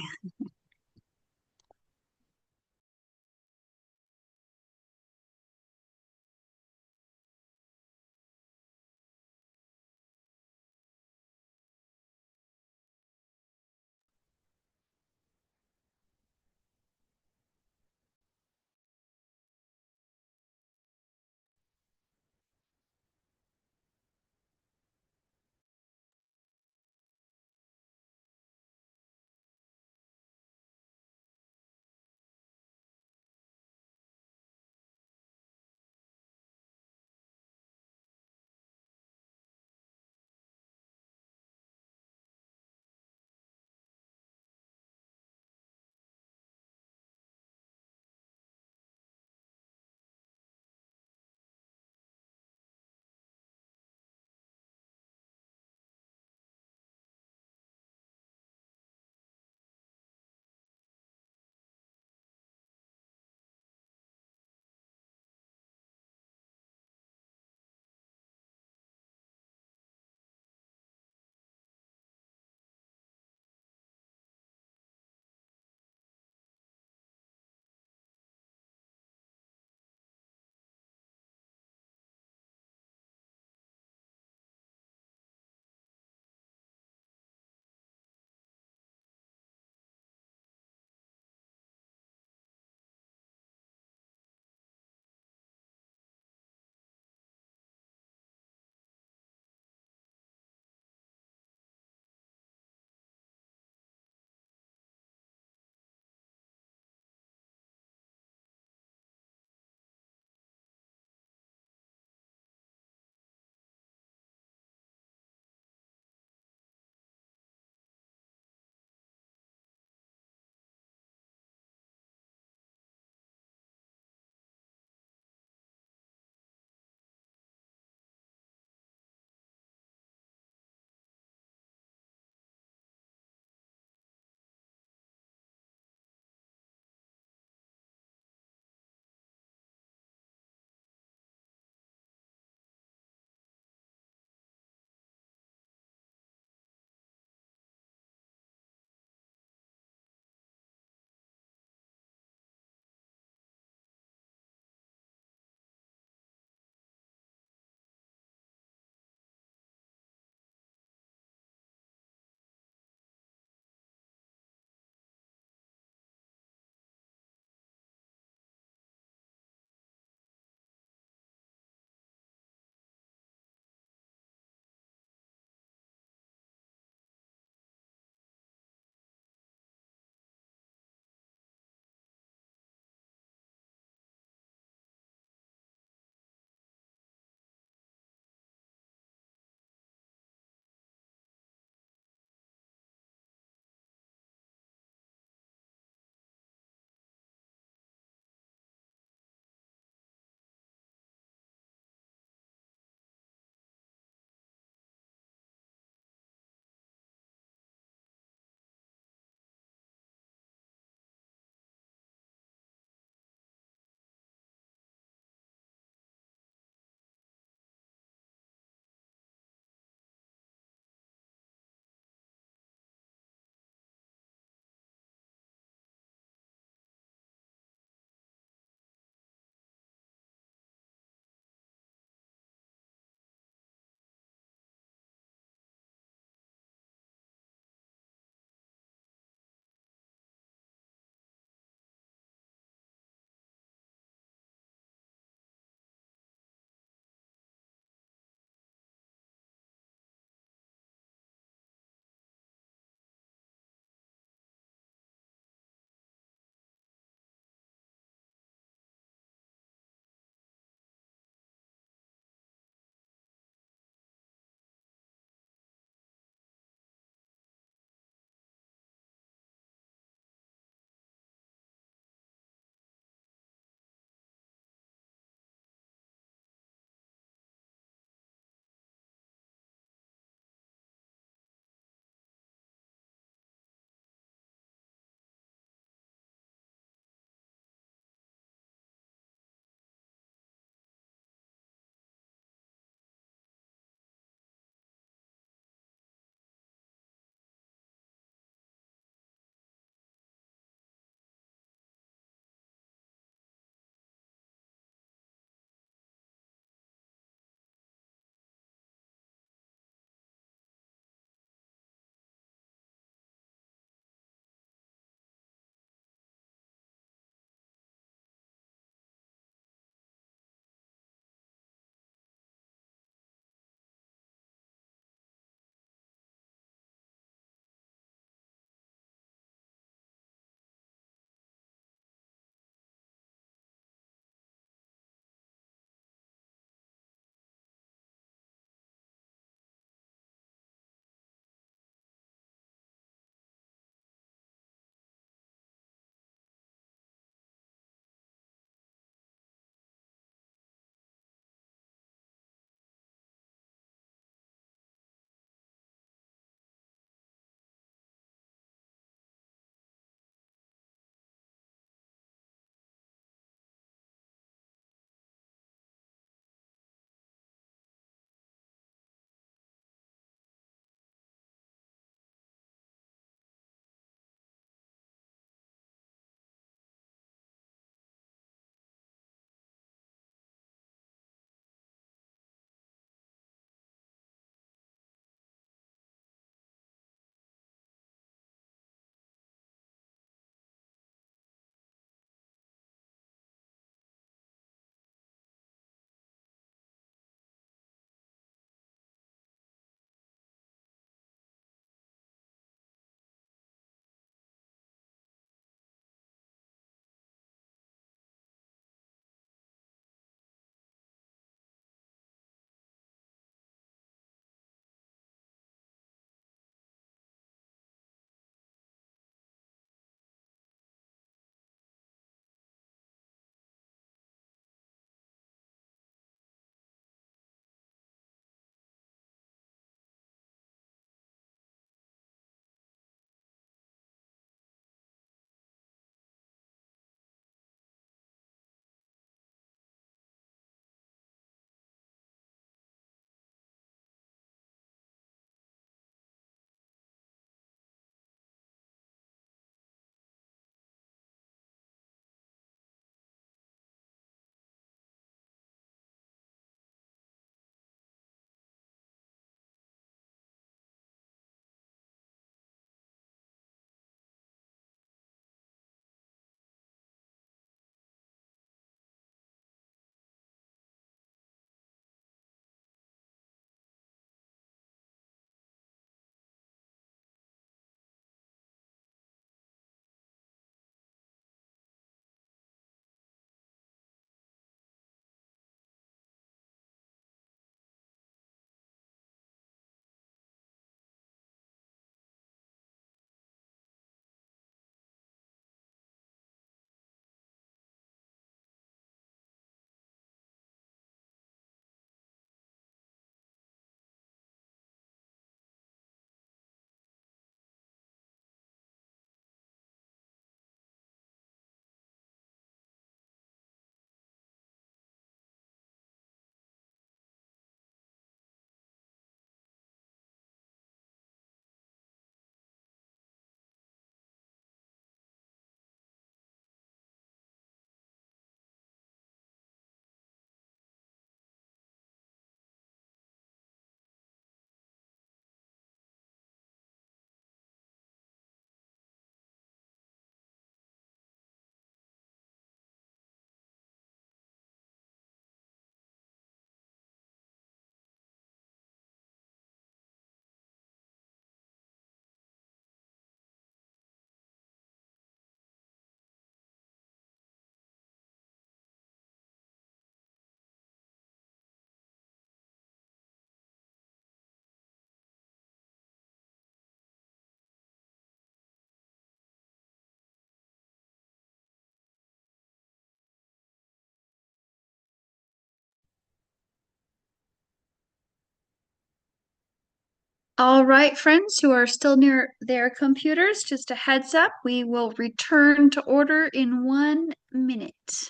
All right, friends who are still near their computers, just a heads up, we will return to order in 1 minute.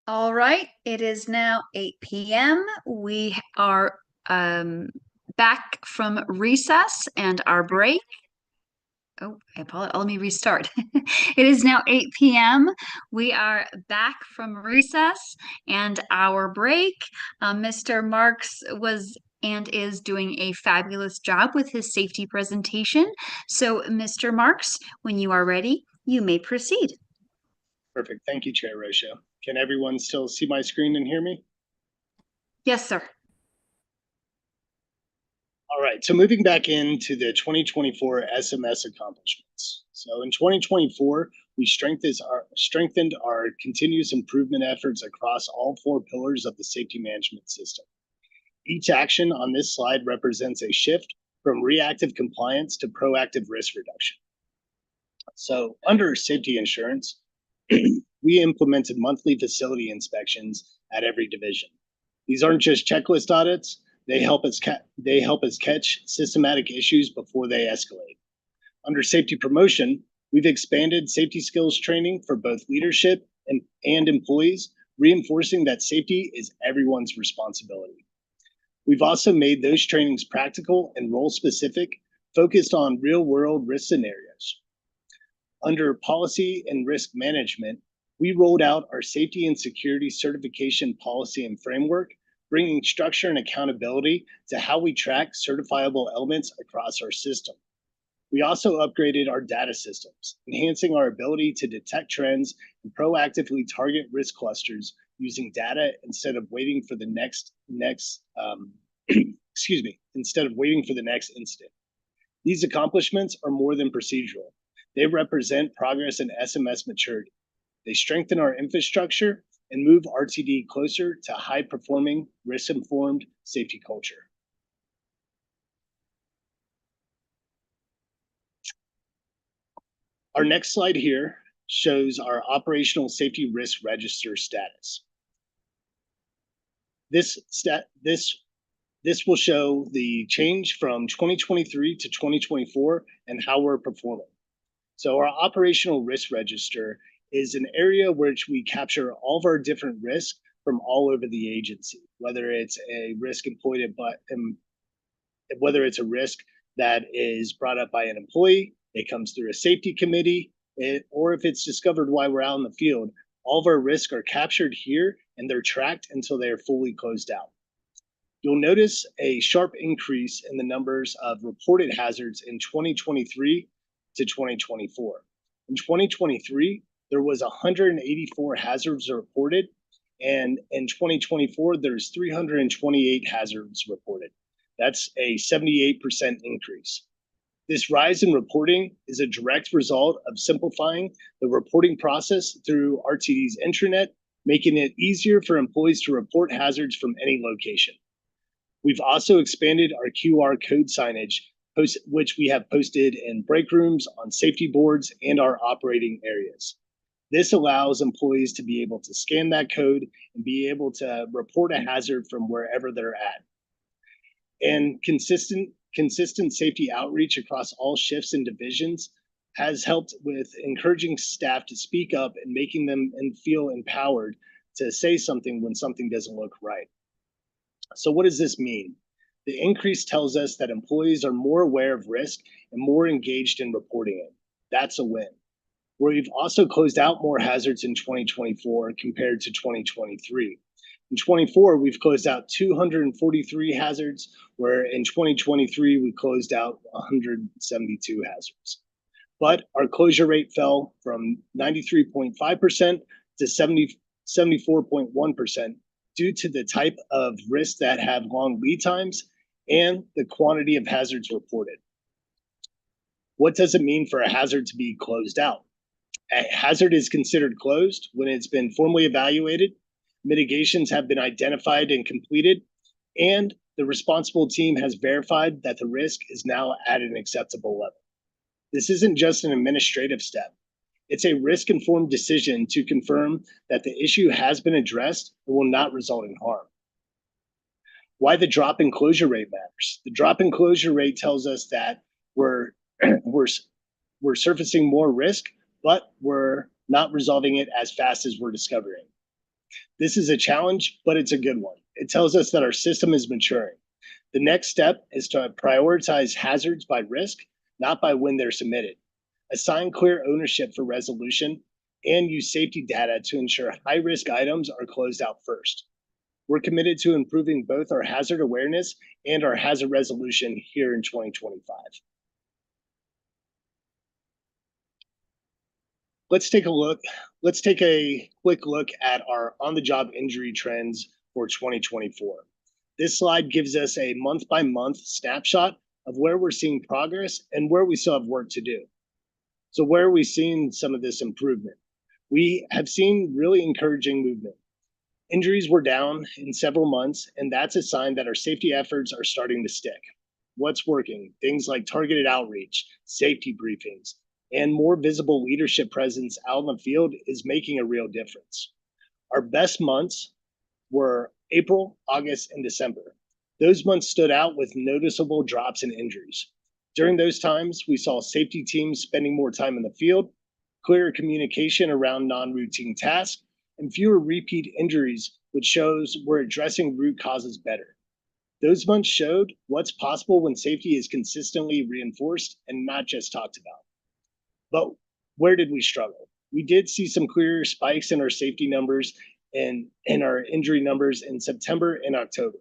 All right, it is now 8 p.m. We are back from recess and our break. Oh, I apologize. Let me restart. It is now 8 p.m. We are back from recess and our break. Mr. Marks was and is doing a fabulous job with his safety presentation. So, Mr. Marks, when you are ready, you may proceed. Perfect. Thank you, Chair Rocha. Can everyone still see my screen and hear me? Yes, sir. All right, so moving back into the 2024 SMS accomplishments. So in 2024, we strengthened our continuous improvement efforts across all 4 pillars of the safety management system. Each action on this slide represents a shift from reactive compliance to proactive risk reduction. So under safety insurance, we implemented monthly facility inspections at every division. These aren't just checklist audits. They help us catch systematic issues before they escalate. Under safety promotion, we've expanded safety skills training for both leadership and employees, reinforcing that safety is everyone's responsibility. We've also made those trainings practical and role-specific, focused on real-world risk scenarios. Under policy and risk management, we rolled out our safety and security certification policy and framework, bringing structure and accountability to how we track certifiable elements across our system. We also upgraded our data systems, enhancing our ability to detect trends and proactively target risk clusters using data instead of waiting for the next instead of waiting for the next incident. These accomplishments are more than procedural. They represent progress in SMS maturity. They strengthen our infrastructure and move RTD closer to high-performing, risk-informed safety culture. Our next slide here shows our operational safety risk register status. This will show the change from 2023 to 2024 and how we're performing. So our operational risk register is an area which we capture all of our different risks from all over the agency, whether it's a risk whether it's a risk that is brought up by an employee, it comes through a safety committee, or if it's discovered while we're out in the field, all of our risks are captured here and they're tracked until they are fully closed out. You'll notice a sharp increase in the numbers of reported hazards in 2023 to 2024. In 2023, there was 184 hazards reported, and in 2024, there's 328 hazards reported. That's a 78% increase. This rise in reporting is a direct result of simplifying the reporting process through RTD's intranet, making it easier for employees to report hazards from any location. We've also expanded our QR code signage, which we have posted in break rooms, on safety boards, and our operating areas. This allows employees to be able to scan that code and be able to report a hazard from wherever they're at. And consistent safety outreach across all shifts and divisions has helped with encouraging staff to speak up and making them feel empowered to say something when something doesn't look right. So what does this mean? The increase tells us that employees are more aware of risk and more engaged in reporting it. That's a win. We've also closed out more hazards in 2024 compared to 2023. In 24, we've closed out 243 hazards, where in 2023, we closed out 172 hazards. but our closure rate fell from 93.5% to 74.1% due to the type of risks that have long lead times and the quantity of hazards reported. What does it mean for a hazard to be closed out? A hazard is considered closed when it's been formally evaluated, mitigations have been identified and completed, and the responsible team has verified that the risk is now at an acceptable level. This isn't just an administrative step. It's a risk-informed decision to confirm that the issue has been addressed and will not result in harm. Why the drop in closure rate matters. The drop in closure rate tells us that we're surfacing more risk, but we're not resolving it as fast as we're discovering. This is a challenge, but it's a good one. It tells us that our system is maturing. The next step is to prioritize hazards by risk, not by when they're submitted. Assign clear ownership for resolution, and use safety data to ensure high-risk items are closed out first. We're committed to improving both our hazard awareness and our hazard resolution here in 2025. Let's take a quick look at our on-the-job injury trends for 2024. This slide gives us a month-by-month snapshot of where we're seeing progress and where we still have work to do. So where are we seeing some of this improvement? We have seen really encouraging movement. Injuries were down in several months, and that's a sign that our safety efforts are starting to stick. What's working? Things like targeted outreach, safety briefings, and more visible leadership presence out in the field is making a real difference. Our best months were April, August, and December. Those months stood out with noticeable drops in injuries. During those times, we saw safety teams spending more time in the field, clearer communication around non-routine tasks, and fewer repeat injuries, which shows we're addressing root causes better. Those months showed what's possible when safety is consistently reinforced and not just talked about. But where did we struggle? We did see some clear spikes in our safety numbers and in our injury numbers in September and October.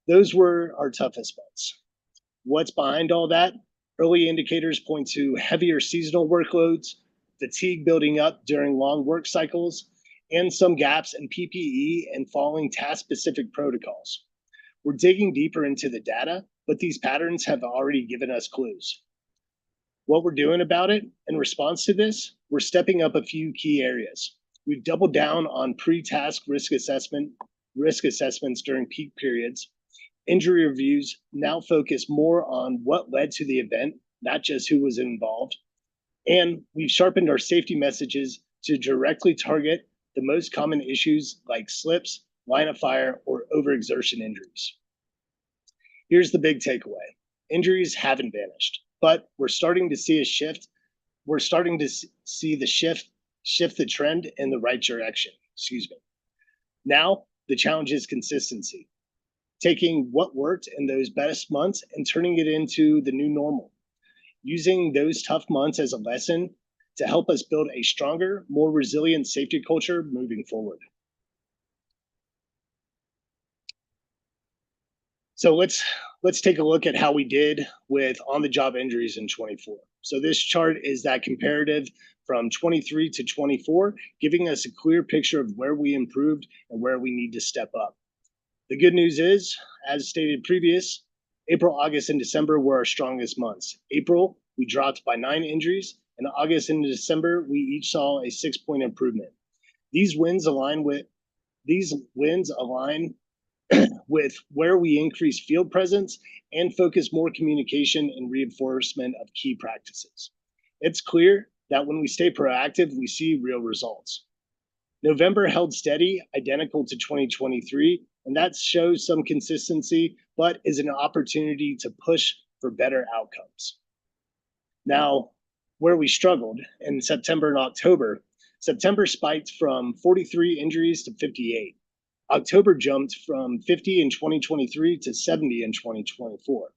Those were our toughest months. What's behind all that? Early indicators point to heavier seasonal workloads, fatigue building up during long work cycles, and some gaps in PPE and following task-specific protocols. We're digging deeper into the data, but these patterns have already given us clues. What we're doing about it in response to this, we're stepping up a few key areas. We've doubled down on pre-task risk assessments during peak periods. Injury reviews now focus more on what led to the event, not just who was involved. And we've sharpened our safety messages to directly target the most common issues like slips, line of fire, or overexertion injuries. Here's the big takeaway. Injuries haven't vanished, but we're starting to see a shift. We're starting to see the shift the trend in the right direction. Now, the challenge is consistency. Taking what worked in those best months and turning it into the new normal. Using those tough months as a lesson to help us build a stronger, more resilient safety culture moving forward. So let's take a look at how we did with on-the-job injuries in 24. So this chart is that comparative from 23 to 24, giving us a clear picture of where we improved and where we need to step up. The good news is, as stated previous, April, August, and December were our strongest months. April, we dropped by 9 injuries. In August and December, we each saw a 6-point improvement. These wins align with with where we increase field presence and focus more communication and reinforcement of key practices. It's clear that when we stay proactive, we see real results. November held steady, identical to 2023, and that shows some consistency, but is an opportunity to push for better outcomes. Now, where we struggled in September and October, September spiked from 43 injuries to 58. October jumped from 50 in 2023 to 70 in 2024,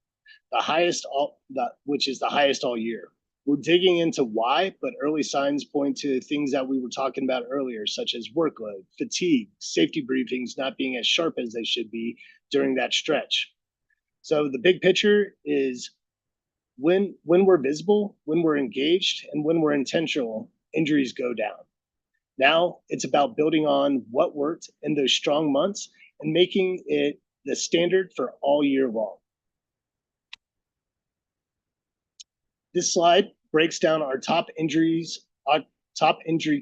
which is the highest all year. We're digging into why, but early signs point to things that we were talking about earlier, such as workload, fatigue, safety briefings not being as sharp as they should be during that stretch. So the big picture is When we're visible, when we're engaged, and when we're intentional, injuries go down. Now it's about building on what worked in those strong months and making it the standard for all year long. This slide breaks down our top injury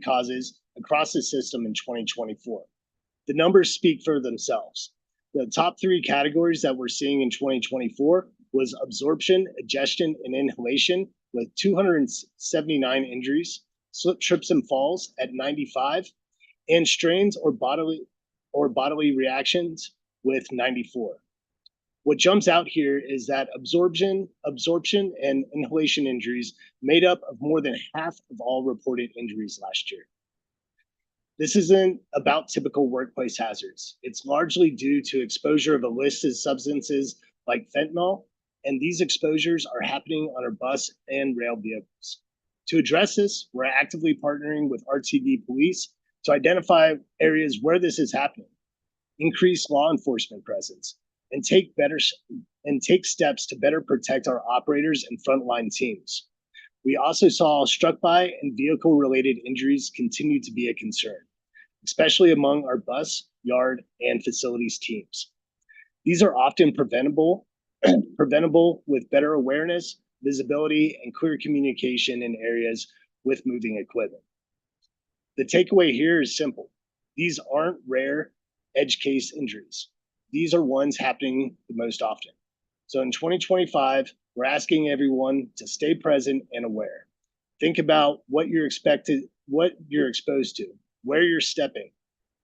causes across the system in 2024. The numbers speak for themselves. The top three categories that we're seeing in 2024 was absorption, egestion, and inhalation with 279 injuries, slip, trips, and falls at 95, and strains or bodily reactions with 94. What jumps out here is that absorption, and inhalation injuries made up of more than half of all reported injuries last year. This isn't about typical workplace hazards. It's largely due to exposure of illicit substances like fentanyl, and these exposures are happening on our bus and rail vehicles. To address this, we're actively partnering with RTD Police to identify areas where this is happening, increase law enforcement presence, and take steps to better protect our operators and frontline teams. We also saw struck by and vehicle-related injuries continue to be a concern, especially among our bus, yard, and facilities teams. These are often preventable with better awareness, visibility, and clear communication in areas with moving equipment. The takeaway here is simple. These aren't rare edge case injuries. These are ones happening the most often. So in 2025, we're asking everyone to stay present and aware. Think about what you're exposed to, where you're stepping,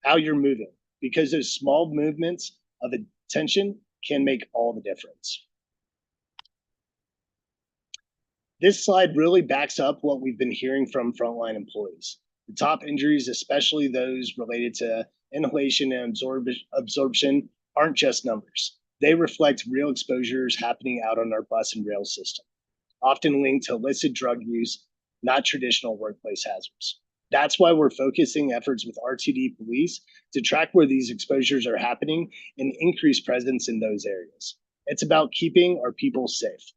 how you're moving, because those small movements of attention can make all the difference. This slide really backs up what we've been hearing from frontline employees. The top injuries, especially those related to inhalation and absorption, aren't just numbers. They reflect real exposures happening out on our bus and rail system, often linked to illicit drug use, not traditional workplace hazards. That's why we're focusing efforts with RTD Police to track where these exposures are happening and increase presence in those areas. It's about keeping our people safe.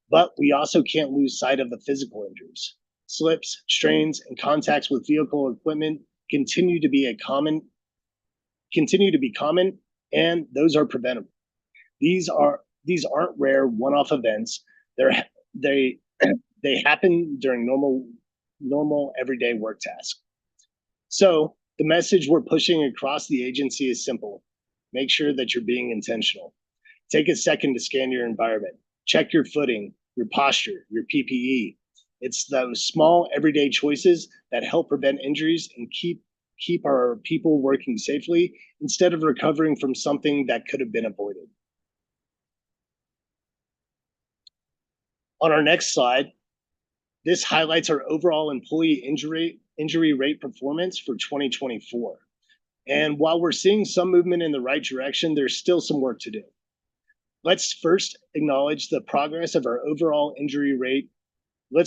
But we also can't lose sight of the physical injuries. Slips, strains, and contacts with vehicle equipment continue to be common, and those are preventable. These aren't rare one-off events. They happen during normal everyday work tasks. So the message we're pushing across the agency is simple. Make sure that you're being intentional. Take a second to scan your environment. Check your footing, your posture, your PPE. It's those small everyday choices that help prevent injuries and keep our people working safely instead of recovering from something that could have been avoided. On our next slide, this highlights our overall employee injury rate performance for 2024. And while we're seeing some movement in the right direction, there's still some work to do. Let's first acknowledge the progress of our overall injury rate. Our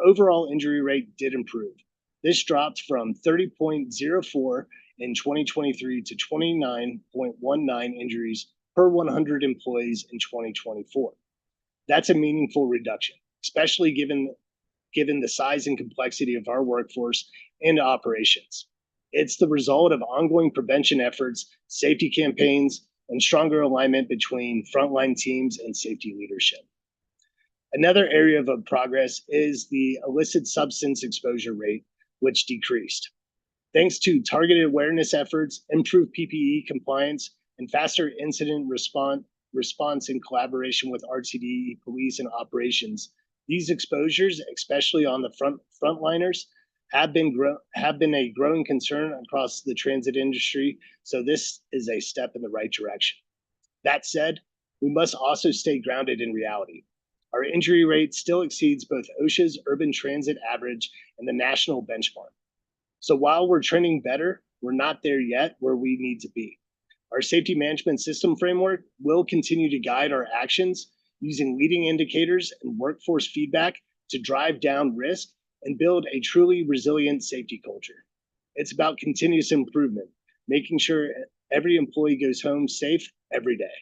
overall injury rate did improve. This dropped from 30.04 in 2023 to 29.19 injuries per 100 employees in 2024. That's a meaningful reduction, especially given the size and complexity of our workforce and operations. It's the result of ongoing prevention efforts, safety campaigns, and stronger alignment between frontline teams and safety leadership. Another area of progress is the illicit substance exposure rate, which decreased. Thanks to targeted awareness efforts, improved PPE compliance, and faster incident response in collaboration with RTD Police and operations, these exposures, especially on the frontliners, have been a growing concern across the transit industry, so this is a step in the right direction. That said, we must also stay grounded in reality. Our injury rate still exceeds both OSHA's urban transit average and the national benchmark. So while we're trending better, we're not there yet where we need to be. Our safety management system framework will continue to guide our actions using leading indicators and workforce feedback to drive down risk and build a truly resilient safety culture. It's about continuous improvement, making sure every employee goes home safe every day.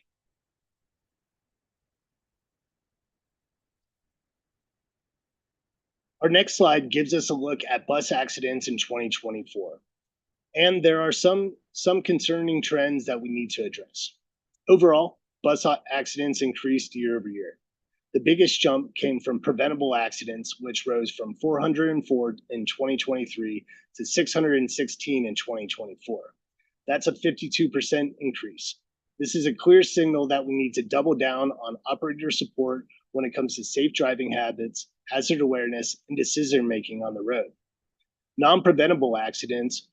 Our next slide gives us a look at bus accidents in 2024. And there are some concerning trends that we need to address. Overall, bus accidents increased year over year. The biggest jump came from preventable accidents, which rose from 404 in 2023 to 616 in 2024. That's a 52% increase. This is a clear signal that we need to double down on operator support when it comes to safe driving habits, hazard awareness, and decision-making on the road. Non-preventable accidents,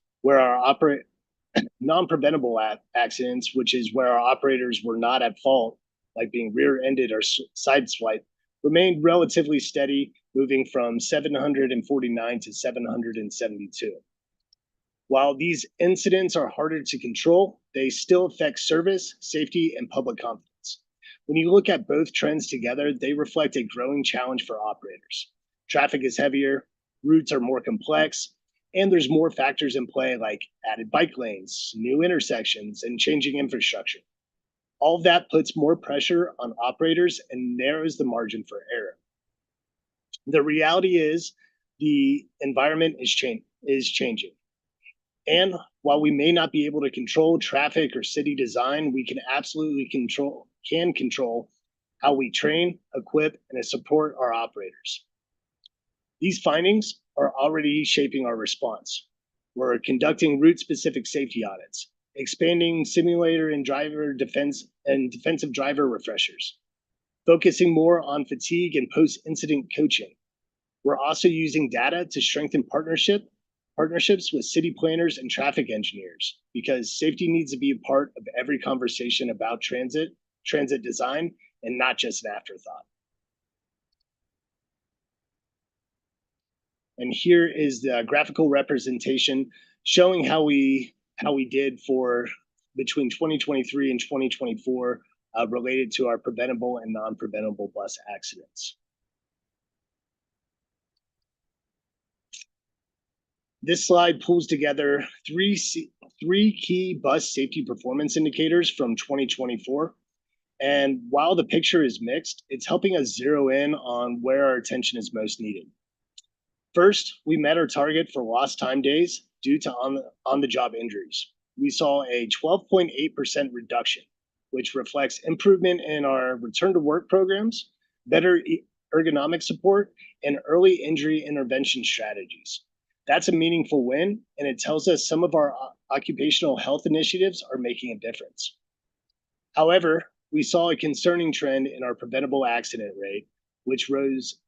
accidents, which is where our operators were not at fault, like being rear-ended or sideswiped, remained relatively steady, moving from 749 to 772. While these incidents are harder to control, they still affect service, safety, and public confidence. When you look at both trends together, they reflect a growing challenge for operators. Traffic is heavier, routes are more complex, and there's more factors in play like added bike lanes, new intersections, and changing infrastructure. All of that puts more pressure on operators and narrows the margin for error. The reality is the environment is changing. And while we may not be able to control traffic or city design, we can absolutely control how we train, equip, and support our operators. These findings are already shaping our response. We're conducting route-specific safety audits, expanding simulator and defensive driver refreshers, focusing more on fatigue and post-incident coaching. We're also using data to strengthen partnerships with city planners and traffic engineers, because safety needs to be a part of every conversation about transit design, and not just an afterthought. And here is the graphical representation showing how we did for between 2023 and 2024 related to our preventable and non-preventable bus accidents. This slide pulls together three key bus safety performance indicators from 2024. And while the picture is mixed, it's helping us zero in on where our attention is most needed. First, we met our target for lost time days due to on-the-job injuries. We saw a 12.8% reduction, which reflects improvement in our return to work programs, better ergonomic support, and early injury intervention strategies. That's a meaningful win, and it tells us some of our occupational health initiatives are making a difference. However, we saw a concerning trend in our preventable accident rate, which rose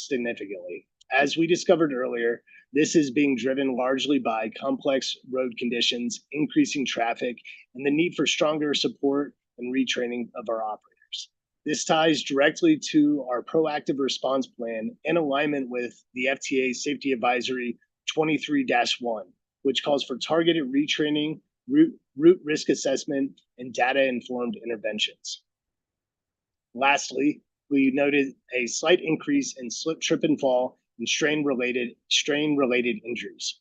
significantly. As we discovered earlier, this is being driven largely by complex road conditions, increasing traffic, and the need for stronger support and retraining of our operators. This ties directly to our proactive response plan in alignment with the FTA Safety Advisory 23-1, which calls for targeted retraining, route risk assessment, and data-informed interventions. Lastly, we noted a slight increase in slip, trip, and fall and strain-related injuries.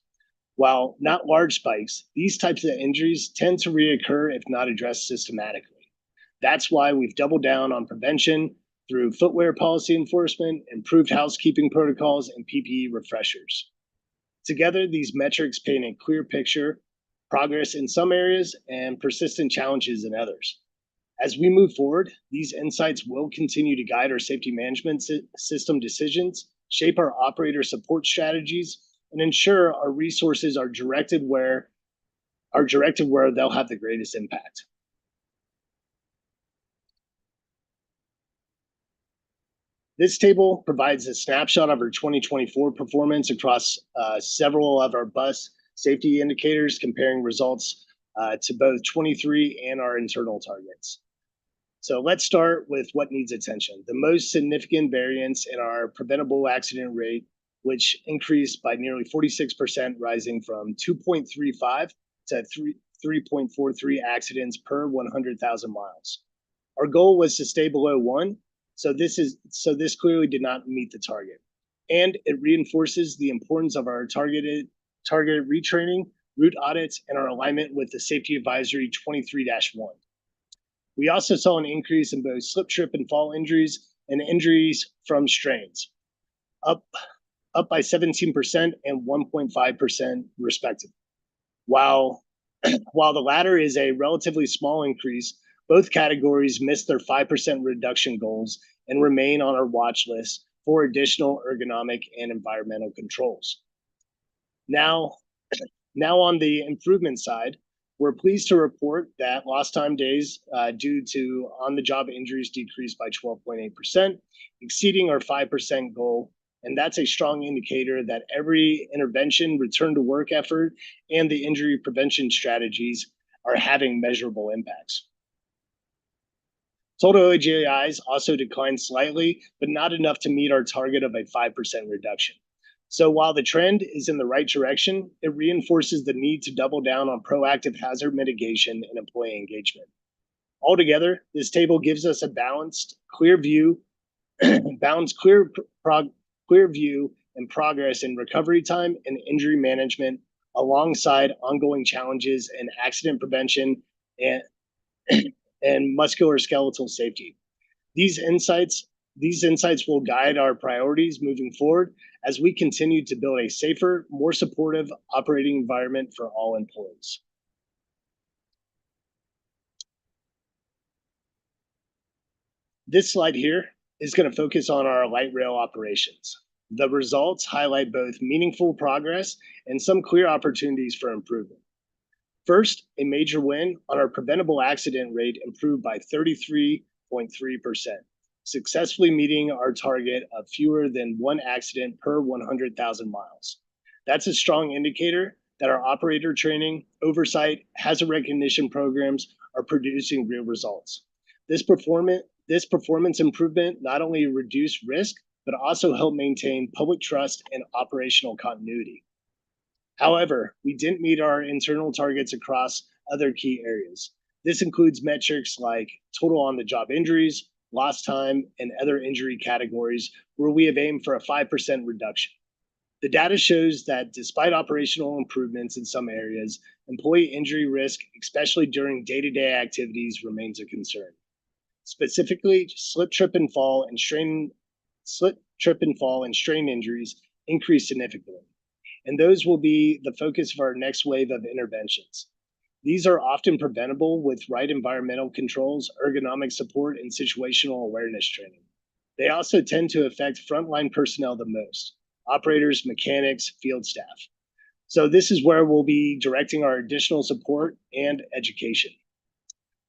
While not large spikes, these types of injuries tend to reoccur if not addressed systematically. That's why we've doubled down on prevention through footwear policy enforcement, improved housekeeping protocols, and PPE refreshers. Together, these metrics paint a clear picture, progress in some areas and persistent challenges in others. As we move forward, these insights will continue to guide our safety management system decisions, shape our operator support strategies, and ensure our resources are directed where they'll have the greatest impact. This table provides a snapshot of our 2024 performance across several of our bus safety indicators, comparing results to both 23 and our internal targets. So let's start with what needs attention. The most significant variance in our preventable accident rate, which increased by nearly 46%, rising from 2.35 to 3.43 accidents per 100,000 miles. Our goal was to stay below 1. So this clearly did not meet the target, and it reinforces the importance of our targeted retraining, route audits, and our alignment with the Safety Advisory 23-1. We also saw an increase in both slip, trip, and fall injuries and injuries from strains. up by 17% and 1.5% respectively. While the latter is a relatively small increase, both categories missed their 5% reduction goals and remain on our watch list for additional ergonomic and environmental controls. Now on the improvement side, we're pleased to report that lost time days due to on-the-job injuries decreased by 12.8%, exceeding our 5% goal. And that's a strong indicator that every intervention, return to work effort, and the injury prevention strategies are having measurable impacts. Total OGIs also declined slightly, but not enough to meet our target of a 5% reduction. So while the trend is in the right direction, it reinforces the need to double down on proactive hazard mitigation and employee engagement. Altogether, this table gives us a balanced, clear view, clear view and progress in recovery time and injury management, alongside ongoing challenges in accident prevention and musculoskeletal safety. These insights will guide our priorities moving forward as we continue to build a safer, more supportive operating environment for all employees. This slide here is going to focus on our light rail operations. The results highlight both meaningful progress and some clear opportunities for improvement. First, a major win on our preventable accident rate improved by 33.3%, successfully meeting our target of fewer than one accident per 100,000 miles. That's a strong indicator that our operator training, oversight, hazard recognition programs are producing real results. This performance improvement not only reduced risk, but also helped maintain public trust and operational continuity. However, we didn't meet our internal targets across other key areas. This includes metrics like total on-the-job injuries, lost time, and other injury categories where we have aimed for a 5% reduction. The data shows that despite operational improvements in some areas, employee injury risk, especially during day-to-day activities, remains a concern. Specifically, slip, trip, and fall and strain injuries increase significantly, and those will be the focus of our next wave of interventions. These are often preventable with right environmental controls, ergonomic support, and situational awareness training. They also tend to affect frontline personnel the most: operators, mechanics, field staff. So this is where we'll be directing our additional support and education.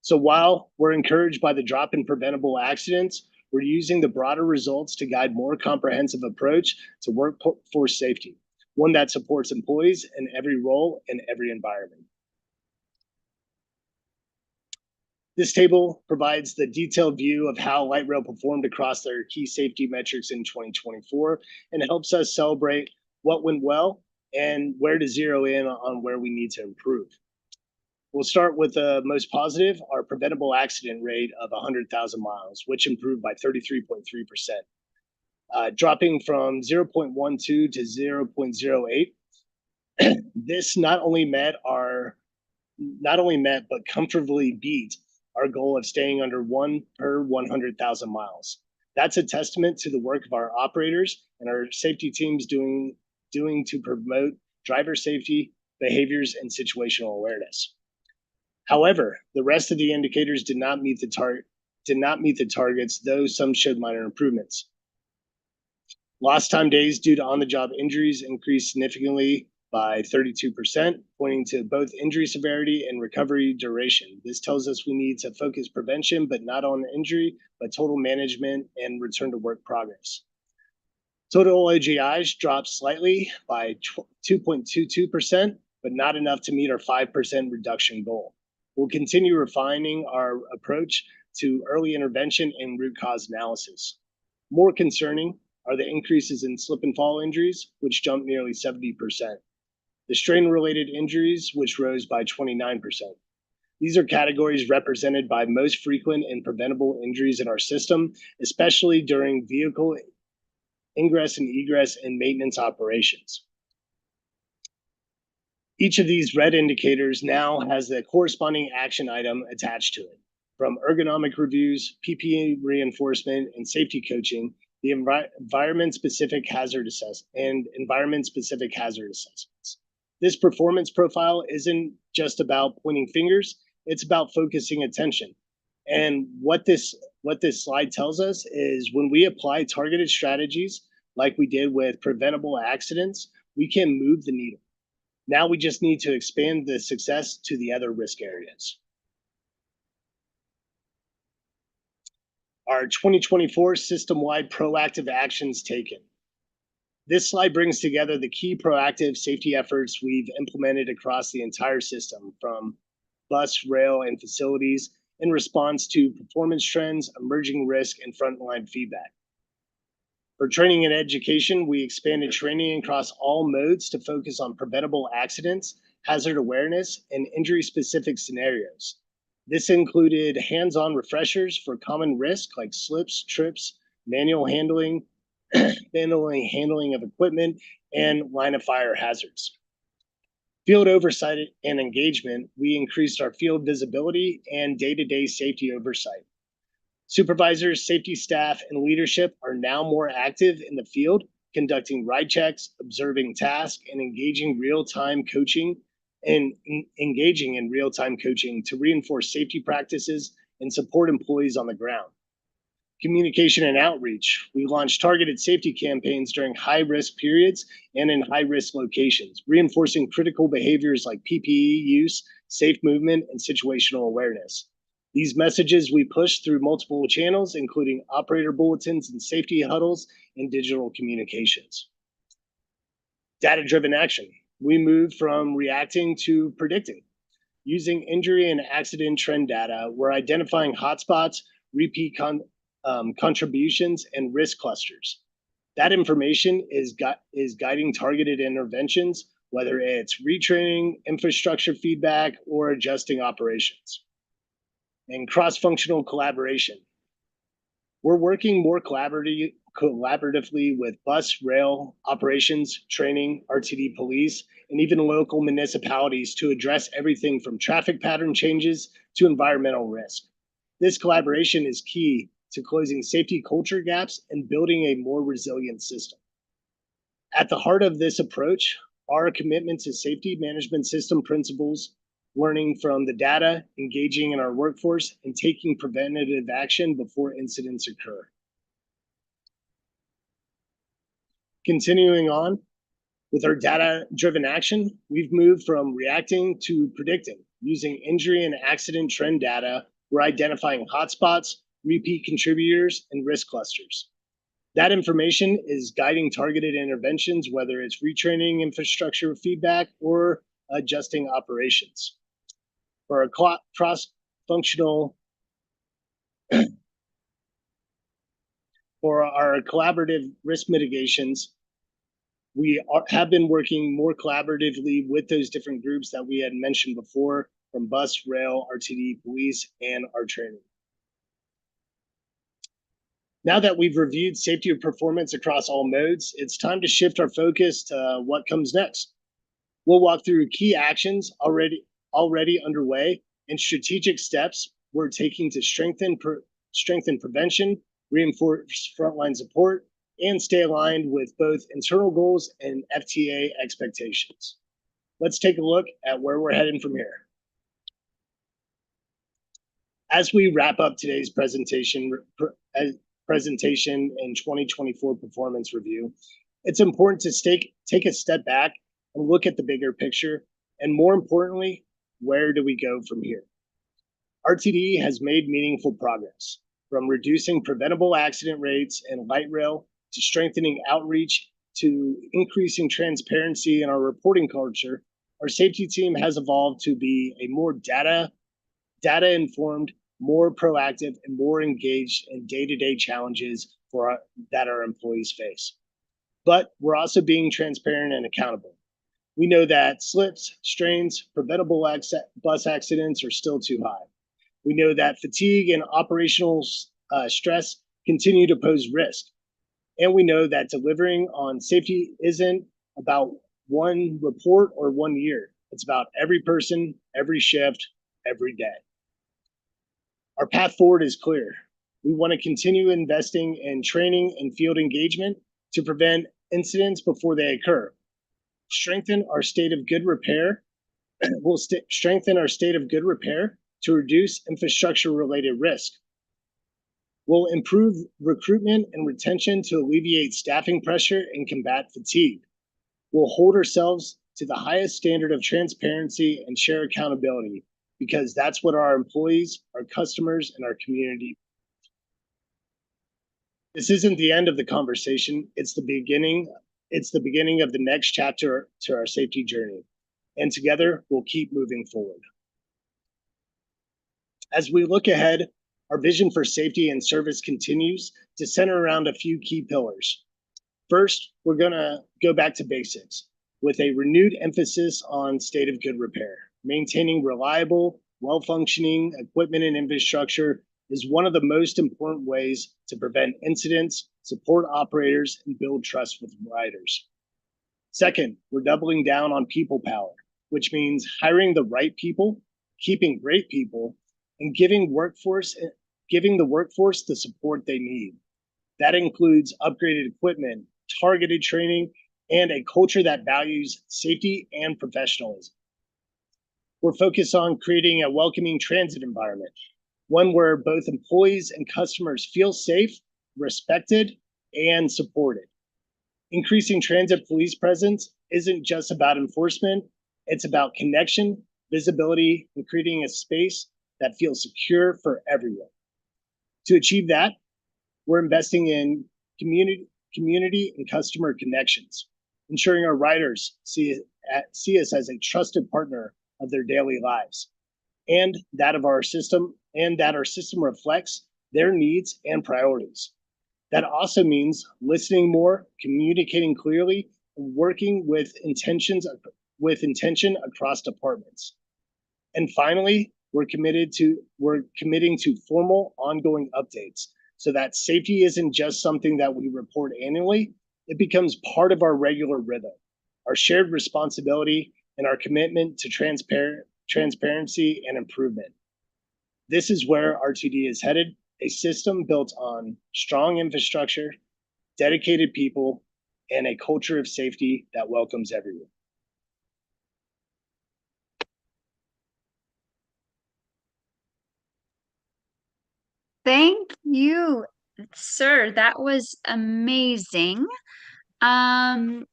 So while we're encouraged by the drop in preventable accidents, we're using the broader results to guide more comprehensive approach to workforce safety, one that supports employees in every role and every environment. This table provides the detailed view of how light rail performed across their key safety metrics in 2024 and helps us celebrate what went well and where to zero in on where we need to improve. We'll start with the most positive, our preventable accident rate of 100,000 miles, which improved by 33.3%, dropping from 0.12 to 0.08. This not only met but comfortably beat our goal of staying under 1 per 100,000 miles. That's a testament to the work of our operators and our safety teams doing to promote driver safety, behaviors, and situational awareness. However, the rest of the indicators did not meet the targets, though some showed minor improvements. Lost time days due to on-the-job injuries increased significantly by 32%, pointing to both injury severity and recovery duration. This tells us we need to focus prevention, but not on injury, but total management and return to work progress. Total OGIs dropped slightly by 2.22%, but not enough to meet our 5% reduction goal. We'll continue refining our approach to early intervention and root cause analysis. More concerning are the increases in slip and fall injuries, which jumped nearly 70%. The strain-related injuries, which rose by 29%. These are categories represented by most frequent and preventable injuries in our system, especially during vehicle ingress and egress and maintenance operations. Each of these red indicators now has the corresponding action item attached to it. From ergonomic reviews, PPE reinforcement, and safety coaching, the environment-specific hazard assessments. This performance profile isn't just about pointing fingers, it's about focusing attention. And what this slide tells us is when we apply targeted strategies like we did with preventable accidents, we can move the needle. Now we just need to expand the success to the other risk areas. Our 2024 system-wide proactive actions taken. This slide brings together the key proactive safety efforts we've implemented across the entire system, from bus, rail, and facilities, in response to performance trends, emerging risk, and frontline feedback. For training and education, we expanded training across all modes to focus on preventable accidents, hazard awareness, and injury-specific scenarios. This included hands-on refreshers for common risk like slips, trips, manual handling, handling of equipment, and line-of-fire hazards. Field oversight and engagement, we increased our field visibility and day-to-day safety oversight. Supervisors, safety staff, and leadership are now more active in the field, conducting ride checks, observing tasks, and engaging in real-time coaching to reinforce safety practices and support employees on the ground. Communication and outreach. We launched targeted safety campaigns during high-risk periods and in high-risk locations, reinforcing critical behaviors like PPE use, safe movement, and situational awareness. These messages we pushed through multiple channels, including operator bulletins and safety huddles and digital communications. Data-driven action. We moved from reacting to predicting. Using injury and accident trend data, we're identifying hotspots, repeat contributions, and risk clusters. That information is guiding targeted interventions, whether it's retraining, infrastructure feedback, or adjusting operations. And cross-functional collaboration. We're working more collaboratively with bus, rail, operations, training, RTD police, and even local municipalities to address everything from traffic pattern changes to environmental risk. This collaboration is key to closing safety culture gaps and building a more resilient system. At the heart of this approach, our commitment to safety management system principles, learning from the data, engaging in our workforce, and taking preventative action before incidents occur. Continuing on, with our data-driven action, we've moved from reacting to predicting. Using injury and accident trend data, we're identifying hotspots, repeat contributors, and risk clusters. That information is guiding targeted interventions, whether it's retraining, infrastructure feedback, or adjusting operations. For our cross-functional, for our collaborative risk mitigations, we have been working more collaboratively with those different groups that we had mentioned before, from bus, rail, RTD, police, and our training. Now that we've reviewed safety and performance across all modes, it's time to shift our focus to what comes next. We'll walk through key actions already underway and strategic steps we're taking to strengthen prevention, reinforce frontline support, and stay aligned with both internal goals and FTA expectations. Let's take a look at where we're heading from here. As we wrap up today's presentation and 2024 performance review, it's important to take a step back and look at the bigger picture, and more importantly, where do we go from here? RTD has made meaningful progress, from reducing preventable accident rates in light rail to strengthening outreach to increasing transparency in our reporting culture. Our safety team has evolved to be a more data-informed, more proactive, and more engaged in day-to-day challenges that our employees face. But we're also being transparent and accountable. We know that slips, strains, preventable bus accidents are still too high. We know that fatigue and operational stress continue to pose risk. And we know that delivering on safety isn't about one report or 1 year. It's about every person, every shift, every day. Our path forward is clear. We want to continue investing in training and field engagement to prevent incidents before they occur. Strengthen our state of good repair. We'll strengthen our state of good repair to reduce infrastructure-related risk. We'll improve recruitment and retention to alleviate staffing pressure and combat fatigue. We'll hold ourselves to the highest standard of transparency and share accountability, because that's what our employees, our customers, and our community. This isn't the end of the conversation. It's the beginning. It's the beginning of the next chapter to our safety journey. And together, we'll keep moving forward. As we look ahead, our vision for safety and service continues to center around a few key pillars. First, we're going to go back to basics with a renewed emphasis on state of good repair. Maintaining reliable, well-functioning equipment and infrastructure is one of the most important ways to prevent incidents, support operators, and build trust with riders. Second, we're doubling down on people power, which means hiring the right people, keeping great people, and giving the workforce the support they need. That includes upgraded equipment, targeted training, and a culture that values safety and professionalism. We're focused on creating a welcoming transit environment, one where both employees and customers feel safe, respected, and supported. Increasing transit police presence isn't just about enforcement, it's about connection, visibility, and creating a space that feels secure for everyone. To achieve that, we're investing in community and customer connections, ensuring our riders see us as a trusted partner of their daily lives, and that our system reflects their needs and priorities. That also means listening more, communicating clearly, and working with intention across departments. And finally, we're committing to formal ongoing updates so that safety isn't just something that we report annually, it becomes part of our regular rhythm, our shared responsibility, and our commitment to transparency and improvement. This is where RTD is headed, a system built on strong infrastructure, dedicated people, and a culture of safety that welcomes everyone. Thank you, sir. That was amazing. And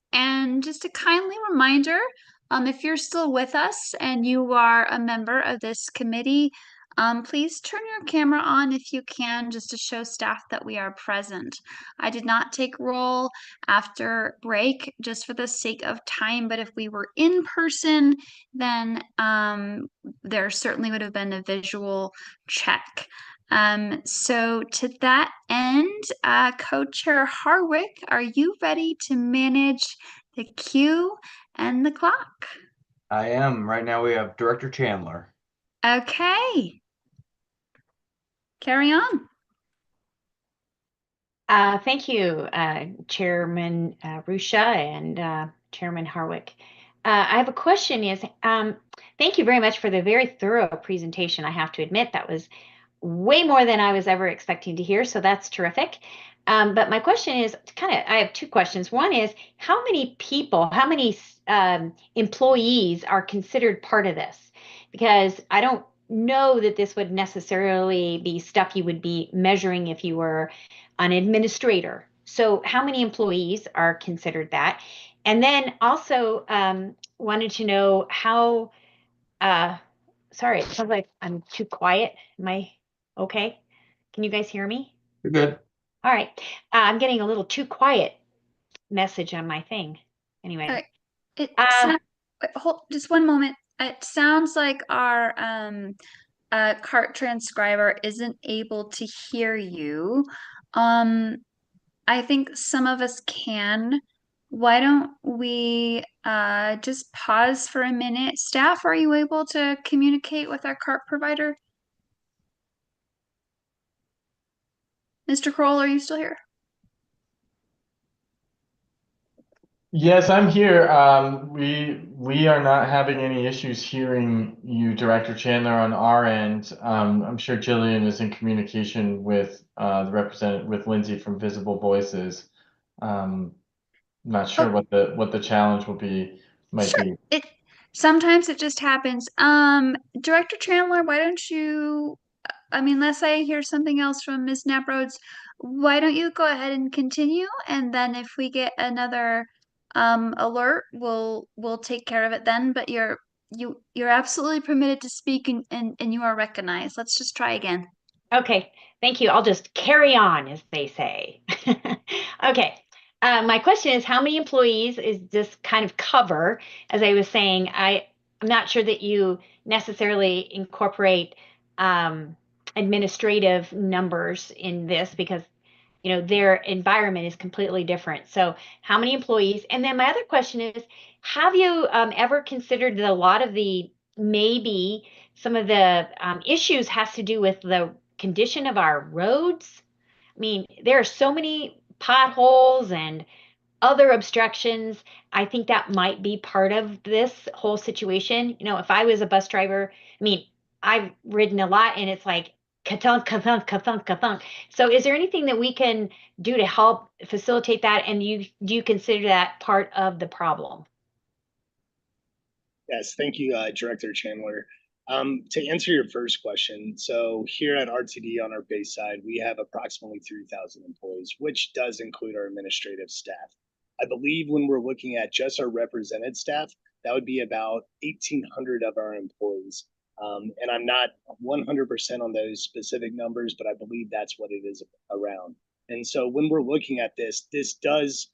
just a kindly reminder, if you're still with us and you are a member of this committee, please turn your camera on if you can, just to show staff that we are present. I did not take roll after break just for the sake of time, but if we were in person, then there certainly would have been a visual check. So to that end, Co-Chair Harwick, are you ready to manage the queue and the clock? I am. Right now we have Director Chandler. Okay. Carry on. Thank you, Chairman Rusha and Chairman Harwick. I have a question thank you very much for the very thorough presentation. I have to admit that was way more than I was ever expecting to hear, so that's terrific. But my question is I have two questions. One is, how many people, how many employees are considered part of this? Because I don't know that this would necessarily be stuff you would be measuring if you were an administrator. So how many employees are considered that? And then also wanted to know how, sorry, it sounds like I'm too quiet. Am I okay? Can you guys hear me? You're good. All right. I'm getting a little too quiet message on my thing. Anyway. Hold just one moment. It sounds like our CART transcriber isn't able to hear you. I think some of us can. Why don't we just pause for a minute? Staff, are you able to communicate with our CART provider? Mr. Kroll, are you still here? Yes, I'm here. We are not having any issues hearing you, Director Chandler, on our end. I'm sure Jillian is in communication with the representative, with Lindsay from Visible Voices. Not sure what the challenge might Sure. be. Sometimes it just happens. Director Chandler, why don't you, I mean, unless I hear something else from Ms. Knapp-Rhodes, why don't you go ahead and continue? And then if we get another alert, we'll take care of it then. But you're absolutely permitted to speak and you are recognized. Let's just try again. Okay, thank you. I'll just carry on, as they say. Okay. My question is, how many employees is this kind of cover? As I was saying, I'm not sure that you necessarily incorporate administrative numbers in this because, you know, their environment is completely different. So how many employees? And then my other question is, have you ever considered that a lot of the, maybe some of the issues has to do with the condition of our roads? I mean, there are so many potholes and other obstructions. I think that might be part of this whole situation. You know, if I was a bus driver, I mean, I've ridden a lot and it's like ka-thunk, ka-thunk, ka-thunk, ka-thunk. So is there anything that we can do to help facilitate that? And do you consider that part of the problem? Yes, thank you, Director Chandler. To answer your first question, so here at RTD on our base side, we have approximately 3,000 employees, which does include our administrative staff. I believe when we're looking at just our represented staff, that would be about 1,800 of our employees. And I'm not 100% on those specific numbers, but I believe that's what it is around. And so when we're looking at this does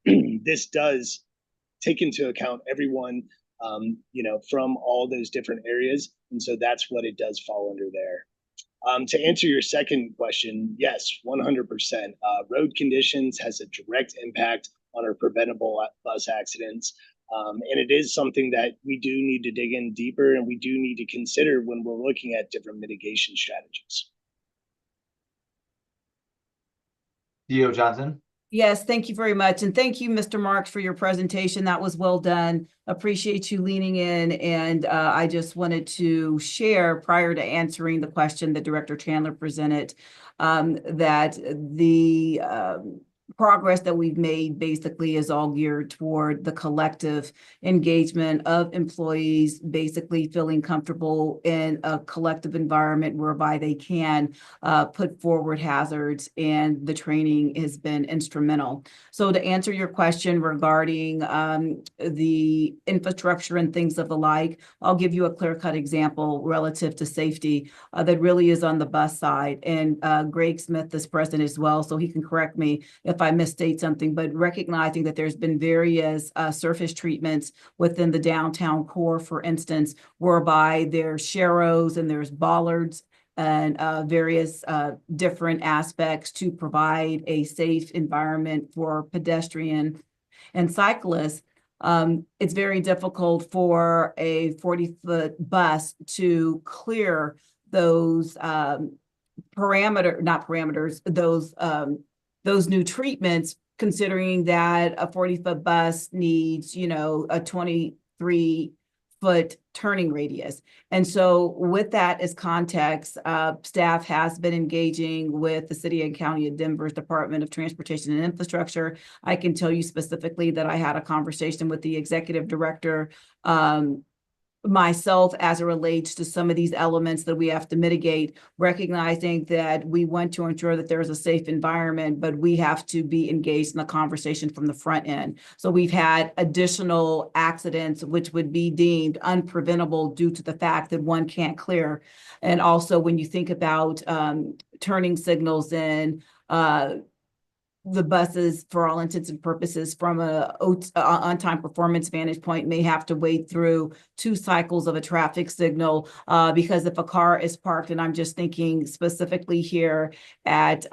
this does take into account everyone, you know, from all those different areas. And so that's what it does fall under there. To answer your second question, yes, 100%. Road conditions has a direct impact on our preventable bus accidents. And it is something that we do need to dig in deeper and we do need to consider when we're looking at different mitigation strategies. Theo Johnson. Yes, thank you very much. And thank you, Mr. Marks, for your presentation. That was well done. Appreciate you leaning in. And I just wanted to share, prior to answering the question that Director Chandler presented, that the progress that we've made basically is all geared toward the collective engagement of employees, basically feeling comfortable in a collective environment whereby they can put forward hazards, and the training has been instrumental. So to answer your question regarding the infrastructure and things of the like, I'll give you a clear-cut example relative to safety that really is on the bus side. And Greg Smith is present as well, so he can correct me if I misstate something, but recognizing that there's been various surface treatments within the downtown core, for instance, whereby there's sharrows and there's bollards and various different aspects to provide a safe environment for pedestrian and cyclists. It's very difficult for a 40-foot bus to clear those those new treatments, considering that a 40-foot bus needs, you know, a 23-foot turning radius. And so with that as context, staff has been engaging with the City and County of Denver's Department of Transportation and Infrastructure. I can tell you specifically that I had a conversation with the executive director myself as it relates to some of these elements that we have to mitigate, recognizing that we want to ensure that there is a safe environment, but we have to be engaged in the conversation from the front end. So we've had additional accidents which would be deemed unpreventable due to the fact that one can't clear. And also when you think about turning signals and the buses, for all intents and purposes, from a on-time performance vantage point, may have to wait through 2 cycles of a traffic signal because if a car is parked, and I'm just thinking specifically here at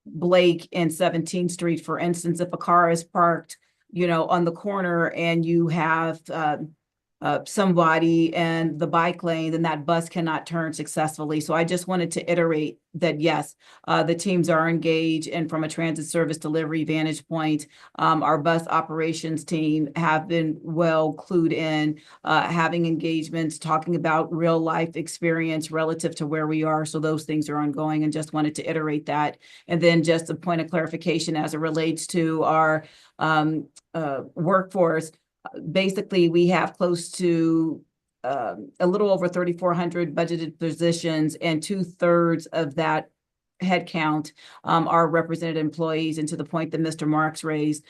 Blake and 17th Street, for instance, if a car is parked, you know, on the corner and you have somebody in the bike lane, then that bus cannot turn successfully. So I just wanted to iterate that, yes, the teams are engaged, and from a transit service delivery vantage point, our bus operations team have been well clued in, having engagements, talking about real life experience relative to where we are. So those things are ongoing, and just wanted to iterate that. And then just a point of clarification as it relates to our workforce. Basically, we have close to a little over 3,400 budgeted positions, and 2/3 of that headcount are represented employees. And to the point that Mr. Marks raised,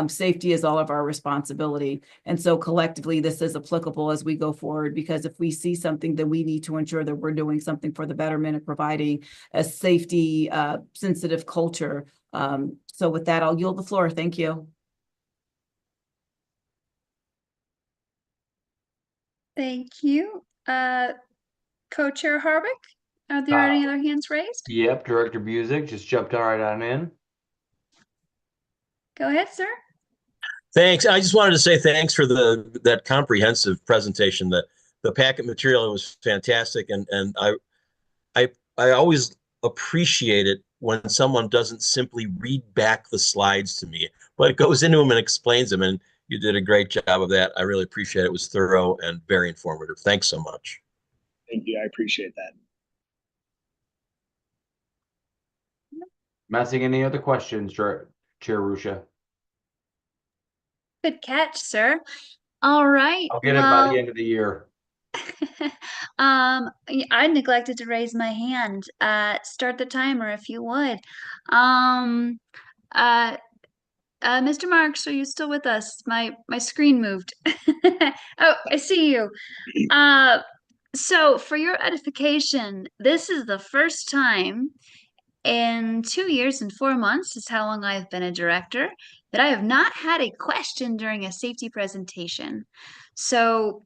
safety is all of our responsibility. And so collectively, this is applicable as we go forward, because if we see something, then we need to ensure that we're doing something for the betterment of providing a safety sensitive culture. So with that, I'll yield the floor. Thank you. Thank you. Co-Chair Harwick, are there any other hands raised? Yep, Director Busick just jumped right on in. Go ahead, sir. Thanks. I just wanted to say thanks for that comprehensive presentation. The packet material was fantastic, and I always appreciate it when someone doesn't simply read back the slides to me, but goes into them and explains them. And you did a great job of that. I really appreciate it. It was thorough and very informative. Thanks so much. Thank you. I appreciate that. Messing, any other questions, Chair Rusha? Good catch, sir. All right. I'll get it by the end of the year. I neglected to raise my hand. Start the timer if you would. Mr. Marks, are you still with us? My screen moved. Oh, I see you. So for your edification, this is the first time in 2 years and 4 months, is how long I've been a director, that I have not had a question during a safety presentation. So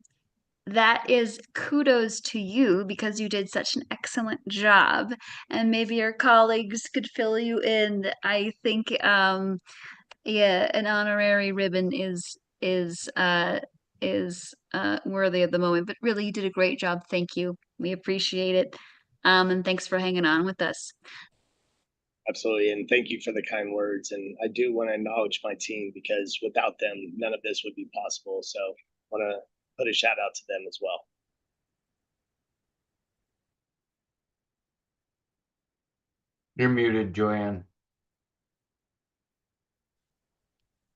that is kudos to you, because you did such an excellent job, and maybe your colleagues could fill you in. I think yeah, an honorary ribbon is worthy at the moment, but really you did a great job. Thank you. We appreciate it. And thanks for hanging on with us. Absolutely. And thank you for the kind words. And I do want to acknowledge my team, because without them, none of this would be possible. So I want to put a shout out to them as well. You're muted, Joanne.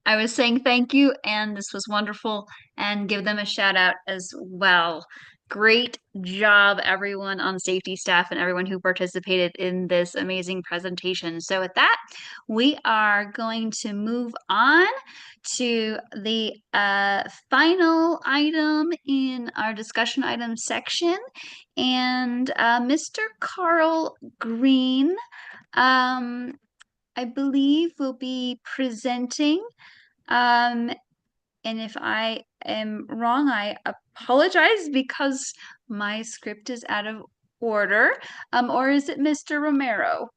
I was saying thank you, and this was wonderful, and give them a shout out as well. Great job, everyone on safety staff and everyone who participated in this amazing presentation. So with that, we are going to move on to the final item in our discussion items section. And Mr. Carl Green, I believe, will be presenting. And if I am wrong, I apologize, because my script is out of order. Or is it Mr. Romero?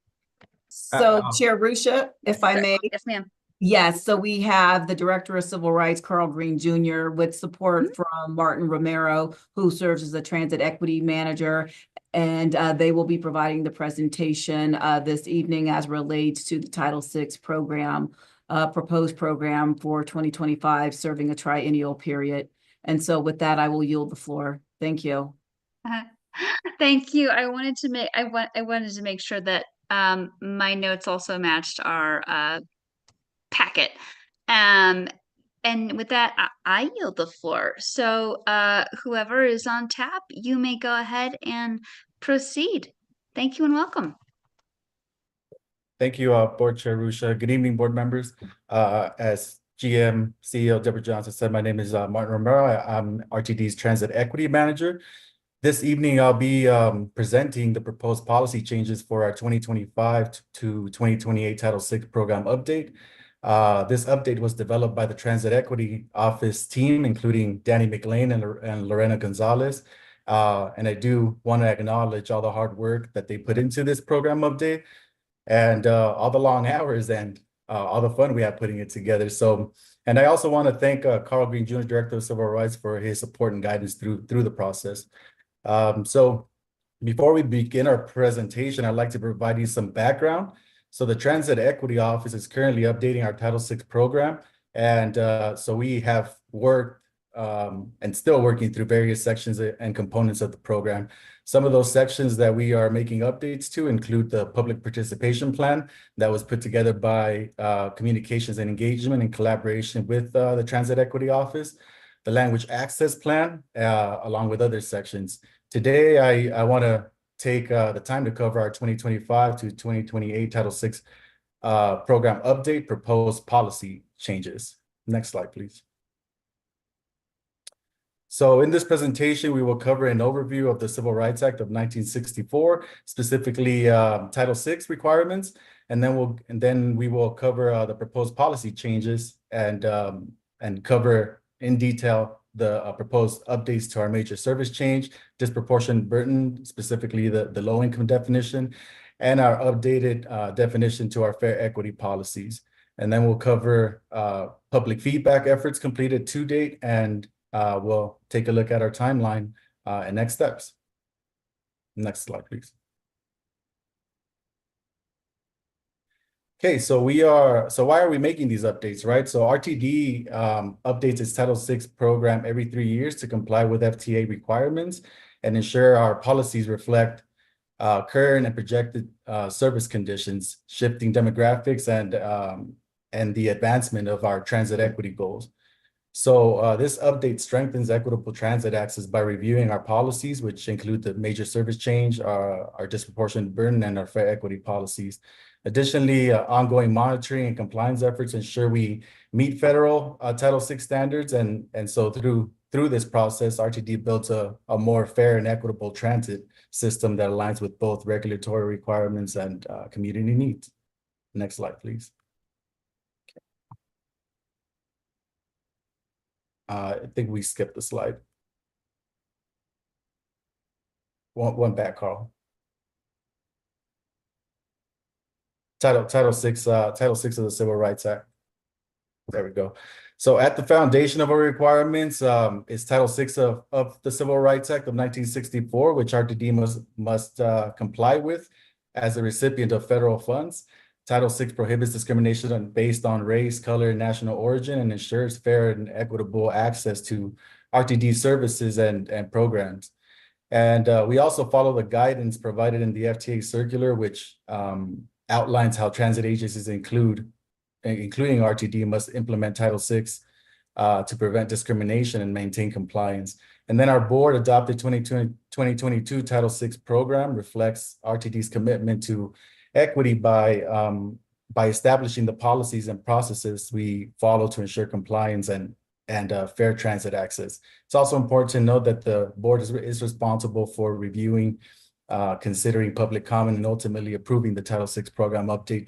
So Chair Rusha, if I may. Yes, ma'am. Yes, so we have the Director of Civil Rights, Carl Green Jr., with support from Martin Romero, who serves as the Transit Equity Manager. And they will be providing the presentation this evening as relates to the Title VI program, proposed program for 2025, serving a triennial period. And so with that, I will yield the floor. Thank you. Thank you. I wanted to make sure that my notes also matched our packet. And with that, I yield the floor. So whoever is on tap, you may go ahead and proceed. Thank you and welcome. Thank you, Board Chair Rusha. Good evening, board members. As GM CEO Deborah Johnson said, my name is Martin Romero. I'm RTD's Transit Equity Manager. This evening, I'll be presenting the proposed policy changes for our 2025 to 2028 Title VI program update. This update was developed by the Transit Equity Office team, including Danny McLean and Lorena Gonzalez. And I do want to acknowledge all the hard work that they put into this program update, and all the long hours and all the fun we had putting it together. So, and I also want to thank Carl Green Jr., Director of Civil Rights, for his support and guidance through the process. So before we begin our presentation, I'd like to provide you some background. So the Transit Equity Office is currently updating our Title VI program. And so we have worked and still working through various sections and components of the program. Some of those sections that we are making updates to include the public participation plan that was put together by Communications and Engagement in collaboration with the Transit Equity Office, the language access plan, along with other sections. Today, I want to take the time to cover our 2025 to 2028 Title VI program update, proposed policy changes. Next slide, please. So in this presentation, we will cover an overview of the Civil Rights Act of 1964, specifically Title VI requirements, and then we will cover the proposed policy changes and cover in detail the proposed updates to our major service change, disproportionate burden, specifically the low income definition, and our updated definition to our fair equity policies. And then we'll cover public feedback efforts completed to date, and we'll take a look at our timeline and next steps. Next slide, please. Okay, so why are we making these updates, right? So RTD updates its Title VI program every 3 years to comply with FTA requirements and ensure our policies reflect current and projected service conditions, shifting demographics, and the advancement of our transit equity goals. So this update strengthens equitable transit access by reviewing our policies, which include the major service change, our disproportionate burden, and our fair equity policies. Additionally, ongoing monitoring and compliance efforts ensure we meet federal Title VI standards, and so through this process, RTD builds a more fair and equitable transit system that aligns with both regulatory requirements and community needs. Next slide, please. I think we skipped the slide. One back, Carl. Title VI of the Civil Rights Act. There we go. So at the foundation of our requirements is Title VI of the Civil Rights Act of 1964, which RTD must comply with as a recipient of federal funds. Title VI prohibits discrimination based on race, color, and national origin, and ensures fair and equitable access to RTD services and programs. And we also follow the guidance provided in the FTA circular, which outlines how transit agencies, including RTD, must implement Title VI to prevent discrimination and maintain compliance. And then our board adopted 2022 Title VI program reflects RTD's commitment to equity by establishing the policies and processes we follow to ensure compliance and fair transit access. It's also important to note that the board is responsible for reviewing, considering public comment, and ultimately approving the Title VI program update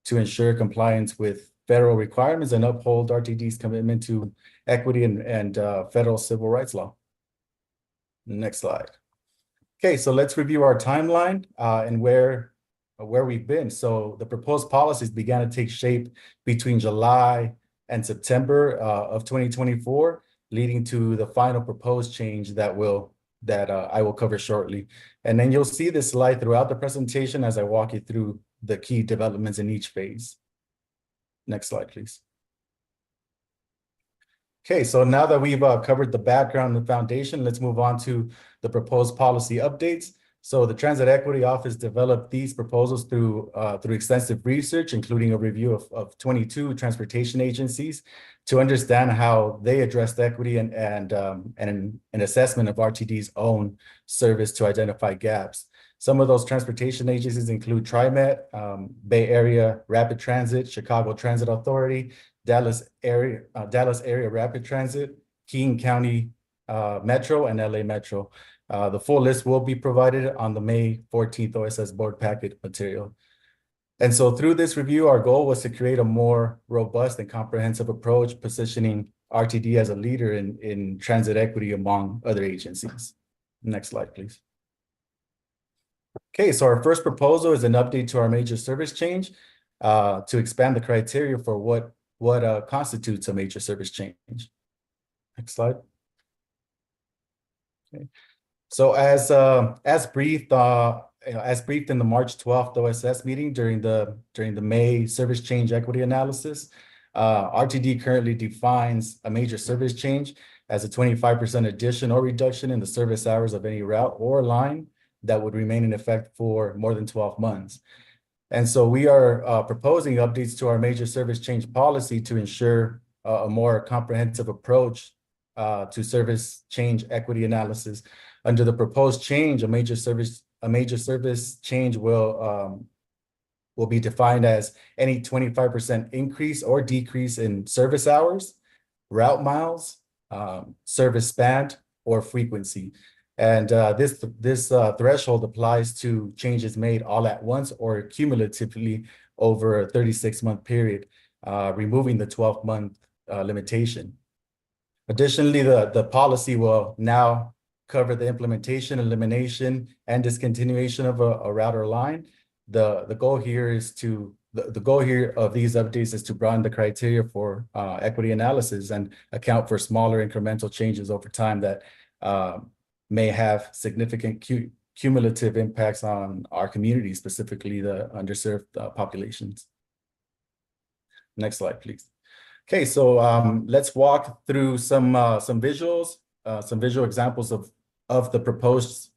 to ensure compliance with federal requirements and uphold RTD's commitment to equity and federal civil rights law. Next slide. Okay, so let's review our timeline and where we've been. So the proposed policies began to take shape between July and September of 2024, leading to the final proposed change that I will cover shortly. And then you'll see this slide throughout the presentation as I walk you through the key developments in each phase. Next slide, please. Okay, so now that we've covered the background and the foundation, let's move on to the proposed policy updates. So the Transit Equity Office developed these proposals through extensive research, including a review of 22 transportation agencies to understand how they addressed equity and an assessment of RTD's own service to identify gaps. Some of those transportation agencies include TriMet, Bay Area Rapid Transit, Chicago Transit Authority, Dallas Area Rapid Transit, King County Metro, and LA Metro. The full list will be provided on the May 14th OSS board packet material. And so through this review, our goal was to create a more robust and comprehensive approach, positioning RTD as a leader in transit equity among other agencies. Next slide, please. Okay, so our first proposal is an update to our major service change. to expand the criteria for what constitutes a major service change. Next slide. Okay. So as briefed in the March 12th OSS meeting during the May service change equity analysis, RTD currently defines a major service change as a 25% addition or reduction in the service hours of any route or line that would remain in effect for more than 12 months. And so we are proposing updates to our major service change policy to ensure a more comprehensive approach to service change equity analysis. Under the proposed change, a major service change will be defined as any 25% increase or decrease in service hours, route miles, service span, or frequency. And this threshold applies to changes made all at once or cumulatively over a 36-month period, removing the 12-month limitation. Additionally, the policy will now cover the implementation, elimination, and discontinuation of a route or line. The goal here of these updates is to broaden the criteria for equity analysis and account for smaller incremental changes over time that may have significant cumulative impacts on our community, specifically the underserved populations. Next slide, please. Okay, so let's walk through some visuals, some visual examples of the proposed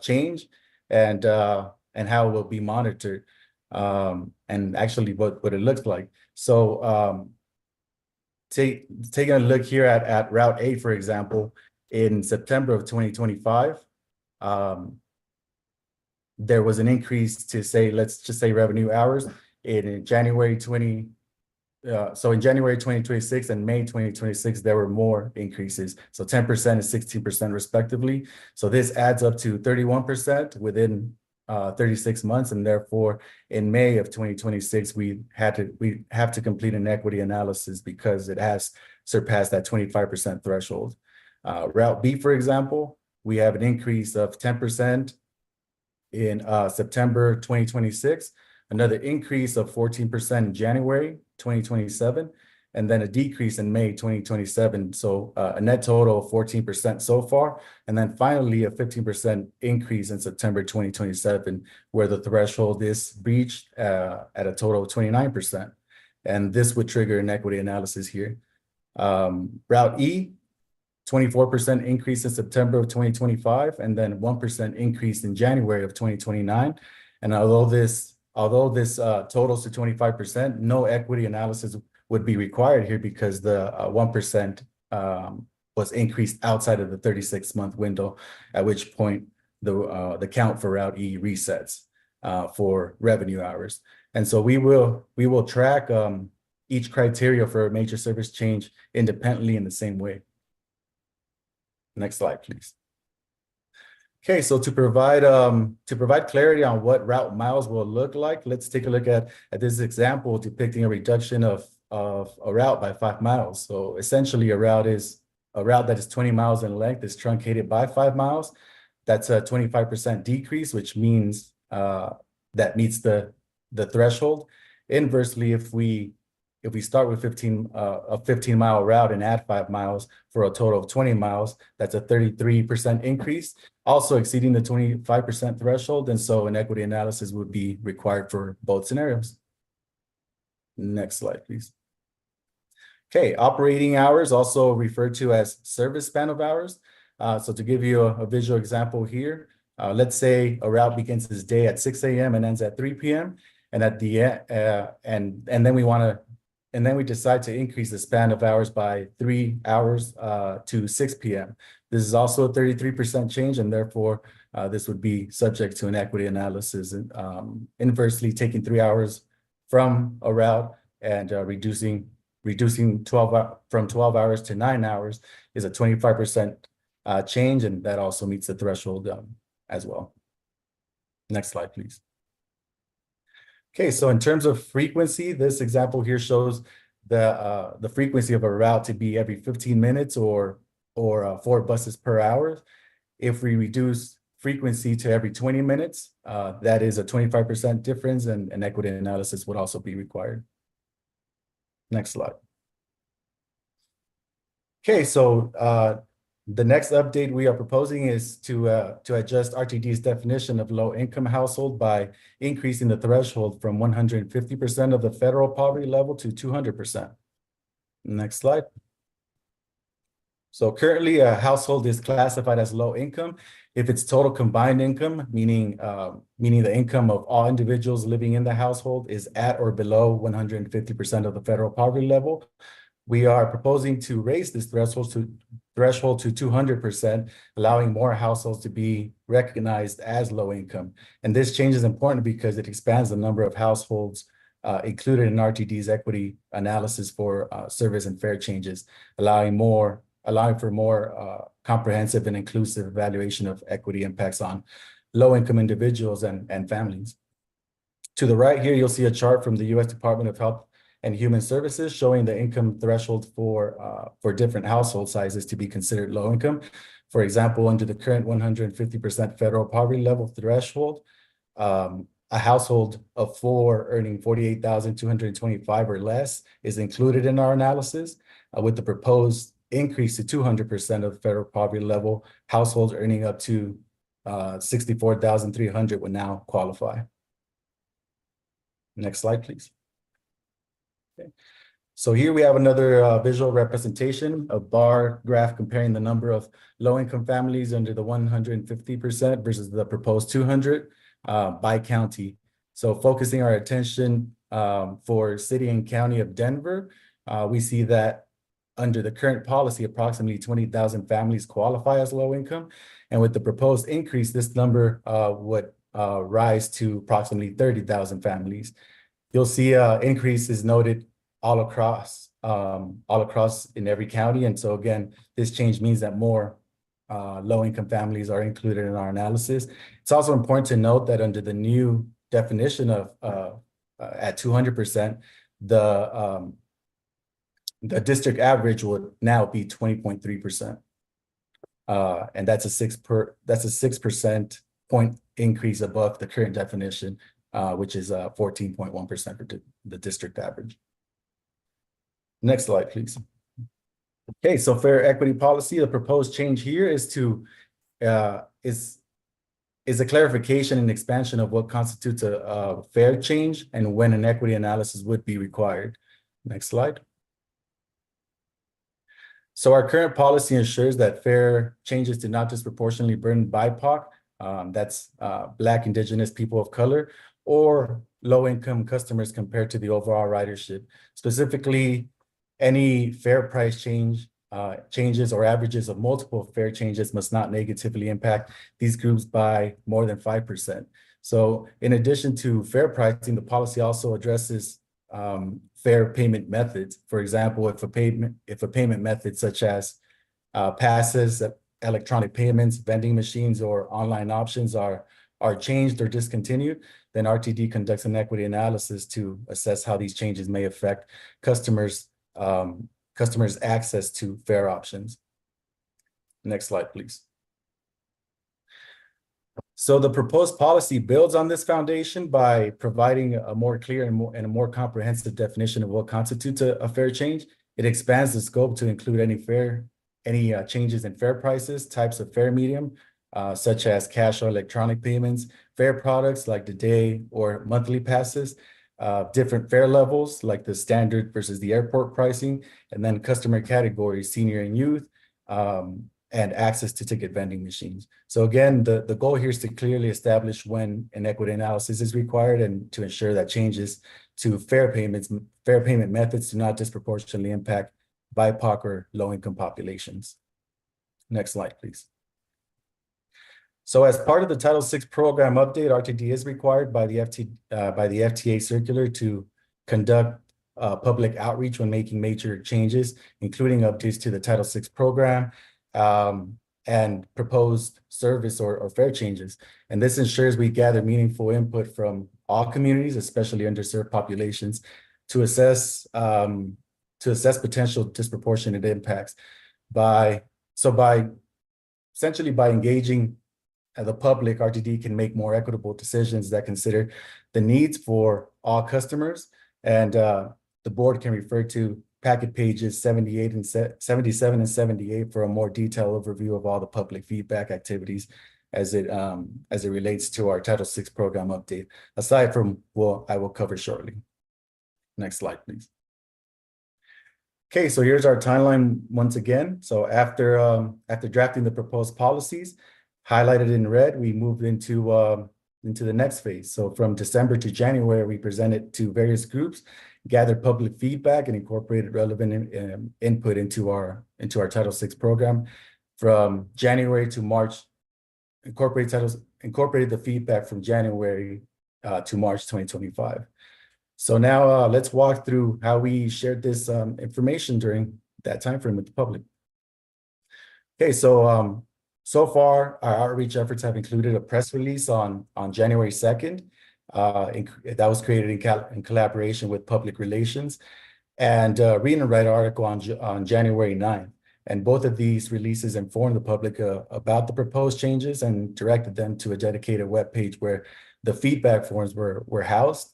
change and how it will be monitored, and actually what it looks like. So taking a look here at Route 8, for example, in September of 2025, there was an increase to let's just say revenue hours in January 2026 and May 2026, there were more increases. So 10% and 16% respectively. So this adds up to 31% within 36 months. And therefore, in May of 2026, we have to complete an equity analysis because it has surpassed that 25% threshold. Route B, for example, we have an increase of 10% in September 2026, another increase of 14% in January 2027, and then a decrease in May 2027. So a net total of 14% so far. And then finally, a 15% increase in September 2027, where the threshold is reached at a total of 29%. And this would trigger an equity analysis here. Route E, 24% increase in September of 2025, and then 1% increase in January of 2029. And although this totals to 25%, no equity analysis would be required here because the 1% was increased outside of the 36-month window, at which point the count for Route E resets for revenue hours. And so we will track each criteria for a major service change independently in the same way. Next slide, please. Okay, so to provide clarity on what route miles will look like, let's take a look at this example depicting a reduction of a route by 5 miles. So essentially, a route that is 20 miles in length is truncated by 5 miles. That's a 25% decrease, which means that meets the threshold. Inversely, if we start with a 15-mile route and add 5 miles for a total of 20 miles, that's a 33% increase, also exceeding the 25% threshold. And so an equity analysis would be required for both scenarios. Next slide, please. Okay, operating hours, also referred to as service span of hours. So to give you a visual example here, let's say a route begins its day at 6 a.m. and ends at 3 p.m. And at the end, and then we decide to increase the span of hours by 3 hours to 6 p.m. This is also a 33% change, and therefore this would be subject to an equity analysis. Inversely, taking 3 hours from a route and reducing from 12 hours to 9 hours is a 25% change, and that also meets the threshold as well. Next slide, please. Okay, so in terms of frequency, this example here shows the frequency of a route to be every 15 minutes or 4 buses per hour. If we reduce frequency to every 20 minutes. That is a 25% difference, and an equity analysis would also be required. Next slide. Okay, so the next update we are proposing is to adjust RTD's definition of low-income household by increasing the threshold from 150% of the federal poverty level to 200%. Next slide. So currently, a household is classified as low income if its total combined income, meaning the income of all individuals living in the household, is at or below 150% of the federal poverty level. We are proposing to raise this threshold to 200%, allowing more households to be recognized as low income. And this change is important because it expands the number of households included in RTD's equity analysis for service and fare changes, allowing for more comprehensive and inclusive evaluation of equity impacts on low-income individuals and families. To the right here, you'll see a chart from the U.S. Department of Health and Human Services showing the income threshold for different household sizes to be considered low income. For example, under the current 150% federal poverty level threshold, a household of 4 earning $48,225 or less is included in our analysis. With the proposed increase to 200% of the federal poverty level, households earning up to $64,300 would now qualify. Next slide, please. Okay. So here we have another visual representation, a bar graph comparing the number of low-income families under the 150% versus the proposed 200 by county. So focusing our attention for city and county of Denver, we see that under the current policy, approximately 20,000 families qualify as low income. And with the proposed increase, this number would rise to approximately 30,000 families. You'll see increase is noted all across in every county. And so again, this change means that more low-income families are included in our analysis. It's also important to note that under the new definition of at 200%, the district average would now be 20.3%. And that's a 6% point increase above the current definition, which is 14.1% for the district average. Next slide, please. Okay, so fair equity policy, the proposed change here is a clarification and expansion of what constitutes a fair change and when an equity analysis would be required. Next slide. So our current policy ensures that fair changes do not disproportionately burden BIPOC, that's Black, Indigenous, people of color, or low-income customers compared to the overall ridership. Specifically, any fair price changes or averages of multiple fair changes must not negatively impact these groups by more than 5%. So in addition to fair pricing, the policy also addresses fair payment methods. For example, if a payment method such as passes, electronic payments, vending machines, or online options are changed or discontinued, then RTD conducts an equity analysis to assess how these changes may affect customers' access to fare options. Next slide, please. So the proposed policy builds on this foundation by providing a more clear and a more comprehensive definition of what constitutes a fair change. It expands the scope to include any changes in fare prices, types of fare medium, such as cash or electronic payments, fare products like the day or monthly passes, different fare levels like the standard versus the airport pricing, and then customer categories, senior and youth, and access to ticket vending machines. So again, the goal here is to clearly establish when an equity analysis is required and to ensure that changes to fare payment methods do not disproportionately impact BIPOC or low-income populations. Next slide, please. So as part of the Title VI program update, RTD is required by the FTA circular to conduct public outreach when making major changes, including updates to the Title VI program, and proposed service or fare changes. And this ensures we gather meaningful input from all communities, especially underserved populations, to assess potential disproportionate impacts by engaging the public, RTD can make more equitable decisions that consider the needs for all customers. And the board can refer to packet pages 78 and 77 and 78 for a more detailed overview of all the public feedback activities as it relates to our Title VI program update, aside from what I will cover shortly. Next slide, please. Okay, so here's our timeline once again. So after drafting the proposed policies, highlighted in red, we moved into the next phase. So from December to January, we presented to various groups, gathered public feedback, and incorporated relevant input into our Title VI program. From January to March, incorporated the feedback from January to March 2025. So now let's walk through how we shared this information during that time frame with the public. Okay, so so far our outreach efforts have included a press release on January 2nd. That was created in collaboration with Public Relations, and read and write article on January 9th. And both of these releases informed the public about the proposed changes and directed them to a dedicated webpage where the feedback forms were housed.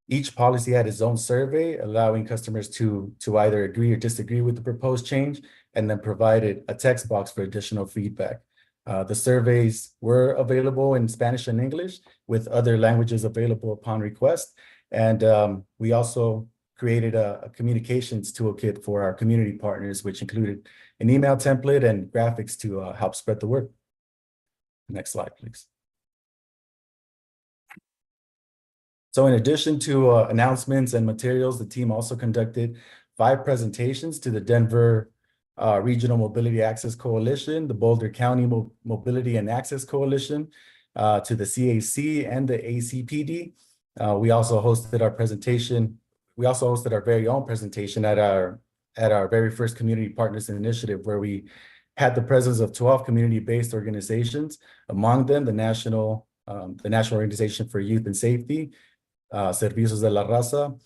Each policy had its own survey, allowing customers to either agree or disagree with the proposed change, and then provided a text box for additional feedback. The surveys were available in Spanish and English, with other languages available upon request. And we also created a communications toolkit for our community partners, which included an email template and graphics to help spread the word. Next slide, please. So in addition to announcements and materials, the team also conducted 5 presentations to the Denver Regional Mobility Access Coalition, the Boulder County Mobility and Access Coalition, to the CAC and the ACPD. We also hosted our presentation. We also hosted our very own presentation at our very first Community Partners Initiative, where we had the presence of 12 community-based organizations, among them the National Organization for Youth and Safety, Servicios de la Raza,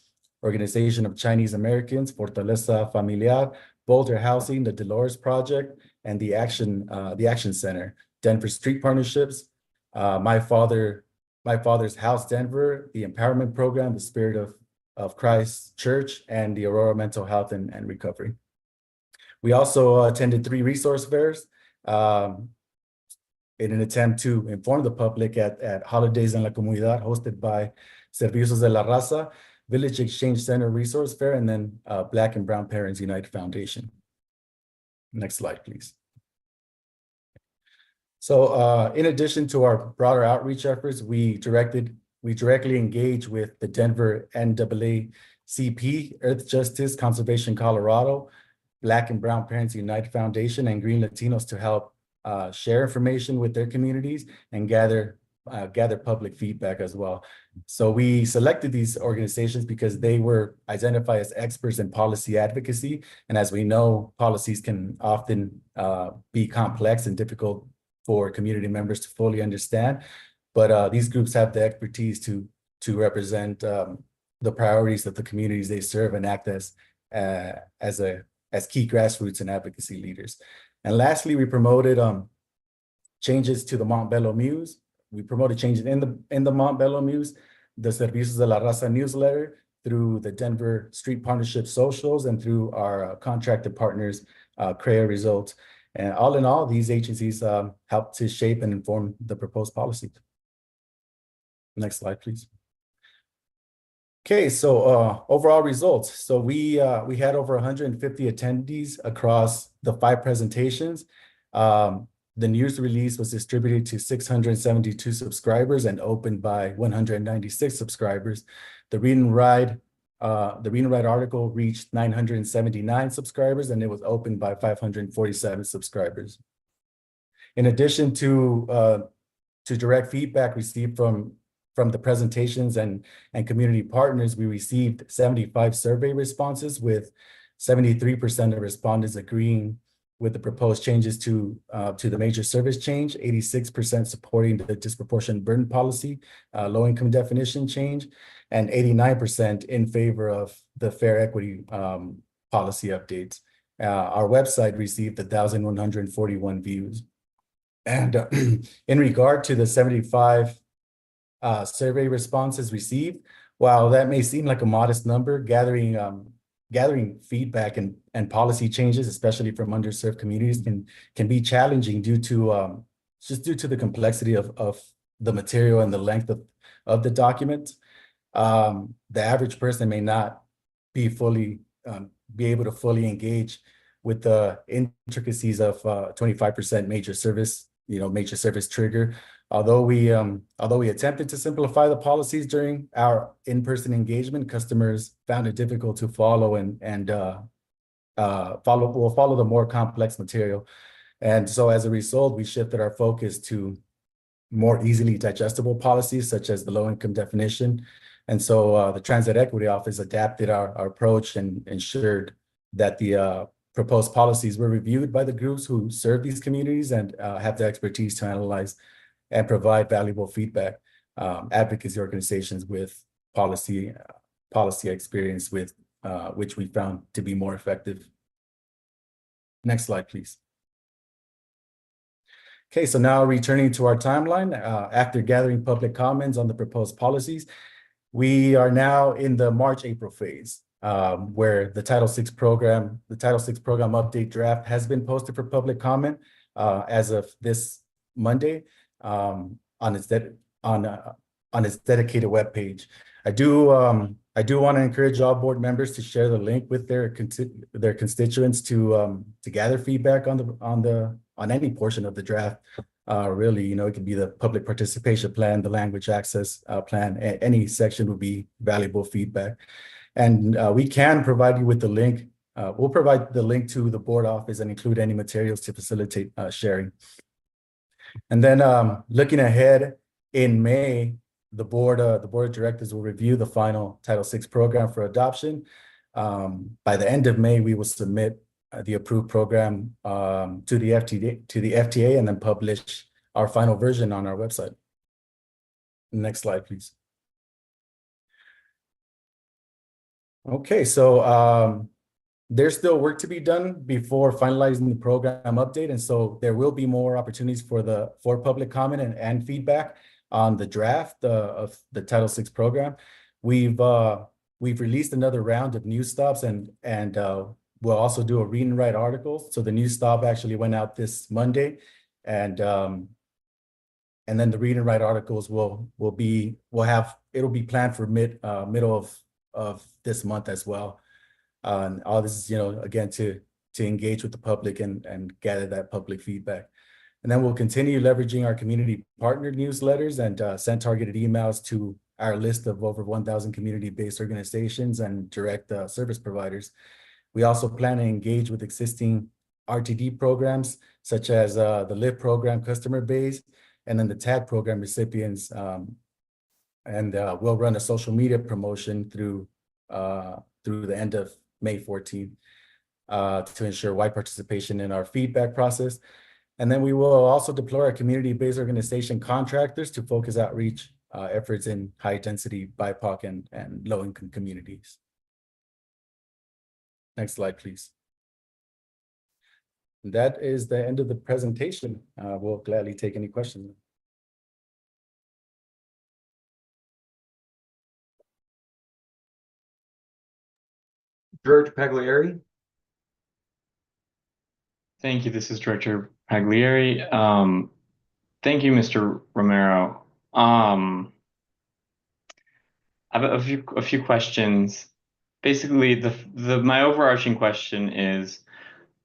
Organization of Chinese Americans, Fortaleza Familiar, Boulder Housing, the Dolores Project, and the Action Center, Denver Street Partnerships, My Father's House Denver, the Empowerment Program, the Spirit of Christ Church, and the Aurora Mental Health and Recovery. We also attended 3 resource fairs in an attempt to inform the public at Holidays en la Comunidad, hosted by Servicios de la Raza, Village Exchange Center Resource Fair, and then Black and Brown Parents United Foundation. Next slide, please. So in addition to our broader outreach efforts, we directly engage with the Denver NAACP, Earth Justice Conservation Colorado, Black and Brown Parents United Foundation, and Green Latinos to help share information with their communities and gather public feedback as well. So we selected these organizations because they were identified as experts in policy advocacy. And as we know, policies can often be complex and difficult for community members to fully understand. But these groups have the expertise to represent the priorities of the communities they serve and act as key grassroots and advocacy leaders. And lastly, we promoted changes to the Montbello Muse. We promoted changes in the Montbello Muse, the Servicios de la Raza newsletter, through the Denver Street Partnership socials, and through our contracted partners, CREA Results. And all in all, these agencies helped to shape and inform the proposed policy. Next slide, please. Okay, so overall results. So we had over 150 attendees across the 5 presentations. The news release was distributed to 672 subscribers and opened by 196 subscribers. The Read and Write article reached 979 subscribers, and it was opened by 547 subscribers. In addition to direct feedback received from the presentations and community partners, we received 75 survey responses, with 73% of respondents agreeing with the proposed changes to the major service change, 86% supporting the disproportionate burden policy, low-income definition change, and 89% in favor of the fair equity policy updates. Our website received 1,141 views. And in regard to the 75 survey responses received, while that may seem like a modest number, gathering feedback and policy changes, especially from underserved communities, can be challenging due to the complexity of the material and the length of the document. The average person may not be able to fully engage with the intricacies of 25% major service trigger. Although we attempted to simplify the policies during our in-person engagement, customers found it difficult to follow and follow the more complex material. And so as a result, we shifted our focus to more easily digestible policies, such as the low-income definition. And so the Transit Equity Office adapted our approach and ensured that the proposed policies were reviewed by the groups who serve these communities and have the expertise to analyze and provide valuable feedback, advocacy organizations with policy experience with which we found to be more effective. Next slide, please. Okay, so now returning to our timeline, after gathering public comments on the proposed policies, we are now in the March-April phase, where the Title VI program update draft has been posted for public comment as of this Monday on its dedicated webpage. I do want to encourage all board members to share the link with their constituents to gather feedback on any portion of the draft. Really, it could be the public participation plan, the language access plan. Any section would be valuable feedback. And we can provide you with the link. We'll provide the link to the board office and include any materials to facilitate sharing. And then looking ahead in May, the board of directors will review the final Title VI program for adoption. By the end of May, we will submit the approved program to the FTA and then publish our final version on our website. Next slide, please. Okay, so there's still work to be done before finalizing the program update, and so there will be more opportunities for public comment and feedback on the draft of the Title VI program. We've released another round of news stops and we'll also do a read and write article. So the news stop actually went out this Monday, and then the read and write articles it'll be planned for middle of this month as well. And all this is, again, to engage with the public and gather that public feedback. And then we'll continue leveraging our community partner newsletters and send targeted emails to our list of over 1,000 community-based organizations and direct service providers. We also plan to engage with existing RTD programs, such as the LIFT program customer base, and then the TAG program recipients. And we'll run a social media promotion through the end of May 14th to ensure wide participation in our feedback process. And then we will also deploy our community-based organization contractors to focus outreach efforts in high-density BIPOC and low-income communities. Next slide, please. That is the end of the presentation. We'll gladly take any questions. Director Pagliari. Thank you. This is Director Pagliari. Thank you, Mr. Romero. I have a few questions. Basically, my overarching question is,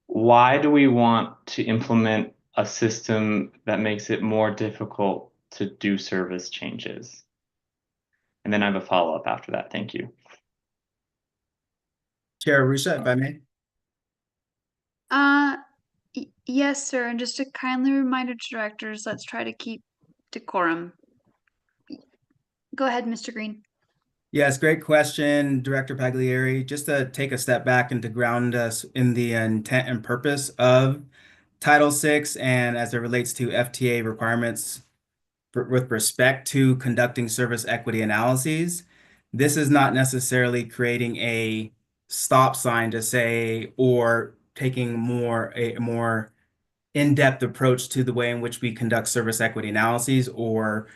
why do we want to implement a system that makes it more difficult to do service changes? And then I have a follow-up after that. Thank you. Chair Arusha, if I may. Yes, sir. And just a kindly reminder to directors, let's try to keep decorum. Go ahead, Mr. Green. Yes, great question, Director Pagliari. Just to take a step back and to ground us in the intent and purpose of Title VI and as it relates to FTA requirements with respect to conducting service equity analyses, this is not necessarily creating a stop sign to say or taking a more in-depth approach to the way in which we conduct service equity analyses or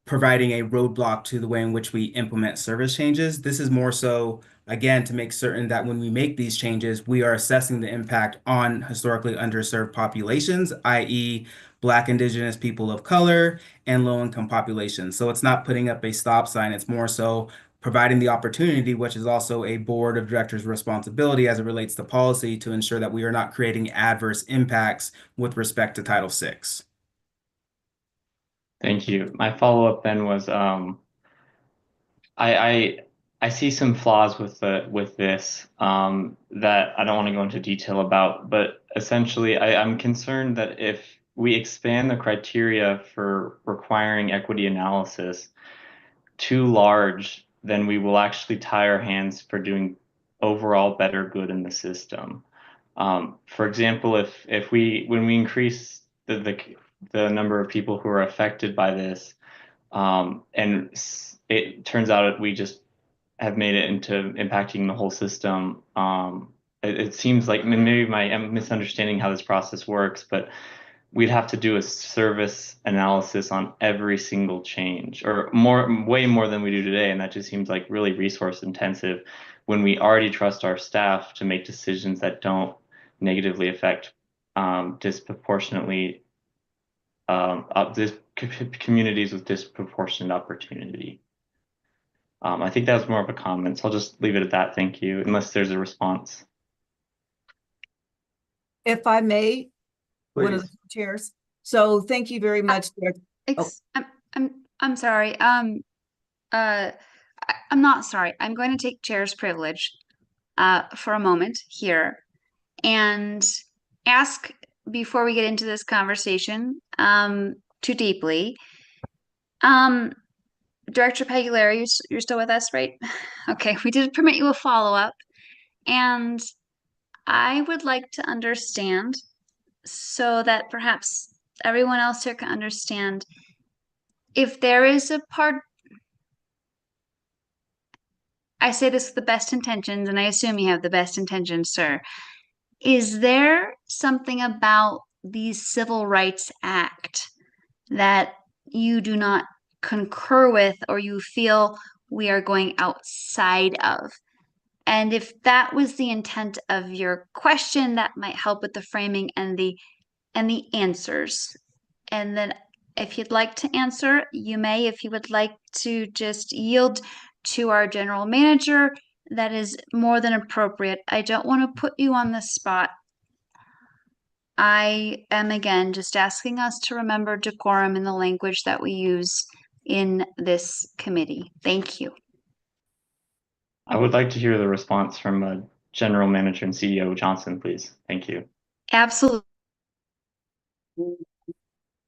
providing a roadblock to the way in which we implement service changes. This is more so, again, to make certain that when we make these changes, we are assessing the impact on historically underserved populations, i.e. Black, Indigenous, people of color, and low-income populations. So it's not putting up a stop sign. It's more so providing the opportunity, which is also a board of directors' responsibility as it relates to policy, to ensure that we are not creating adverse impacts with respect to Title VI. Thank you. My follow-up then was I see some flaws with this that I don't want to go into detail about, but essentially I'm concerned that if we expand the criteria for requiring equity analysis too large, then we will actually tie our hands for doing overall better good in the system. For example, when we increase the number of people who are affected by this, and it turns out we just have made it into impacting the whole system. It seems like maybe I'm misunderstanding how this process works, but we'd have to do a service analysis on every single change, or way more than we do today, and that just seems like really resource intensive when we already trust our staff to make decisions that don't negatively affect disproportionately communities with disproportionate opportunity. I think that was more of a comment, so I'll just leave it at that. Thank you, unless there's a response. If I may, one of the Please. chairs. So thank you very much. I'm sorry. I'm not sorry. I'm going to take chair's privilege for a moment here and ask, before we get into this conversation too deeply, Director Pagliari, you're still with us, right? Okay, we did permit you a follow-up, and I would like to understand, so that perhaps everyone else here can understand, if there is a part, I say this with the best intentions, and I assume you have the best intentions, sir. Is there something about the Civil Rights Act that you do not concur with, or you feel we are going outside of? And if that was the intent of your question, that might help with the framing and the answers. And then if you'd like to answer, you may. If you would like to just yield to our general manager, that is more than appropriate. I don't want to put you on the spot. I am, again, just asking us to remember decorum in the language that we use in this committee. Thank you. I would like to hear the response from General Manager and CEO Johnson, please. Thank you. Absolutely.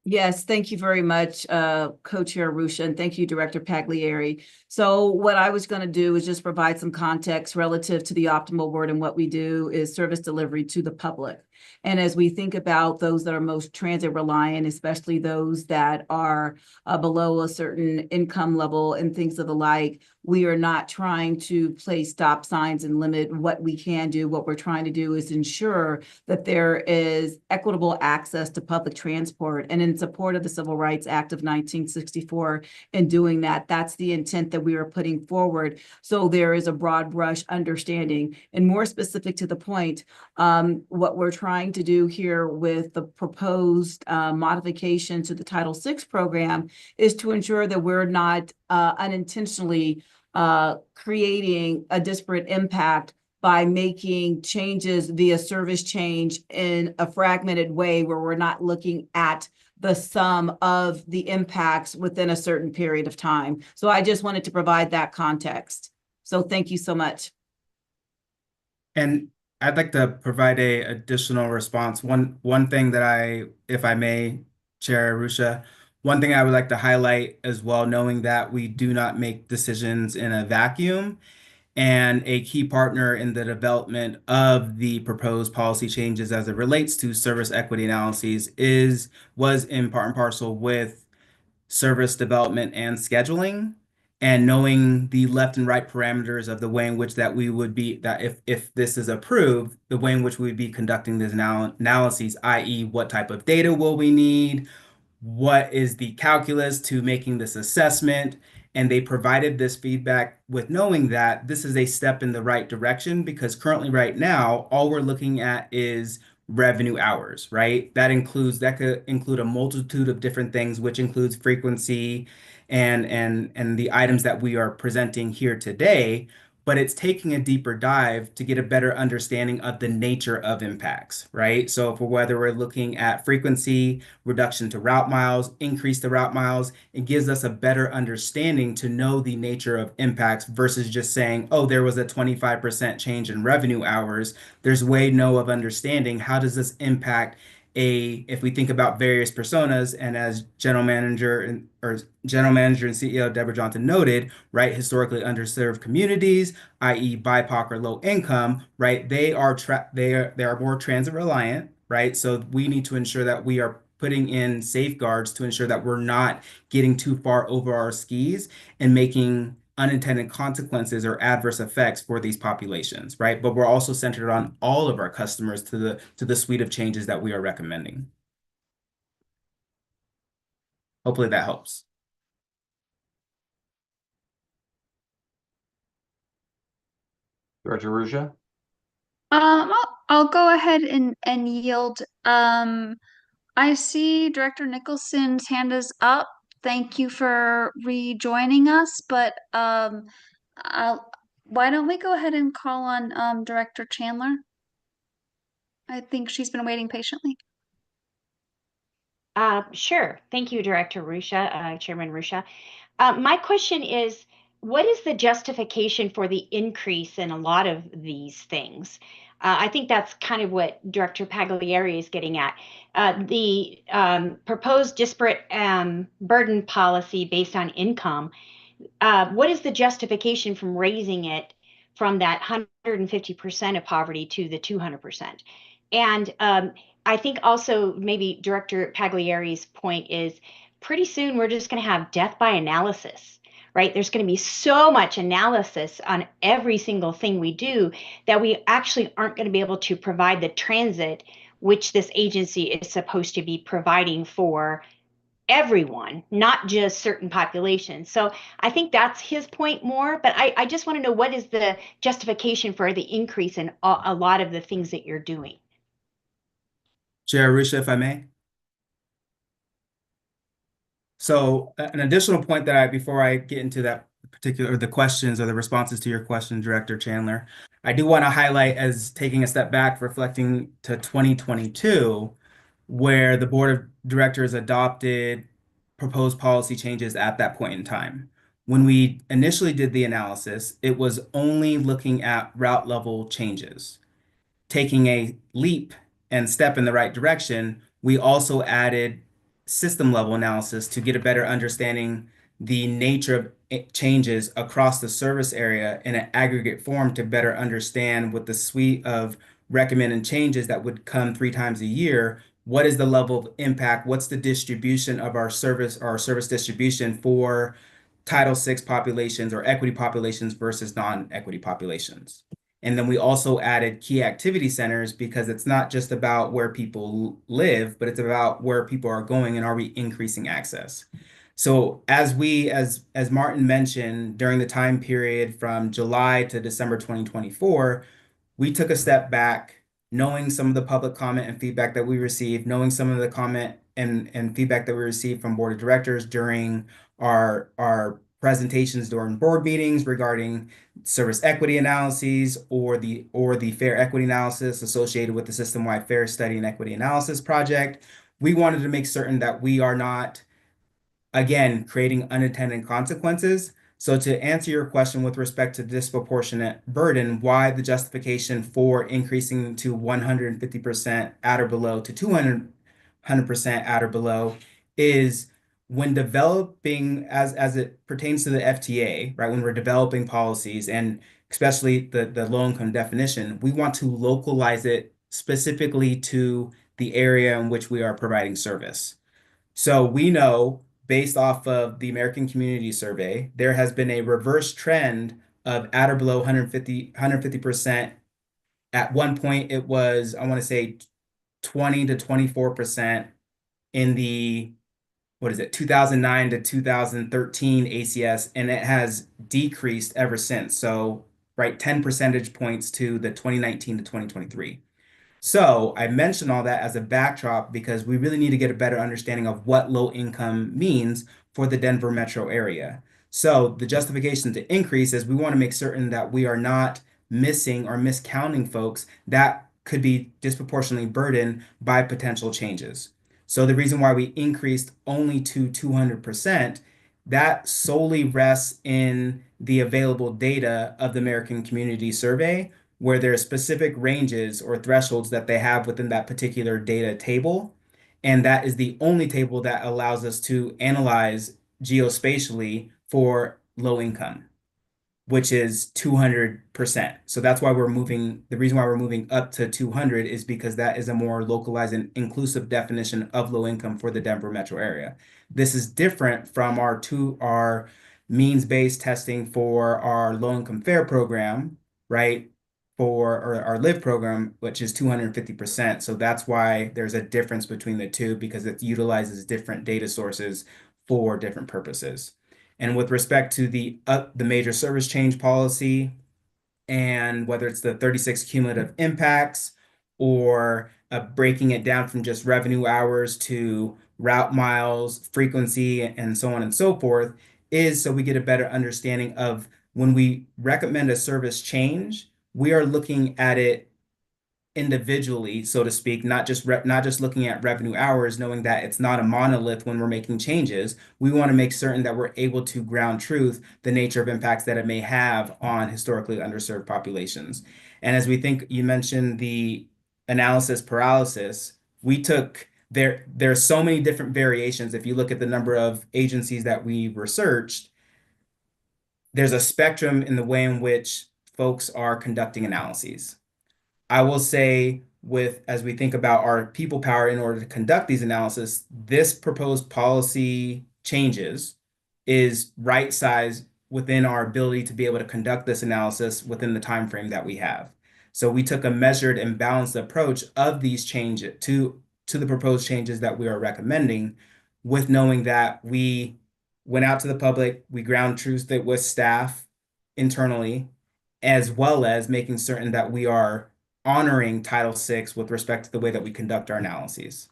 Yes, thank you very much, Co-Chair Arusha, and thank you, Director Pagliari. So what I was going to do is just provide some context relative to the optimal word, and what we do is service delivery to the public. And as we think about those that are most transit reliant, especially those that are below a certain income level and things of the like, we are not trying to place stop signs and limit what we can do. What we're trying to do is ensure that there is equitable access to public transport, and in support of the Civil Rights Act of 1964. In doing that, that's the intent that we are putting forward. So there is a broad brush understanding, and more specific to the point, what we're trying to do here with the proposed modification to the Title VI program is to ensure that we're not unintentionally creating a disparate impact by making changes via service change in a fragmented way, where we're not looking at the sum of the impacts within a certain period of time. So I just wanted to provide that context. So thank you so much. And I'd like to provide a additional response. One thing that if I may, Chair Arusha, one thing I would like to highlight as well, knowing that we do not make decisions in a vacuum, and a key partner in the development of the proposed policy changes as it relates to service equity analyses was in part and parcel with service development and scheduling. and knowing the left and right parameters of the way in which that we would be, that if this is approved, the way in which we would be conducting these analyses, i.e. what type of data will we need, what is the calculus to making this assessment. And they provided this feedback with knowing that this is a step in the right direction, because currently right now, all we're looking at is revenue hours, right? That could include a multitude of different things, which includes frequency and the items that we are presenting here today. But it's taking a deeper dive to get a better understanding of the nature of impacts, right? So for whether we're looking at frequency, reduction to route miles, increase to route miles, it gives us a better understanding to know the nature of impacts versus just saying, oh, there was a 25% change in revenue hours. There's way no of understanding how does this impact if we think about various personas, and as General Manager and CEO Deborah Johnson noted, right, historically underserved communities, i.e. BIPOC or low income, right, they are more transit reliant, right? So we need to ensure that we are putting in safeguards to ensure that we're not getting too far over our skis and making unintended consequences or adverse effects for these populations, right? But we're also centered on all of our customers to the suite of changes that we are recommending. Hopefully that helps. Director Ruja? I'll go ahead and yield. I see Director Nicholson's hand is up. Thank you for rejoining us, but why don't we go ahead and call on Director Chandler? I think she's been waiting patiently. Sure. Thank you, Director Ruscha, Chairman Ruscha. My question is, what is the justification for the increase in a lot of these things? I think that's kind of what Director Pagliari is getting at. The proposed disparate burden policy based on income, what is the justification from raising it from that 150% of poverty to the 200%? And I think also maybe Director Pagliari's point is pretty soon we're just going to have death by analysis, right? There's going to be so much analysis on every single thing we do that we actually aren't going to be able to provide the transit which this agency is supposed to be providing for everyone, not just certain populations. So I think that's his point more, but I just want to know, what is the justification for the increase in a lot of the things that you're doing? Chair Ruscha, if I may. So an additional point that before I get into that particular, the questions or the responses to your question, Director Chandler, I do want to highlight, as taking a step back, reflecting to 2022, where the Board of Directors adopted proposed policy changes at that point in time. When we initially did the analysis, it was only looking at route level changes. Taking a leap and step in the right direction, we also added system level analysis to get a better understanding the nature of changes across the service area in an aggregate form to better understand with the suite of recommended changes that would come 3 times a year, what is the level of impact, what's the distribution of our service distribution for Title VI populations or equity populations versus non-equity populations. And then we also added key activity centers, because it's not just about where people live, but it's about where people are going and are we increasing access. So as Martin mentioned, during the time period from July to December 2024, we took a step back, knowing some of the public comment and feedback that we received, knowing some of the comment and feedback that we received from Board of Directors during our presentations during board meetings regarding service equity analyses or the fair equity analysis associated with the system-wide fair study and equity analysis project. We wanted to make certain that we are not, again, creating unintended consequences. So to answer your question with respect to disproportionate burden, why the justification for increasing to 150% at or below to 200% at or below is, when developing, as it pertains to the FTA, right, when we're developing policies and especially the low-income definition, we want to localize it specifically to the area in which we are providing service. So we know based off of the American Community Survey, there has been a reverse trend of at or below 150%. At one point, it was, I want to say 20 to 24% in the, 2009 to 2013 ACS, and it has decreased ever since. So, right, 10 percentage points to the 2019 to 2023. So I mentioned all that as a backdrop because we really need to get a better understanding of what low income means for the Denver metro area. So the justification to increase is we want to make certain that we are not missing or miscounting folks that could be disproportionately burdened by potential changes. So the reason why we increased only to 200%, that solely rests in the available data of the American Community Survey, where there are specific ranges or thresholds that they have within that particular data table. And that is the only table that allows us to analyze geospatially for low income, which is 200%. So that's why the reason why we're moving up to 200 is because that is a more localized and inclusive definition of low income for the Denver metro area. This is different from our means-based testing for our low income fare program, right? For our LIVE program, which is 250%. So that's why there's a difference between the two, because it utilizes different data sources for different purposes. And with respect to the major service change policy, and whether it's the 36 cumulative impacts or breaking it down from just revenue hours to route miles, frequency, and so on and so forth, is so we get a better understanding of when we recommend a service change, we are looking at it individually, so to speak, not just looking at revenue hours, knowing that it's not a monolith when we're making changes. We want to make certain that we're able to ground truth the nature of impacts that it may have on historically underserved populations. And as we think, you mentioned the analysis paralysis, there's so many different variations. If you look at the number of agencies that we researched, there's a spectrum in the way in which folks are conducting analyses. I will say, as we think about our people power in order to conduct these analysis, this proposed policy changes is right sized within our ability to be able to conduct this analysis within the time frame that we have. So we took a measured and balanced approach of these changes to the proposed changes that we are recommending, with knowing that we went out to the public, we ground truthed it with staff internally, as well as making certain that we are honoring Title VI with respect to the way that we conduct our analyses.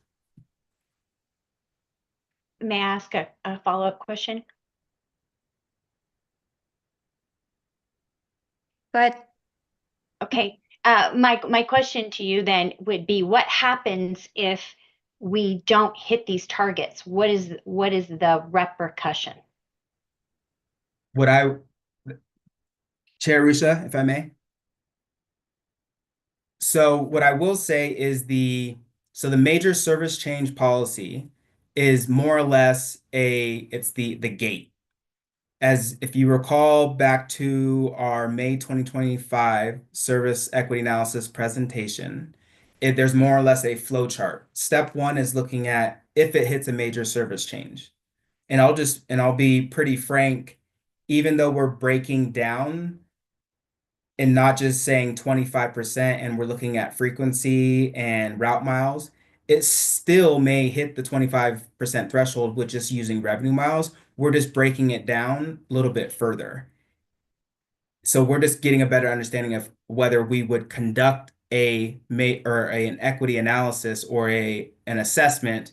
May I ask a follow-up question? But okay, my question to you then would be, what happens if we don't hit these targets? What is the repercussion? Chair Rusha, if I may. So what I will say is the major service change policy is more or less it's the gate. As if you recall back to our May 2025 service equity analysis presentation, there's more or less a flow chart. Step one is looking at if it hits a major service change. And I'll be pretty frank, even though we're breaking down and not just saying 25% and we're looking at frequency and route miles, it still may hit the 25% threshold with just using revenue miles. We're just breaking it down a little bit further. So we're just getting a better understanding of whether we would conduct an equity analysis or an assessment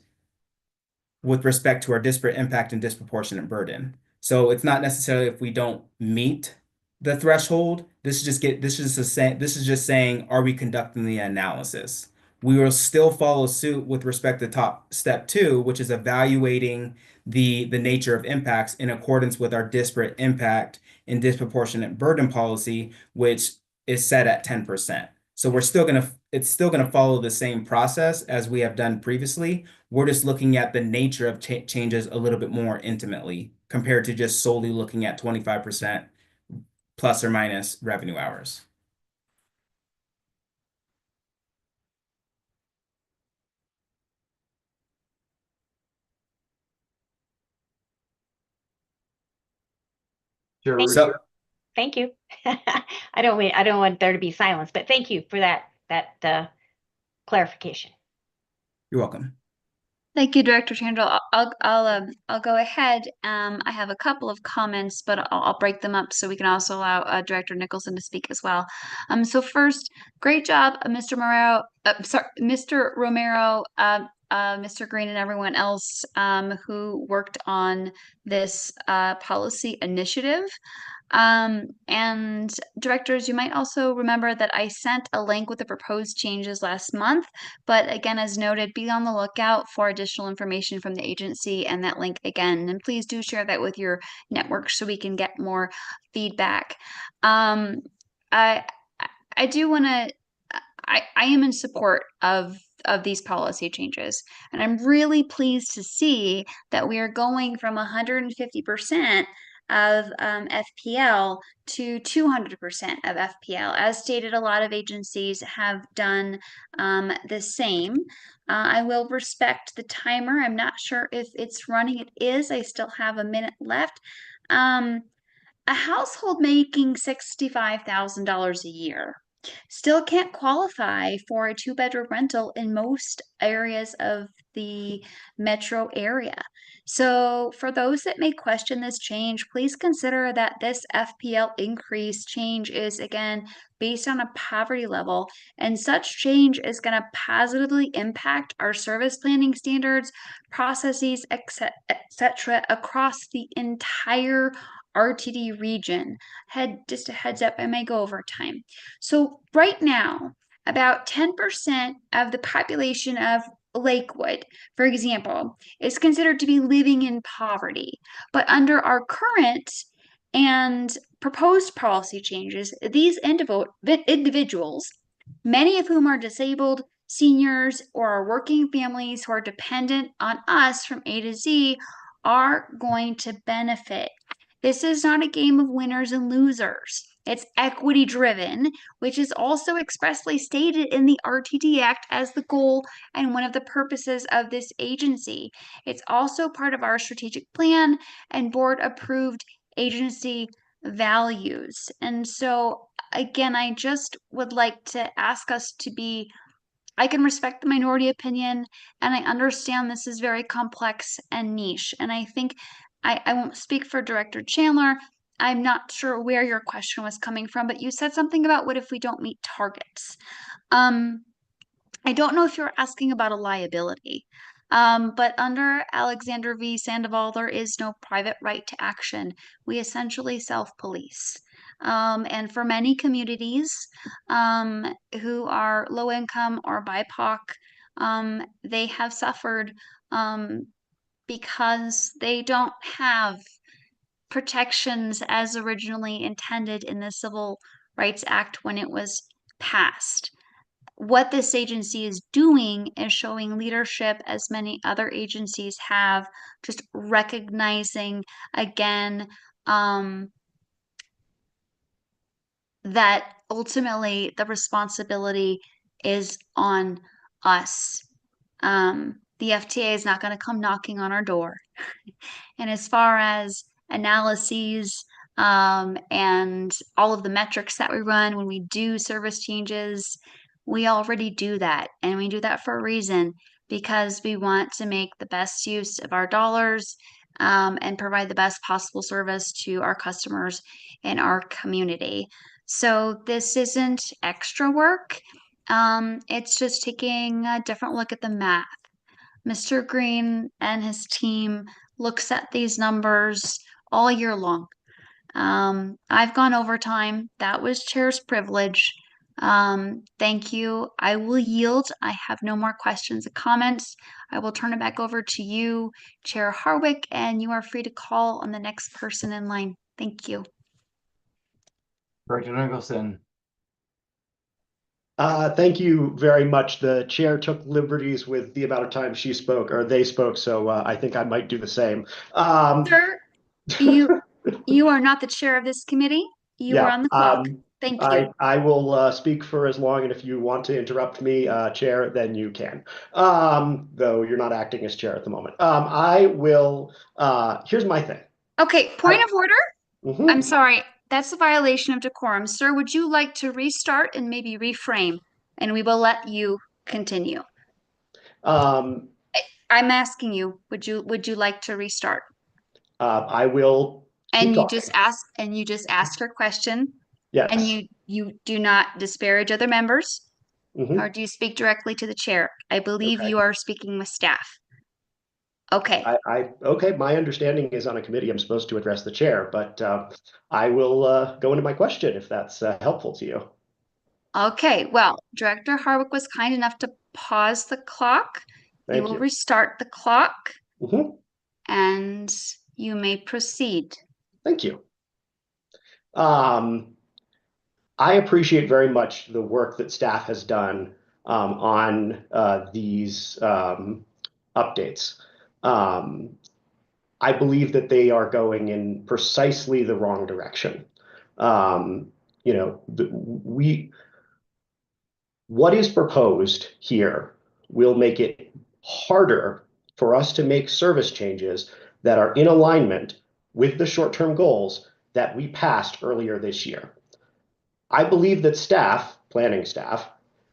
with respect to our disparate impact and disproportionate burden. So it's not necessarily if we don't meet the threshold. This is just saying, are we conducting the analysis? We will still follow suit with respect to step 2, which is evaluating the nature of impacts in accordance with our disparate impact and disproportionate burden policy, which is set at 10%. So it's still gonna follow the same process as we have done previously. We're just looking at the nature of changes a little bit more intimately compared to just solely looking at 25% plus or minus revenue hours. Chair Thank Russo? you. Thank you. I don't want there to be silence, but thank you for that clarification. You're welcome. Thank you, Director Chandler. I'll go ahead. I have a couple of comments, but I'll break them up so we can also allow Director Nicholson to speak as well. So first, great job, Mr. Romero. Mr. Romero, Mr. Green, and everyone else who worked on this policy initiative. And directors, you might also remember that I sent a link with the proposed changes last month, but again, as noted, be on the lookout for additional information from the agency and that link again, and please do share that with your network so we can get more feedback. I do want to, I am in support of these policy changes, and I'm really pleased to see that we are going from 150% of FPL to 200% of FPL. As stated, a lot of agencies have done the same. I will respect the timer. I'm not sure if it's running. It is. I still have a minute left. A household making $65,000 a year still can't qualify for a 2-bedroom rental in most areas of the metro area. So for those that may question this change, please consider that this FPL increase change is again based on a poverty level, and such change is going to positively impact our service planning standards, processes, etc. across the entire RTD region. Just a heads up, I may go over time. So right now, about 10% of the population of Lakewood, for example, is considered to be living in poverty. But under our current and proposed policy changes, these individuals, many of whom are disabled, seniors, or are working families who are dependent on us from A to Z, are going to benefit. This is not a game of winners and losers. It's equity driven, which is also expressly stated in the RTD Act as the goal and one of the purposes of this agency. It's also part of our strategic plan and board approved agency values. And so, again, I just would like to ask us to be, I can respect the minority opinion, and I understand this is very complex and niche. And I think I won't speak for Director Chandler. I'm not sure where your question was coming from, but you said something about what if we don't meet targets. I don't know if you're asking about a liability, but under Alexander v. Sandoval, there is no private right to action. We essentially self-police. And for many communities who are low income or BIPOC, they have suffered because they don't have protections as originally intended in the Civil Rights Act when it was passed. What this agency is doing is showing leadership, as many other agencies have, just recognizing again that ultimately the responsibility is on us. The FTA is not going to come knocking on our door. And as far as analyses and all of the metrics that we run when we do service changes, we already do that. And we do that for a reason, because we want to make the best use of our dollars and provide the best possible service to our customers and our community. So this isn't extra work. It's just taking a different look at the math. Mr. Green and his team looks at these numbers all year long. I've gone overtime. That was chair's privilege. Thank you. I will yield. I have no more questions or comments. I will turn it back over to you, Chair Harwick, and you are free to call on the next person in line. Thank you. Director Nicholson. Thank you very much. The chair took liberties with the amount of time she spoke, or they spoke, so I think I might do the same. Sir, you are not the chair of this committee. You are on the clock. Thank you. I will speak for as long, and if you want to interrupt me, Chair, then you can. Though you're not acting as chair at the moment. I will. Here's my thing. Okay, point of order. I'm sorry, that's a violation of decorum. Sir, would you like to restart and maybe reframe? And we will let you continue. Um, I'm asking you, would you like to restart? I will keep And you talking. just ask your question. Yes. And you do not disparage other members, Mhm. or do you speak directly to the chair? I believe Okay. you are speaking with staff. Okay. Okay, my understanding is on a committee, I'm supposed to address the chair, but I will go into my question if that's helpful to you. Okay, well, Director Harwick was kind enough to pause the clock. He Thank will you. restart the clock Mhm. and you may proceed. Thank you. I appreciate very much the work that staff has done on these updates. I believe that they are going in precisely the wrong direction. You know, what is proposed here will make it harder for us to make service changes that are in alignment with the short-term goals that we passed earlier this year. I believe that staff, planning staff,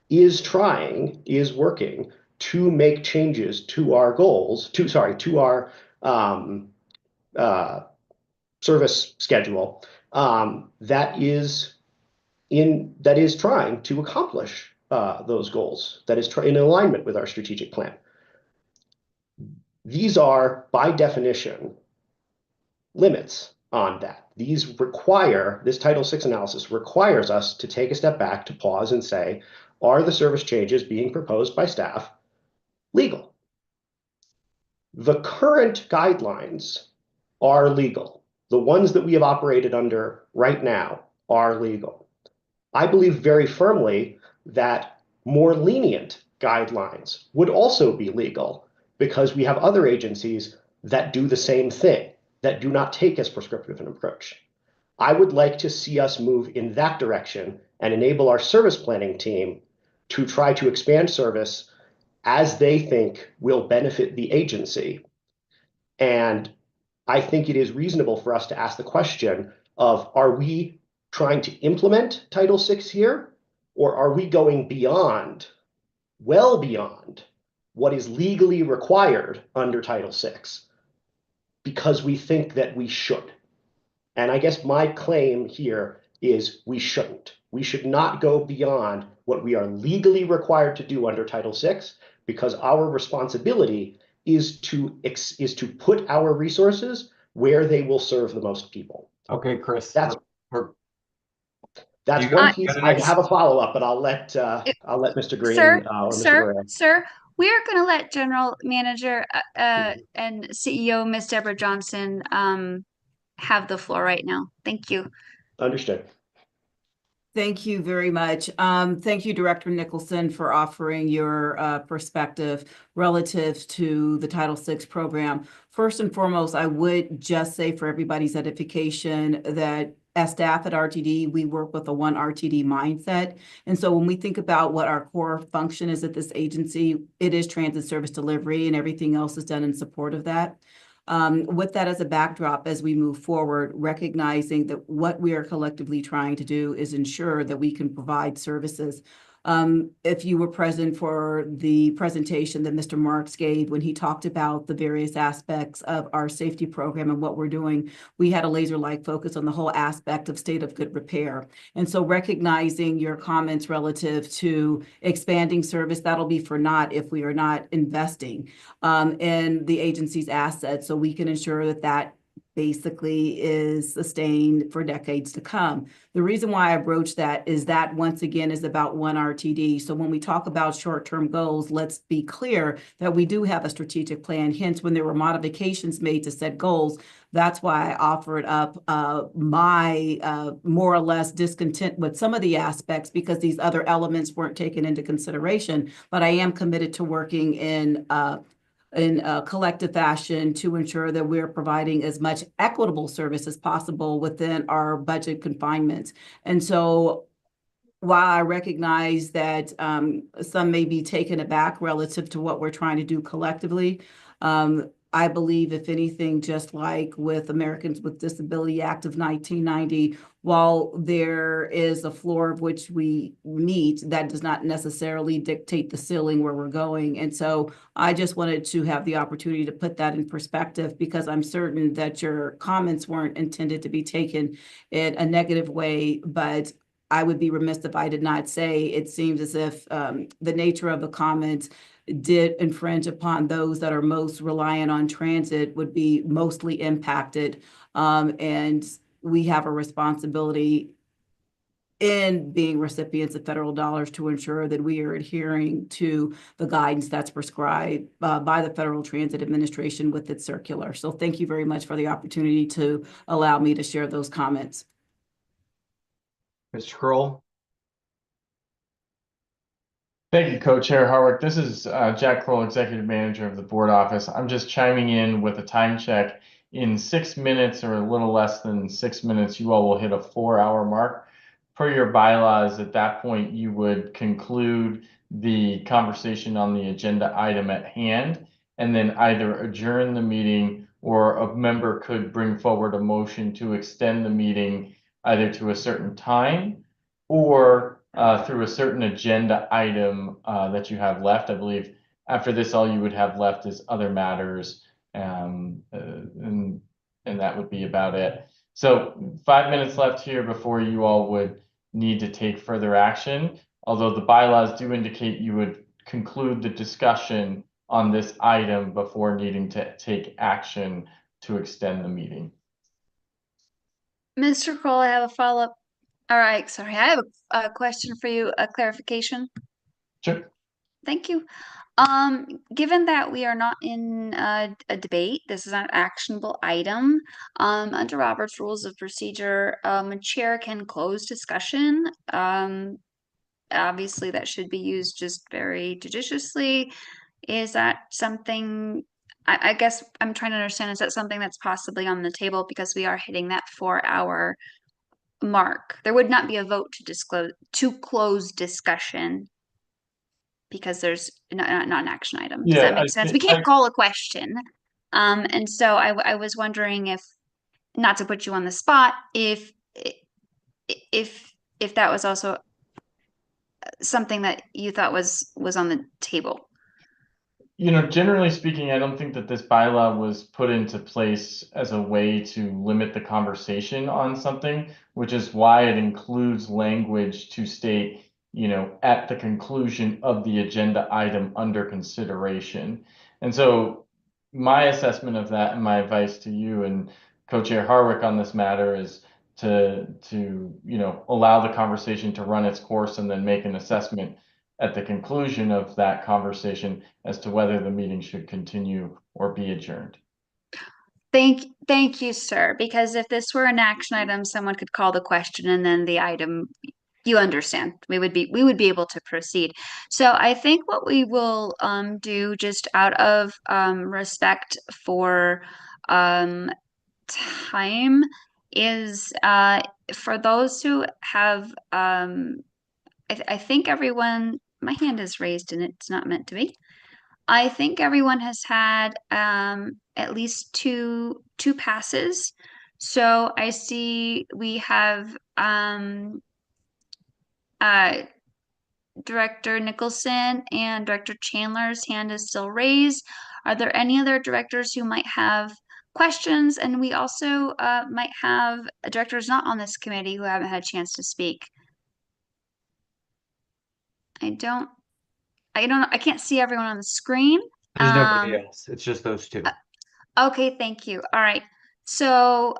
is working to make changes to our goals, to our service schedule that is trying to accomplish those goals, that is in alignment with our strategic plan. These are, by definition, limits on that. This Title VI analysis requires us to take a step back, to pause and say, are the service changes being proposed by staff legal? The current guidelines are legal. The ones that we have operated under right now are legal. I believe very firmly that more lenient guidelines would also be legal because we have other agencies that do the same thing, that do not take as prescriptive an approach. I would like to see us move in that direction and enable our service planning team to try to expand service as they think will benefit the agency. And I think it is reasonable for us to ask the question of, are we trying to implement Title VI here, or are we going beyond, well beyond, what is legally required under Title VI because we think that we should? And I guess my claim here is we shouldn't. We should not go beyond what we are legally required to do under Title VI, because our responsibility is to put our resources where they will serve the most people. Okay, Chris. That's You one got piece. an I ex- have a follow-up, but I'll let Mr. Green or Mr. Guerrero. Sir, we are going to let General Manager and CEO Ms. Deborah Johnson have the floor right now. Thank you. Understood. Thank you very much. Thank you, Director Nicholson, for offering your perspective relative to the Title VI program. First and foremost, I would just say for everybody's edification that as staff at RTD, we work with a one RTD mindset. And so when we think about what our core function is at this agency, it is transit service delivery, and everything else is done in support of that. With that as a backdrop, as we move forward, recognizing that what we are collectively trying to do is ensure that we can provide services. If you were present for the presentation that Mr. Marks gave when he talked about the various aspects of our safety program and what we're doing, we had a laser-like focus on the whole aspect of state of good repair. And so recognizing your comments relative to expanding service, that'll be for naught if we are not investing in the agency's assets, so we can ensure that that basically is sustained for decades to come. The reason why I broach that is that, once again, is about one RTD. So when we talk about short-term goals, let's be clear that we do have a strategic plan. Hence, when there were modifications made to set goals, that's why I offered up my more or less discontent with some of the aspects, because these other elements weren't taken into consideration. But I am committed to working in a collective fashion to ensure that we're providing as much equitable service as possible within our budget confinements. And so while I recognize that some may be taken aback relative to what we're trying to do collectively, I believe, if anything, just like with Americans with Disability Act of 1990, while there is a floor of which we meet, that does not necessarily dictate the ceiling where we're going. And so I just wanted to have the opportunity to put that in perspective, because I'm certain that your comments weren't intended to be taken in a negative way, but I would be remiss if I did not say it seems as if the nature of the comments did infringe upon those that are most reliant on transit, would be mostly impacted. And we have a responsibility in being recipients of federal dollars to ensure that we are adhering to the guidance that's prescribed by the Federal Transit Administration with its circular. So thank you very much for the opportunity to allow me to share those comments. Mr. Kroll? Thank you, Co-Chair Harwick. This is Jack Kroll, Executive Manager of the Board Office. I'm just chiming in with a time check. In 6 minutes, or a little less than 6 minutes, you all will hit a 4-hour mark. Per your bylaws, at that point, you would conclude the conversation on the agenda item at hand, and then either adjourn the meeting, or a member could bring forward a motion to extend the meeting either to a certain time or through a certain agenda item that you have left. I believe after this, all you would have left is other matters, and that would be about it. So 5 minutes left here before you all would need to take further action, although the bylaws do indicate you would conclude the discussion on this item before needing to take action to extend the meeting. Mr. Kroll, I have a follow-up. All right, sorry, I have a question for you, a clarification. Sure. Thank you. Given that we are not in a debate, this is an actionable item. Under Robert's Rules of Procedure, a chair can close discussion. Obviously, that should be used just very judiciously. Is that something? I guess I'm trying to understand. Is that something that's possibly on the table because we are hitting that 4-hour mark? There would not be a vote to close discussion because there's not an action item. Does that make sense? We can't call a question. And so I was wondering if, not to put you on the spot, if that was also something that you thought was on the table. You know, generally speaking, I don't think that this bylaw was put into place as a way to limit the conversation on something, which is why it includes language to state, you know, at the conclusion of the agenda item under consideration. And so my assessment of that and my advice to you and Co-Chair Harwick on this matter is to you know, allow the conversation to run its course and then make an assessment at the conclusion of that conversation as to whether the meeting should continue or be adjourned. Thank you, sir. Because if this were an action item, someone could call the question and then the item, you understand, we would be able to proceed. So I think what we will do, just out of respect for time, is for those who have I think everyone, my hand is raised and it's not meant to be. I think everyone has had at least two passes. So I see we have Director Nicholson and Director Chandler's hand is still raised. Are there any other directors who might have questions? And we also might have directors not on this committee who haven't had a chance to speak. I can't see everyone on the screen. There's nobody else. It's just those two. Okay, thank you. All right. So,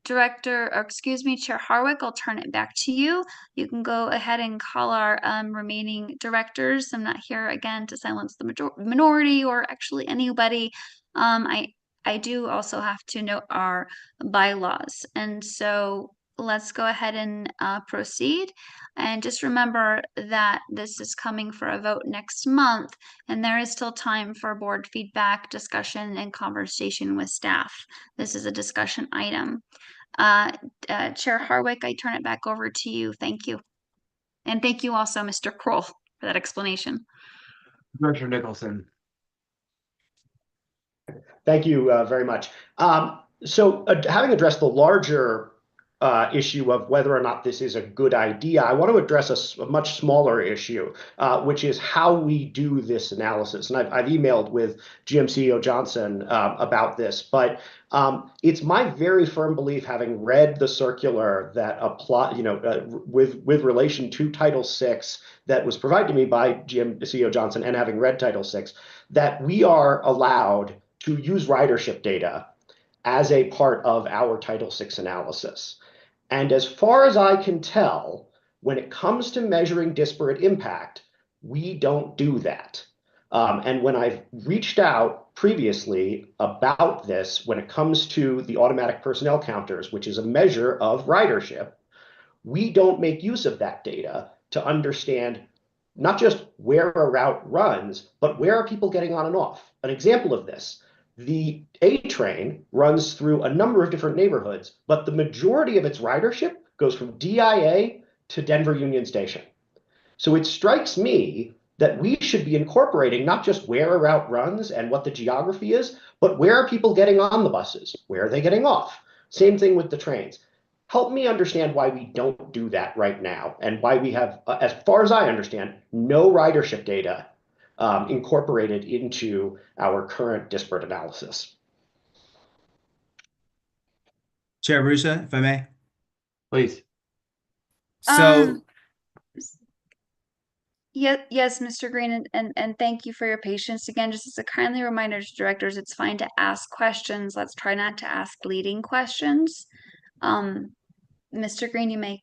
Chair Harwick, I'll turn it back to you. You can go ahead and call our remaining directors. I'm not here again to silence the minority or actually anybody. I do also have to note our bylaws. And so let's go ahead and proceed. And just remember that this is coming for a vote next month, and there is still time for board feedback, discussion, and conversation with staff. This is a discussion item. Chair Harwick, I turn it back over to you. Thank you. And thank you also, Mr. Kroll, for that explanation. Director Nicholson. Thank you very much. So having addressed the larger issue of whether or not this is a good idea, I want to address a much smaller issue, which is how we do this analysis. And I've emailed with GM CEO Johnson about this, but it's my very firm belief, having read the circular that apply, with relation to Title VI that was provided to me by GM CEO Johnson, and having read Title VI, that we are allowed to use ridership data as a part of our Title VI analysis. And as far as I can tell, when it comes to measuring disparate impact, we don't do that. And when I've reached out previously about this, when it comes to the automatic personnel counters, which is a measure of ridership, we don't make use of that data to understand not just where a route runs, but where are people getting on and off. An example of this: the A train runs through a number of different neighborhoods, but the majority of its ridership goes from DIA to Denver Union Station. So it strikes me that we should be incorporating not just where a route runs and what the geography is, but where are people getting on the buses? Where are they getting off? Same thing with the trains. Help me understand why we don't do that right now, and why we have, as far as I understand, no ridership data incorporated into our current disparate analysis. Chair Rusha, if I may. Please. So, Yes, Mr. Green, and thank you for your patience. Again, just as a kindly reminder to directors, it's fine to ask questions. Let's try not to ask leading questions. Mr. Green, you may.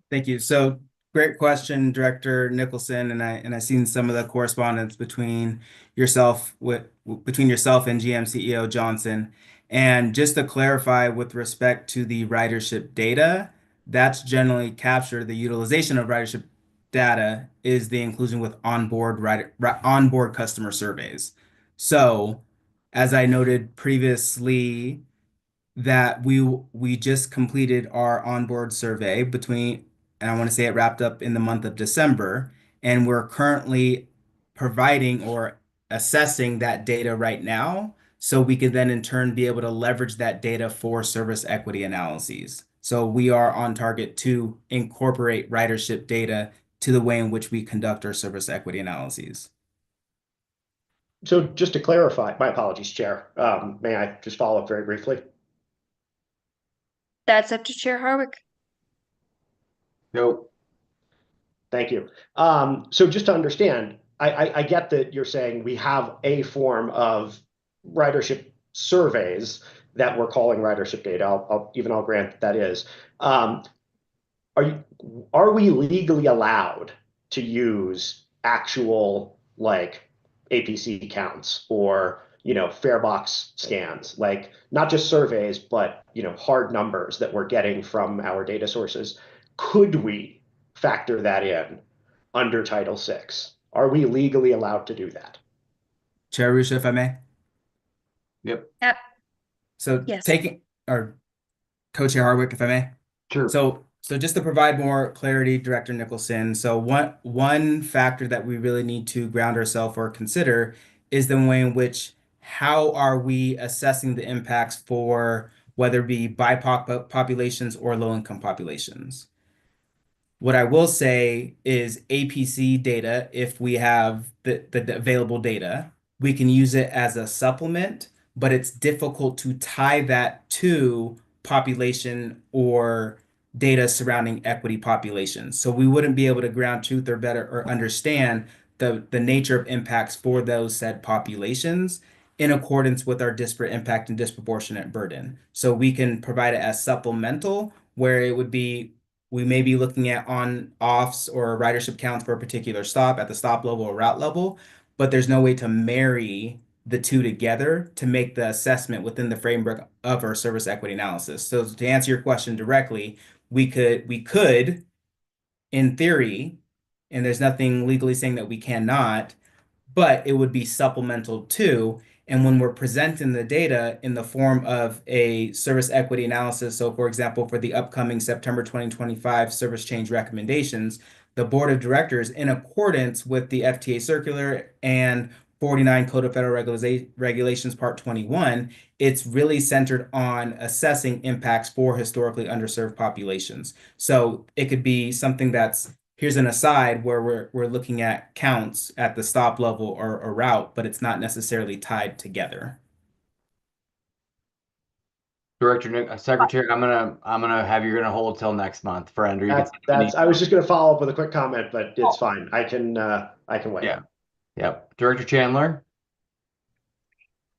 thank you. So, great question, Director Nicholson, and I seen some of the correspondence between yourself and GM CEO Johnson. And just to clarify, with respect to the ridership data, that's generally captured. The utilization of ridership data is the inclusion with onboard customer surveys. So, as I noted previously, that we just completed our onboard survey and I want to say it wrapped up in the month of December, and we're currently providing or assessing that data right now, so we could then in turn be able to leverage that data for service equity analyses. So we are on target to incorporate ridership data to the way in which we conduct our service equity analyses. So just to clarify, my apologies, Chair, may I just follow up very briefly? That's up to Chair Harwick. No. Thank you. So just to understand, I get that you're saying we have a form of ridership surveys that we're calling ridership data. I'll grant that is. Are we legally allowed to use actual like APC counts or fare box scans, like not just surveys, but hard numbers that we're getting from our data sources? Could we factor that in under Title VI? Are we legally allowed to do that? Chair Rusha, if I may. Yep. So Yes. Co-Chair Harwick, if I may. Sure. So just to provide more clarity, Director Nicholson, so one factor that we really need to ground ourselves or consider is the way in which, how are we assessing the impacts for whether it be BIPOC populations or low-income populations? What I will say is APC data, if we have the available data, we can use it as a supplement, but it's difficult to tie that to population or data surrounding equity populations. So we wouldn't be able to ground truth or better or understand the nature of impacts for those said populations in accordance with our disparate impact and disproportionate burden. So we can provide it as supplemental, where it would be, we may be looking at on-offs or ridership counts for a particular stop at the stop level or route level, but there's no way to marry the two together to make the assessment within the framework of our service equity analysis. So to answer your question directly, we could, in theory, and there's nothing legally saying that we cannot, but it would be supplemental to. And when we're presenting the data in the form of a service equity analysis, so for example, for the upcoming September 2025 service change recommendations, the board of directors, in accordance with the FTA circular and 49 Code of Federal Regulations Part 21, it's really centered on assessing impacts for historically underserved populations. So it could be something that's, here's an aside where we're looking at counts at the stop level or a route, but it's not necessarily tied together. Secretary, I'm gonna have you gonna hold till next month, friend. Or you That's I was just gonna follow up with a quick comment, but it's fine. I can wait. Yeah. Yep. Director Chandler.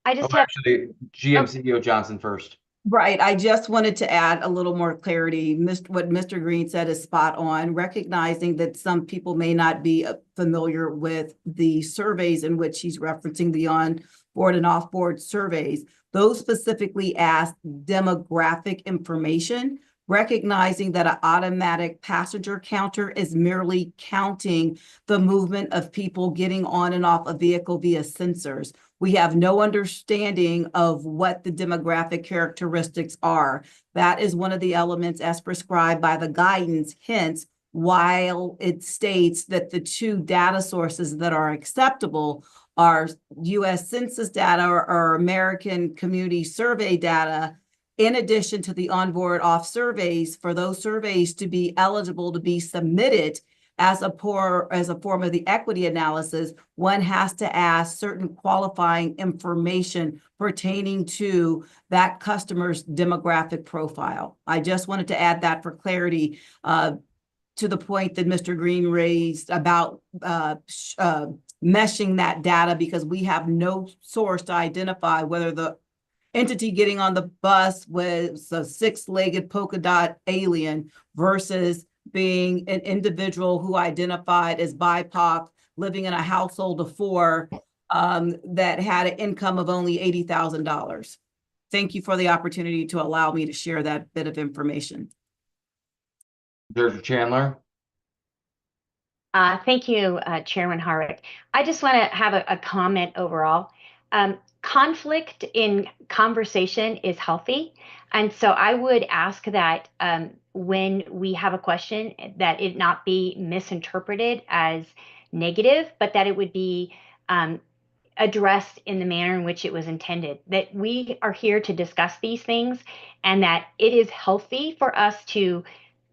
I just actually, GM CEO Johnson first. Right. I just wanted to add a little more clarity. What Mr. Green said is spot on, recognizing that some people may not be familiar with the surveys in which he's referencing, the on-board and off-board surveys. Those specifically ask demographic information, recognizing that an automatic passenger counter is merely counting the movement of people getting on and off a vehicle via sensors. We have no understanding of what the demographic characteristics are. That is one of the elements as prescribed by the guidance. Hence, while it states that the two data sources that are acceptable are US Census data or American Community Survey data, in addition to the onboard off surveys, for those surveys to be eligible to be submitted as a form of the equity analysis, one has to ask certain qualifying information pertaining to that customer's demographic profile. I just wanted to add that for clarity to the point that Mr. Green raised about meshing that data, because we have no source to identify whether the entity getting on the bus was a six-legged polka dot alien versus being an individual who identified as BIPOC, living in a household of four that had an income of only $80,000. Thank you for the opportunity to allow me to share that bit of information. Director Chandler. Thank you, Chairman Harwick. I just want to have a comment overall. Conflict in conversation is healthy. And so I would ask that when we have a question, that it not be misinterpreted as negative, but that it would be addressed in the manner in which it was intended. That we are here to discuss these things, and that it is healthy for us to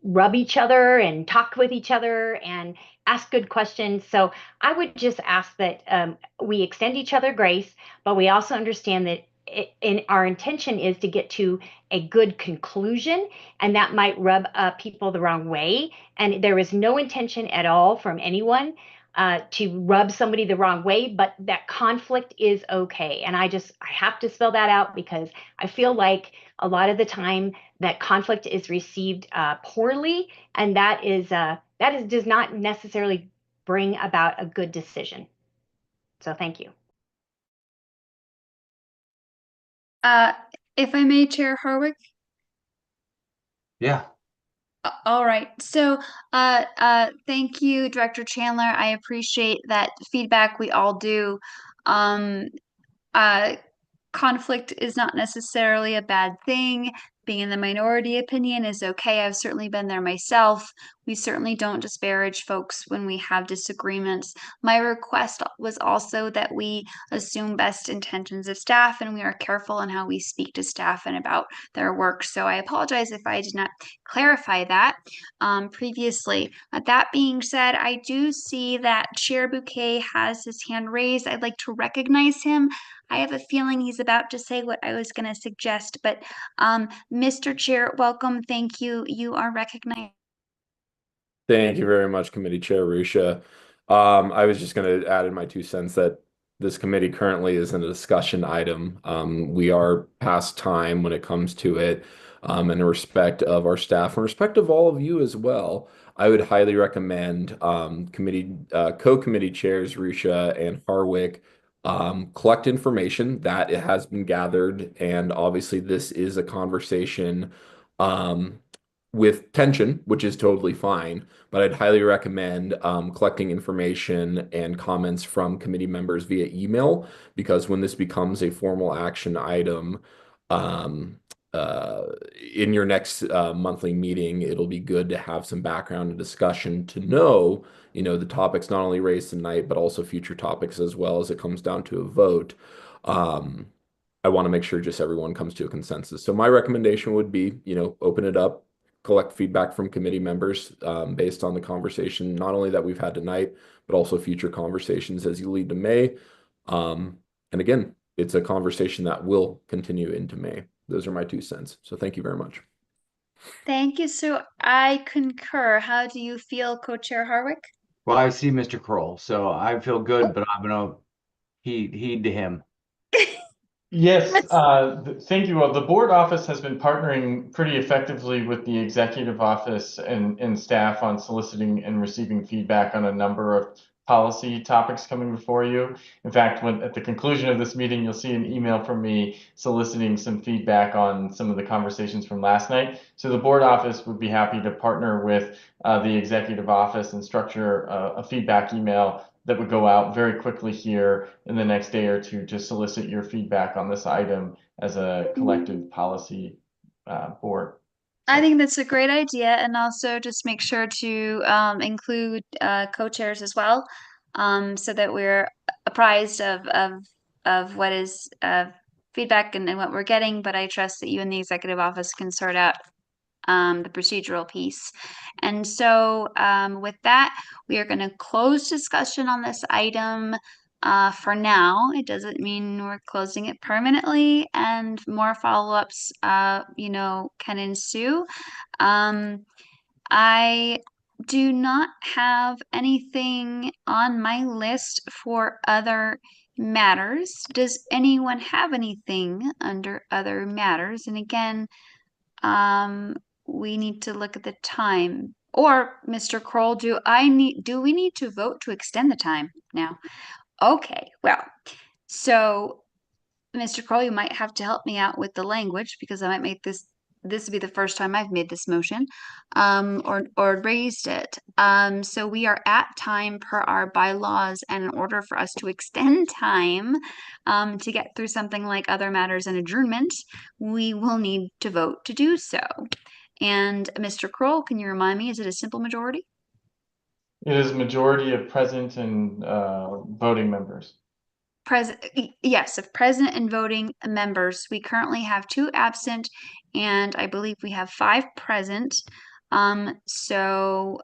rub each other and talk with each other and ask good questions. So I would just ask that we extend each other grace, but we also understand that our intention is to get to a good conclusion, and that might rub people the wrong way. And there is no intention at all from anyone to rub somebody the wrong way, but that conflict is okay. And I have to spell that out, because I feel like a lot of the time that conflict is received poorly, and that does not necessarily bring about a good decision. So thank you. If I may, Chair Harwick. Yeah. All right. So, thank you, Director Chandler. I appreciate that feedback. We all do. Conflict is not necessarily a bad thing. Being in the minority opinion is okay. I've certainly been there myself. We certainly don't disparage folks when we have disagreements. My request was also that we assume best intentions of staff, and we are careful in how we speak to staff and about their work. So I apologize if I did not clarify that previously. That being said, I do see that Chair Bouquet has his hand raised. I'd like to recognize him. I have a feeling he's about to say what I was going to suggest, but Mr. Chair, welcome. Thank you. You are recognized. Thank you very much, Committee Chair Rusha. I was just going to add in my 2 cents that this committee currently is in a discussion item. We are past time when it comes to it, in respect of our staff and respect of all of you as well. I would highly recommend co-committee chairs Rusha and Harwick collect information that it has been gathered, and obviously this is a conversation with tension, which is totally fine, but I'd highly recommend collecting information and comments from committee members via email, because when this becomes a formal action item, in your next monthly meeting, it'll be good to have some background and discussion to know, the topics not only raised tonight, but also future topics as well as it comes down to a vote. I want to make sure just everyone comes to a consensus. So my recommendation would be, open it up, collect feedback from committee members based on the conversation, not only that we've had tonight, but also future conversations as you lead to May. And again, it's a conversation that will continue into May. Those are my 2 cents. So thank you very much. Thank you. So I concur. How do you feel, Co-Chair Harwick? Well, I see Mr. Kroll, so I feel good, but I'm gonna heed to him. Yes, thank you all. The board office has been partnering pretty effectively with the executive office and staff on soliciting and receiving feedback on a number of policy topics coming before you. In fact, at the conclusion of this meeting, you'll see an email from me soliciting some feedback on some of the conversations from last night. So the board office would be happy to partner with the executive office and structure a feedback email that would go out very quickly here in the next day or two to solicit your feedback on this item as a collective policy board. I think that's a great idea, and also just make sure to include co-chairs as well, so that we're apprised of what is feedback and what we're getting. But I trust that you and the executive office can sort out the procedural piece. And so with that, we are going to close discussion on this item for now. It doesn't mean we're closing it permanently, and more follow-ups, can ensue. I do not have anything on my list for other matters. Does anyone have anything under other matters? And again, we need to look at the time. Or Mr. Kroll, do we need to vote to extend the time now? Okay, well, so Mr. Kroll, you might have to help me out with the language, because I might make this would be the first time I've made this motion, or raised it. So we are at time per our bylaws, and in order for us to extend time to get through something like other matters and adjournment, we will need to vote to do so. And Mr. Kroll, can you remind me, is it a simple majority? It is majority of present and voting members. Yes, of present and voting members. We currently have 2 absent, and I believe we have 5 present. So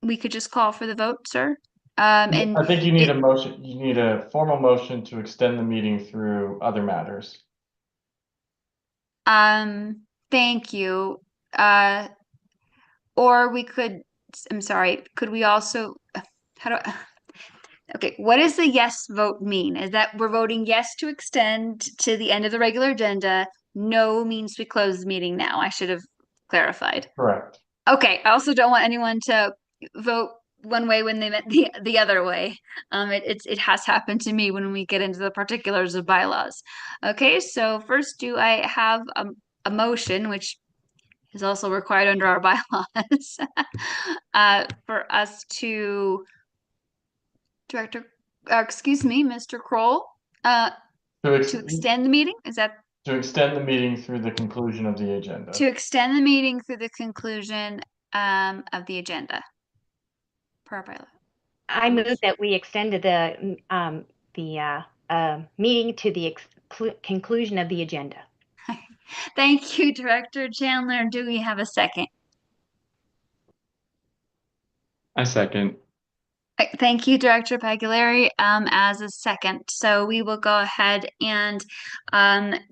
we could just call for the vote, sir. And I think you need a motion. You need a formal motion to extend the meeting through other matters. Thank you. Or we could, I'm sorry, could we also, okay, what does the yes vote mean? Is that we're voting yes to extend to the end of the regular agenda? No means we close the meeting now. I should have clarified. Correct. Okay, I also don't want anyone to vote one way when they meant the other way. It has happened to me when we get into the particulars of bylaws. Okay, so first, do I have a motion, which is also required under our bylaws, for us to Mr. Kroll, to extend the meeting? Is that to extend the meeting through the conclusion of the agenda? To extend the meeting through the conclusion of the agenda. Per bylaw. I move that we extended the meeting to the conclusion of the agenda. Thank you, Director Chandler. Do we have a second? I second. Thank you, Director Pagliari, as a second. So we will go ahead and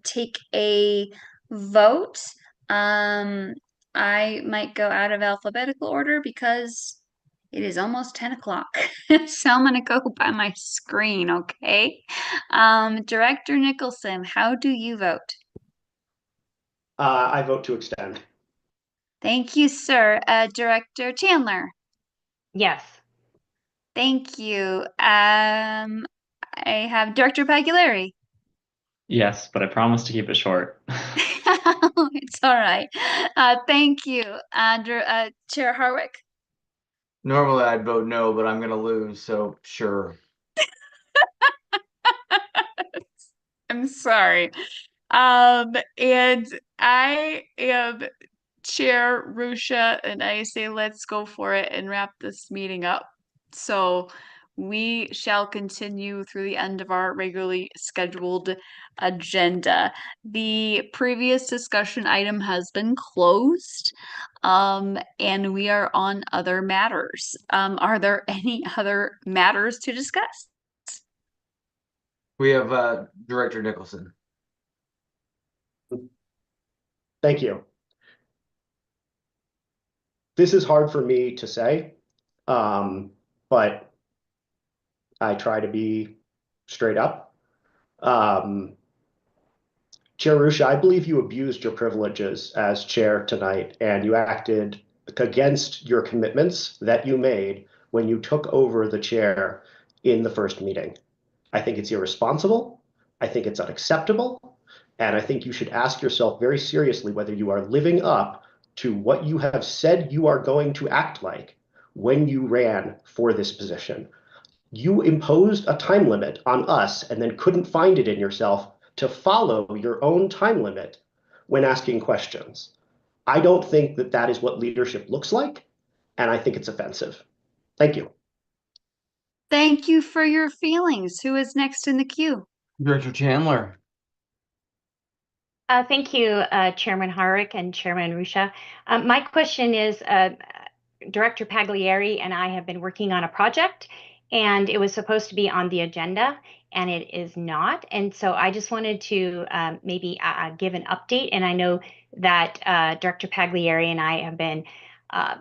take a vote. I might go out of alphabetical order because it is almost 10 o'clock. So I'm going to go by my screen, okay? Director Nicholson, how do you vote? I vote to extend. Thank you, sir. Director Chandler? Yes. Thank you. I have Director Pagliari. Yes, but I promise to keep it short. It's all right. Thank you. Chair Harwick? Normally I'd vote no, but I'm gonna lose, so sure. I'm sorry. And I am Chair Rusha, and I say let's go for it and wrap this meeting up. So we shall continue through the end of our regularly scheduled agenda. The previous discussion item has been closed, and we are on other matters. Are there any other matters to discuss? We have Director Nicholson. Thank you. This is hard for me to say, but I try to be straight up. Chair Rusha, I believe you abused your privileges as chair tonight, and you acted against your commitments that you made when you took over the chair in the first meeting. I think it's irresponsible. I think it's unacceptable. And I think you should ask yourself very seriously whether you are living up to what you have said you are going to act like when you ran for this position. You imposed a time limit on us and then couldn't find it in yourself to follow your own time limit when asking questions. I don't think that that is what leadership looks like, and I think it's offensive. Thank you. Thank you for your feelings. Who is next in the queue? Director Chandler. Thank you, Chairman Harwick and Chairman Rusha. My question is, Director Pagliari and I have been working on a project, and it was supposed to be on the agenda, and it is not. And so I just wanted to maybe give an update. And I know that Director Pagliari and I have been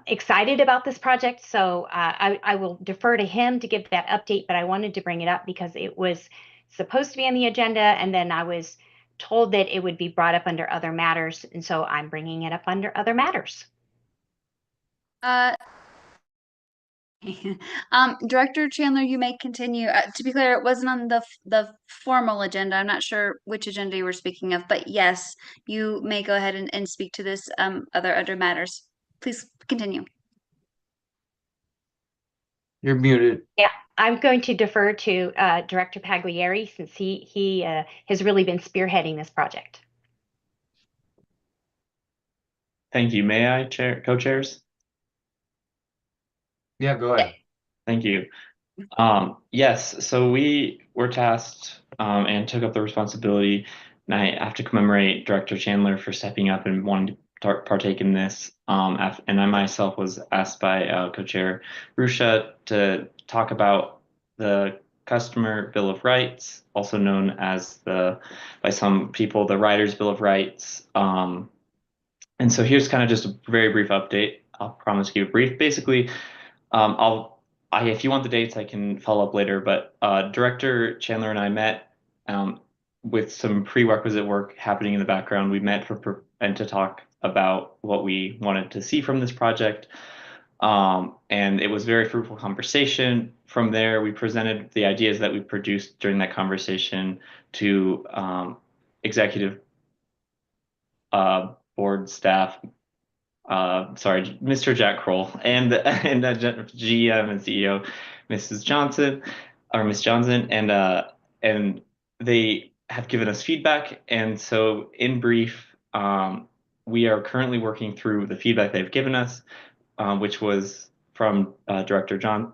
excited about this project, so I will defer to him to give that update, but I wanted to bring it up because it was supposed to be on the agenda, and then I was told that it would be brought up under other matters, and so I'm bringing it up under other matters. Director Chandler, you may continue. To be clear, it wasn't on the formal agenda. I'm not sure which agenda you were speaking of, but yes, you may go ahead and speak to this other matters. Please continue. You're muted. Yeah, I'm going to defer to Director Pagliari since he has really been spearheading this project. Thank you. May I, co-chairs? Yeah, go ahead. Thank you. Yes, so we were tasked and took up the responsibility, and I have to commemorate Director Chandler for stepping up and wanting to partake in this. And I myself was asked by co-chair Rusha to talk about the Customer Bill of Rights, also known as by some people, the Riders Bill of Rights. And so here's kind of just a very brief update. I'll promise you brief. Basically, if you want the dates, I can follow up later, but Director Chandler and I met with some prerequisite work happening in the background. We met and to talk about what we wanted to see from this project. And it was a very fruitful conversation. From there, we presented the ideas that we produced during that conversation to executive board staff, Mr. Jack Kroll and GM and CEO, Miss Johnson, and they have given us feedback. And so in brief, we are currently working through the feedback they've given us, which was from not Director Johnson,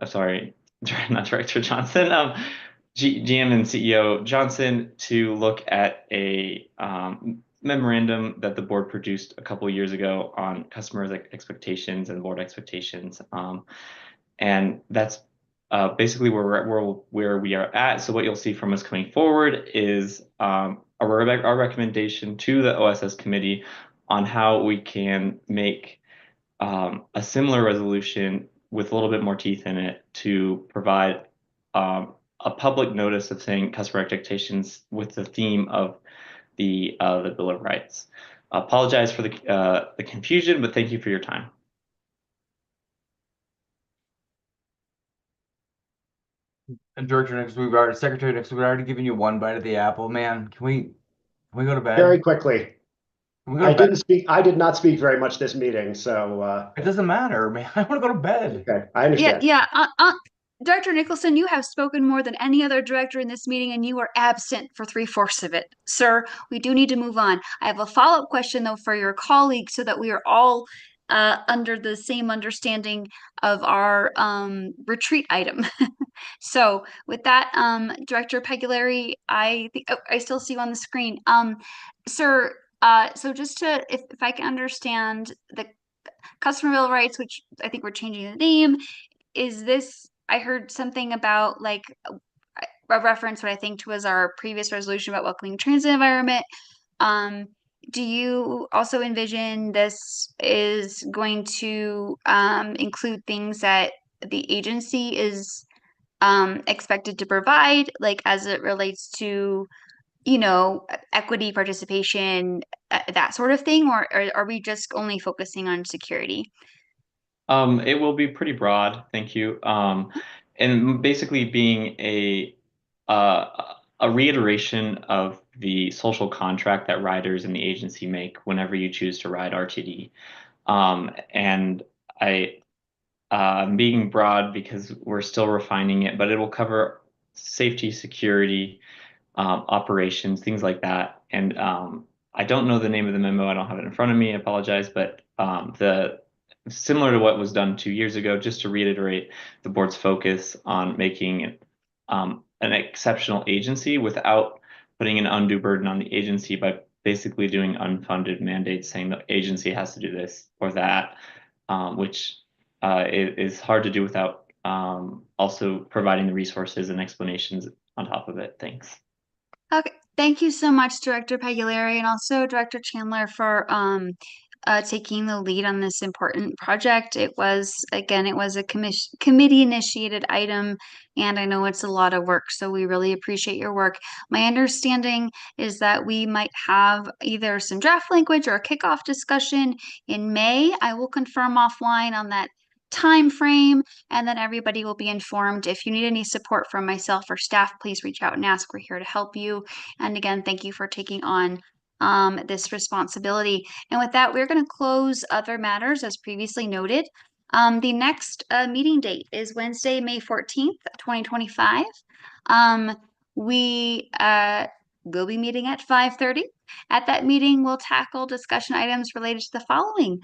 GM and CEO Johnson, to look at a memorandum that the board produced a couple of years ago on customers' expectations and board expectations. And that's basically where we are at. So what you'll see from us coming forward is our recommendation to the OSS committee on how we can make a similar resolution with a little bit more teeth in it to provide a public notice of saying customer expectations with the theme of the Bill of Rights. Apologize for the confusion, but thank you for your time. And Director Secretary Nixon, we've already given you one bite of the apple, man. Can we go to bed? Very quickly. I did not speak very much this meeting, so it doesn't matter, man. I want to go to bed. Okay, I understand. Yeah. Director Nicholson, you have spoken more than any other director in this meeting, and you were absent for 3/4 of it. Sir, we do need to move on. I have a follow-up question, though, for your colleague so that we are all under the same understanding of our retreat item. So with that, Director Pegulari, I think I still see you on the screen. Sir, so just to, if I can understand the customer bill of rights, which I think we're changing the name, is this, I heard something about like a reference what I think was our previous resolution about welcoming transit environment. Do you also envision this is going to include things that the agency is expected to provide, like as it relates to, you know, equity, participation, that sort of thing, or are we just only focusing on security? It will be pretty broad, thank you. And basically being a reiteration of the social contract that riders and the agency make whenever you choose to ride RTD. And I'm being broad because we're still refining it, but it will cover safety, security, operations, things like that. And I don't know the name of the memo. I don't have it in front of me. I apologize, but similar to what was done 2 years ago, just to reiterate the board's focus on making an exceptional agency without putting an undue burden on the agency by basically doing unfunded mandates saying the agency has to do this or that, which is hard to do without also providing the resources and explanations on top of it. Thanks. Okay, thank you so much, Director Pegulari, and also Director Chandler for taking the lead on this important project. It was a committee initiated item, and I know it's a lot of work, so we really appreciate your work. My understanding is that we might have either some draft language or a kickoff discussion in May. I will confirm offline on that time frame, and then everybody will be informed. If you need any support from myself or staff, please reach out and ask. We're here to help you. And again, thank you for taking on this responsibility. And with that, we're going to close other matters as previously noted. The next meeting date is Wednesday, May 14th, 2025. We will be meeting at 5:30. At that meeting, we'll tackle discussion items related to the following: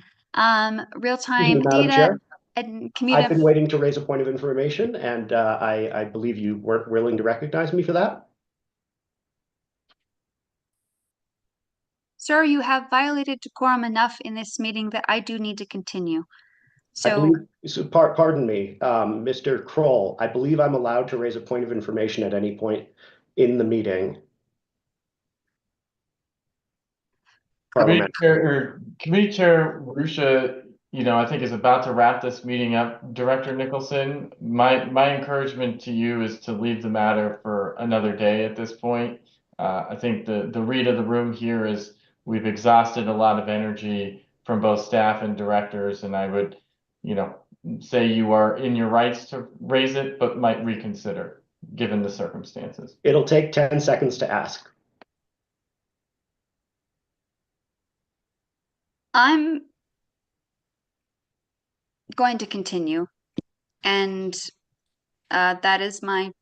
real-time Madam data Chair? and I've been waiting to raise a point of information, and I believe you weren't willing to recognize me for that. Sir, you have violated decorum enough in this meeting that I do need to continue. Pardon me, Mr. Kroll, I believe I'm allowed to raise a point of information at any point in the meeting. Committee Chair Rusha, I think is about to wrap this meeting up. Director Nicholson, my encouragement to you is to leave the matter for another day at this point. I think the read of the room here is we've exhausted a lot of energy from both staff and directors, and I would, say you are in your rights to raise it, but might reconsider given the circumstances. It'll take 10 seconds to ask. I'm going to continue, and that is my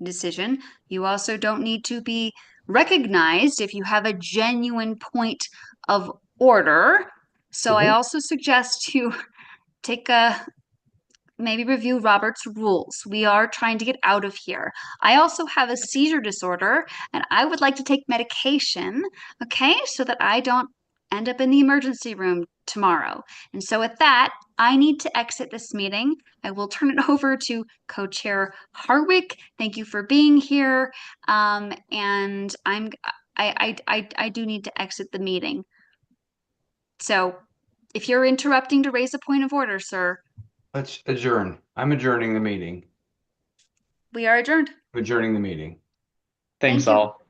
decision. You also don't need to be recognized if you have a genuine point of order. So I also suggest you maybe review Robert's rules. We are trying to get out of here. I also have a seizure disorder, and I would like to take medication, okay, so that I don't end up in the emergency room tomorrow. And so with that, I need to exit this meeting. I will turn it over to Co-Chair Harwick. Thank you for being here. And I do need to exit the meeting. So if you're interrupting to raise a point of order, sir. Let's adjourn. I'm adjourning the meeting. We are adjourned. Adjourning the meeting. Thanks all.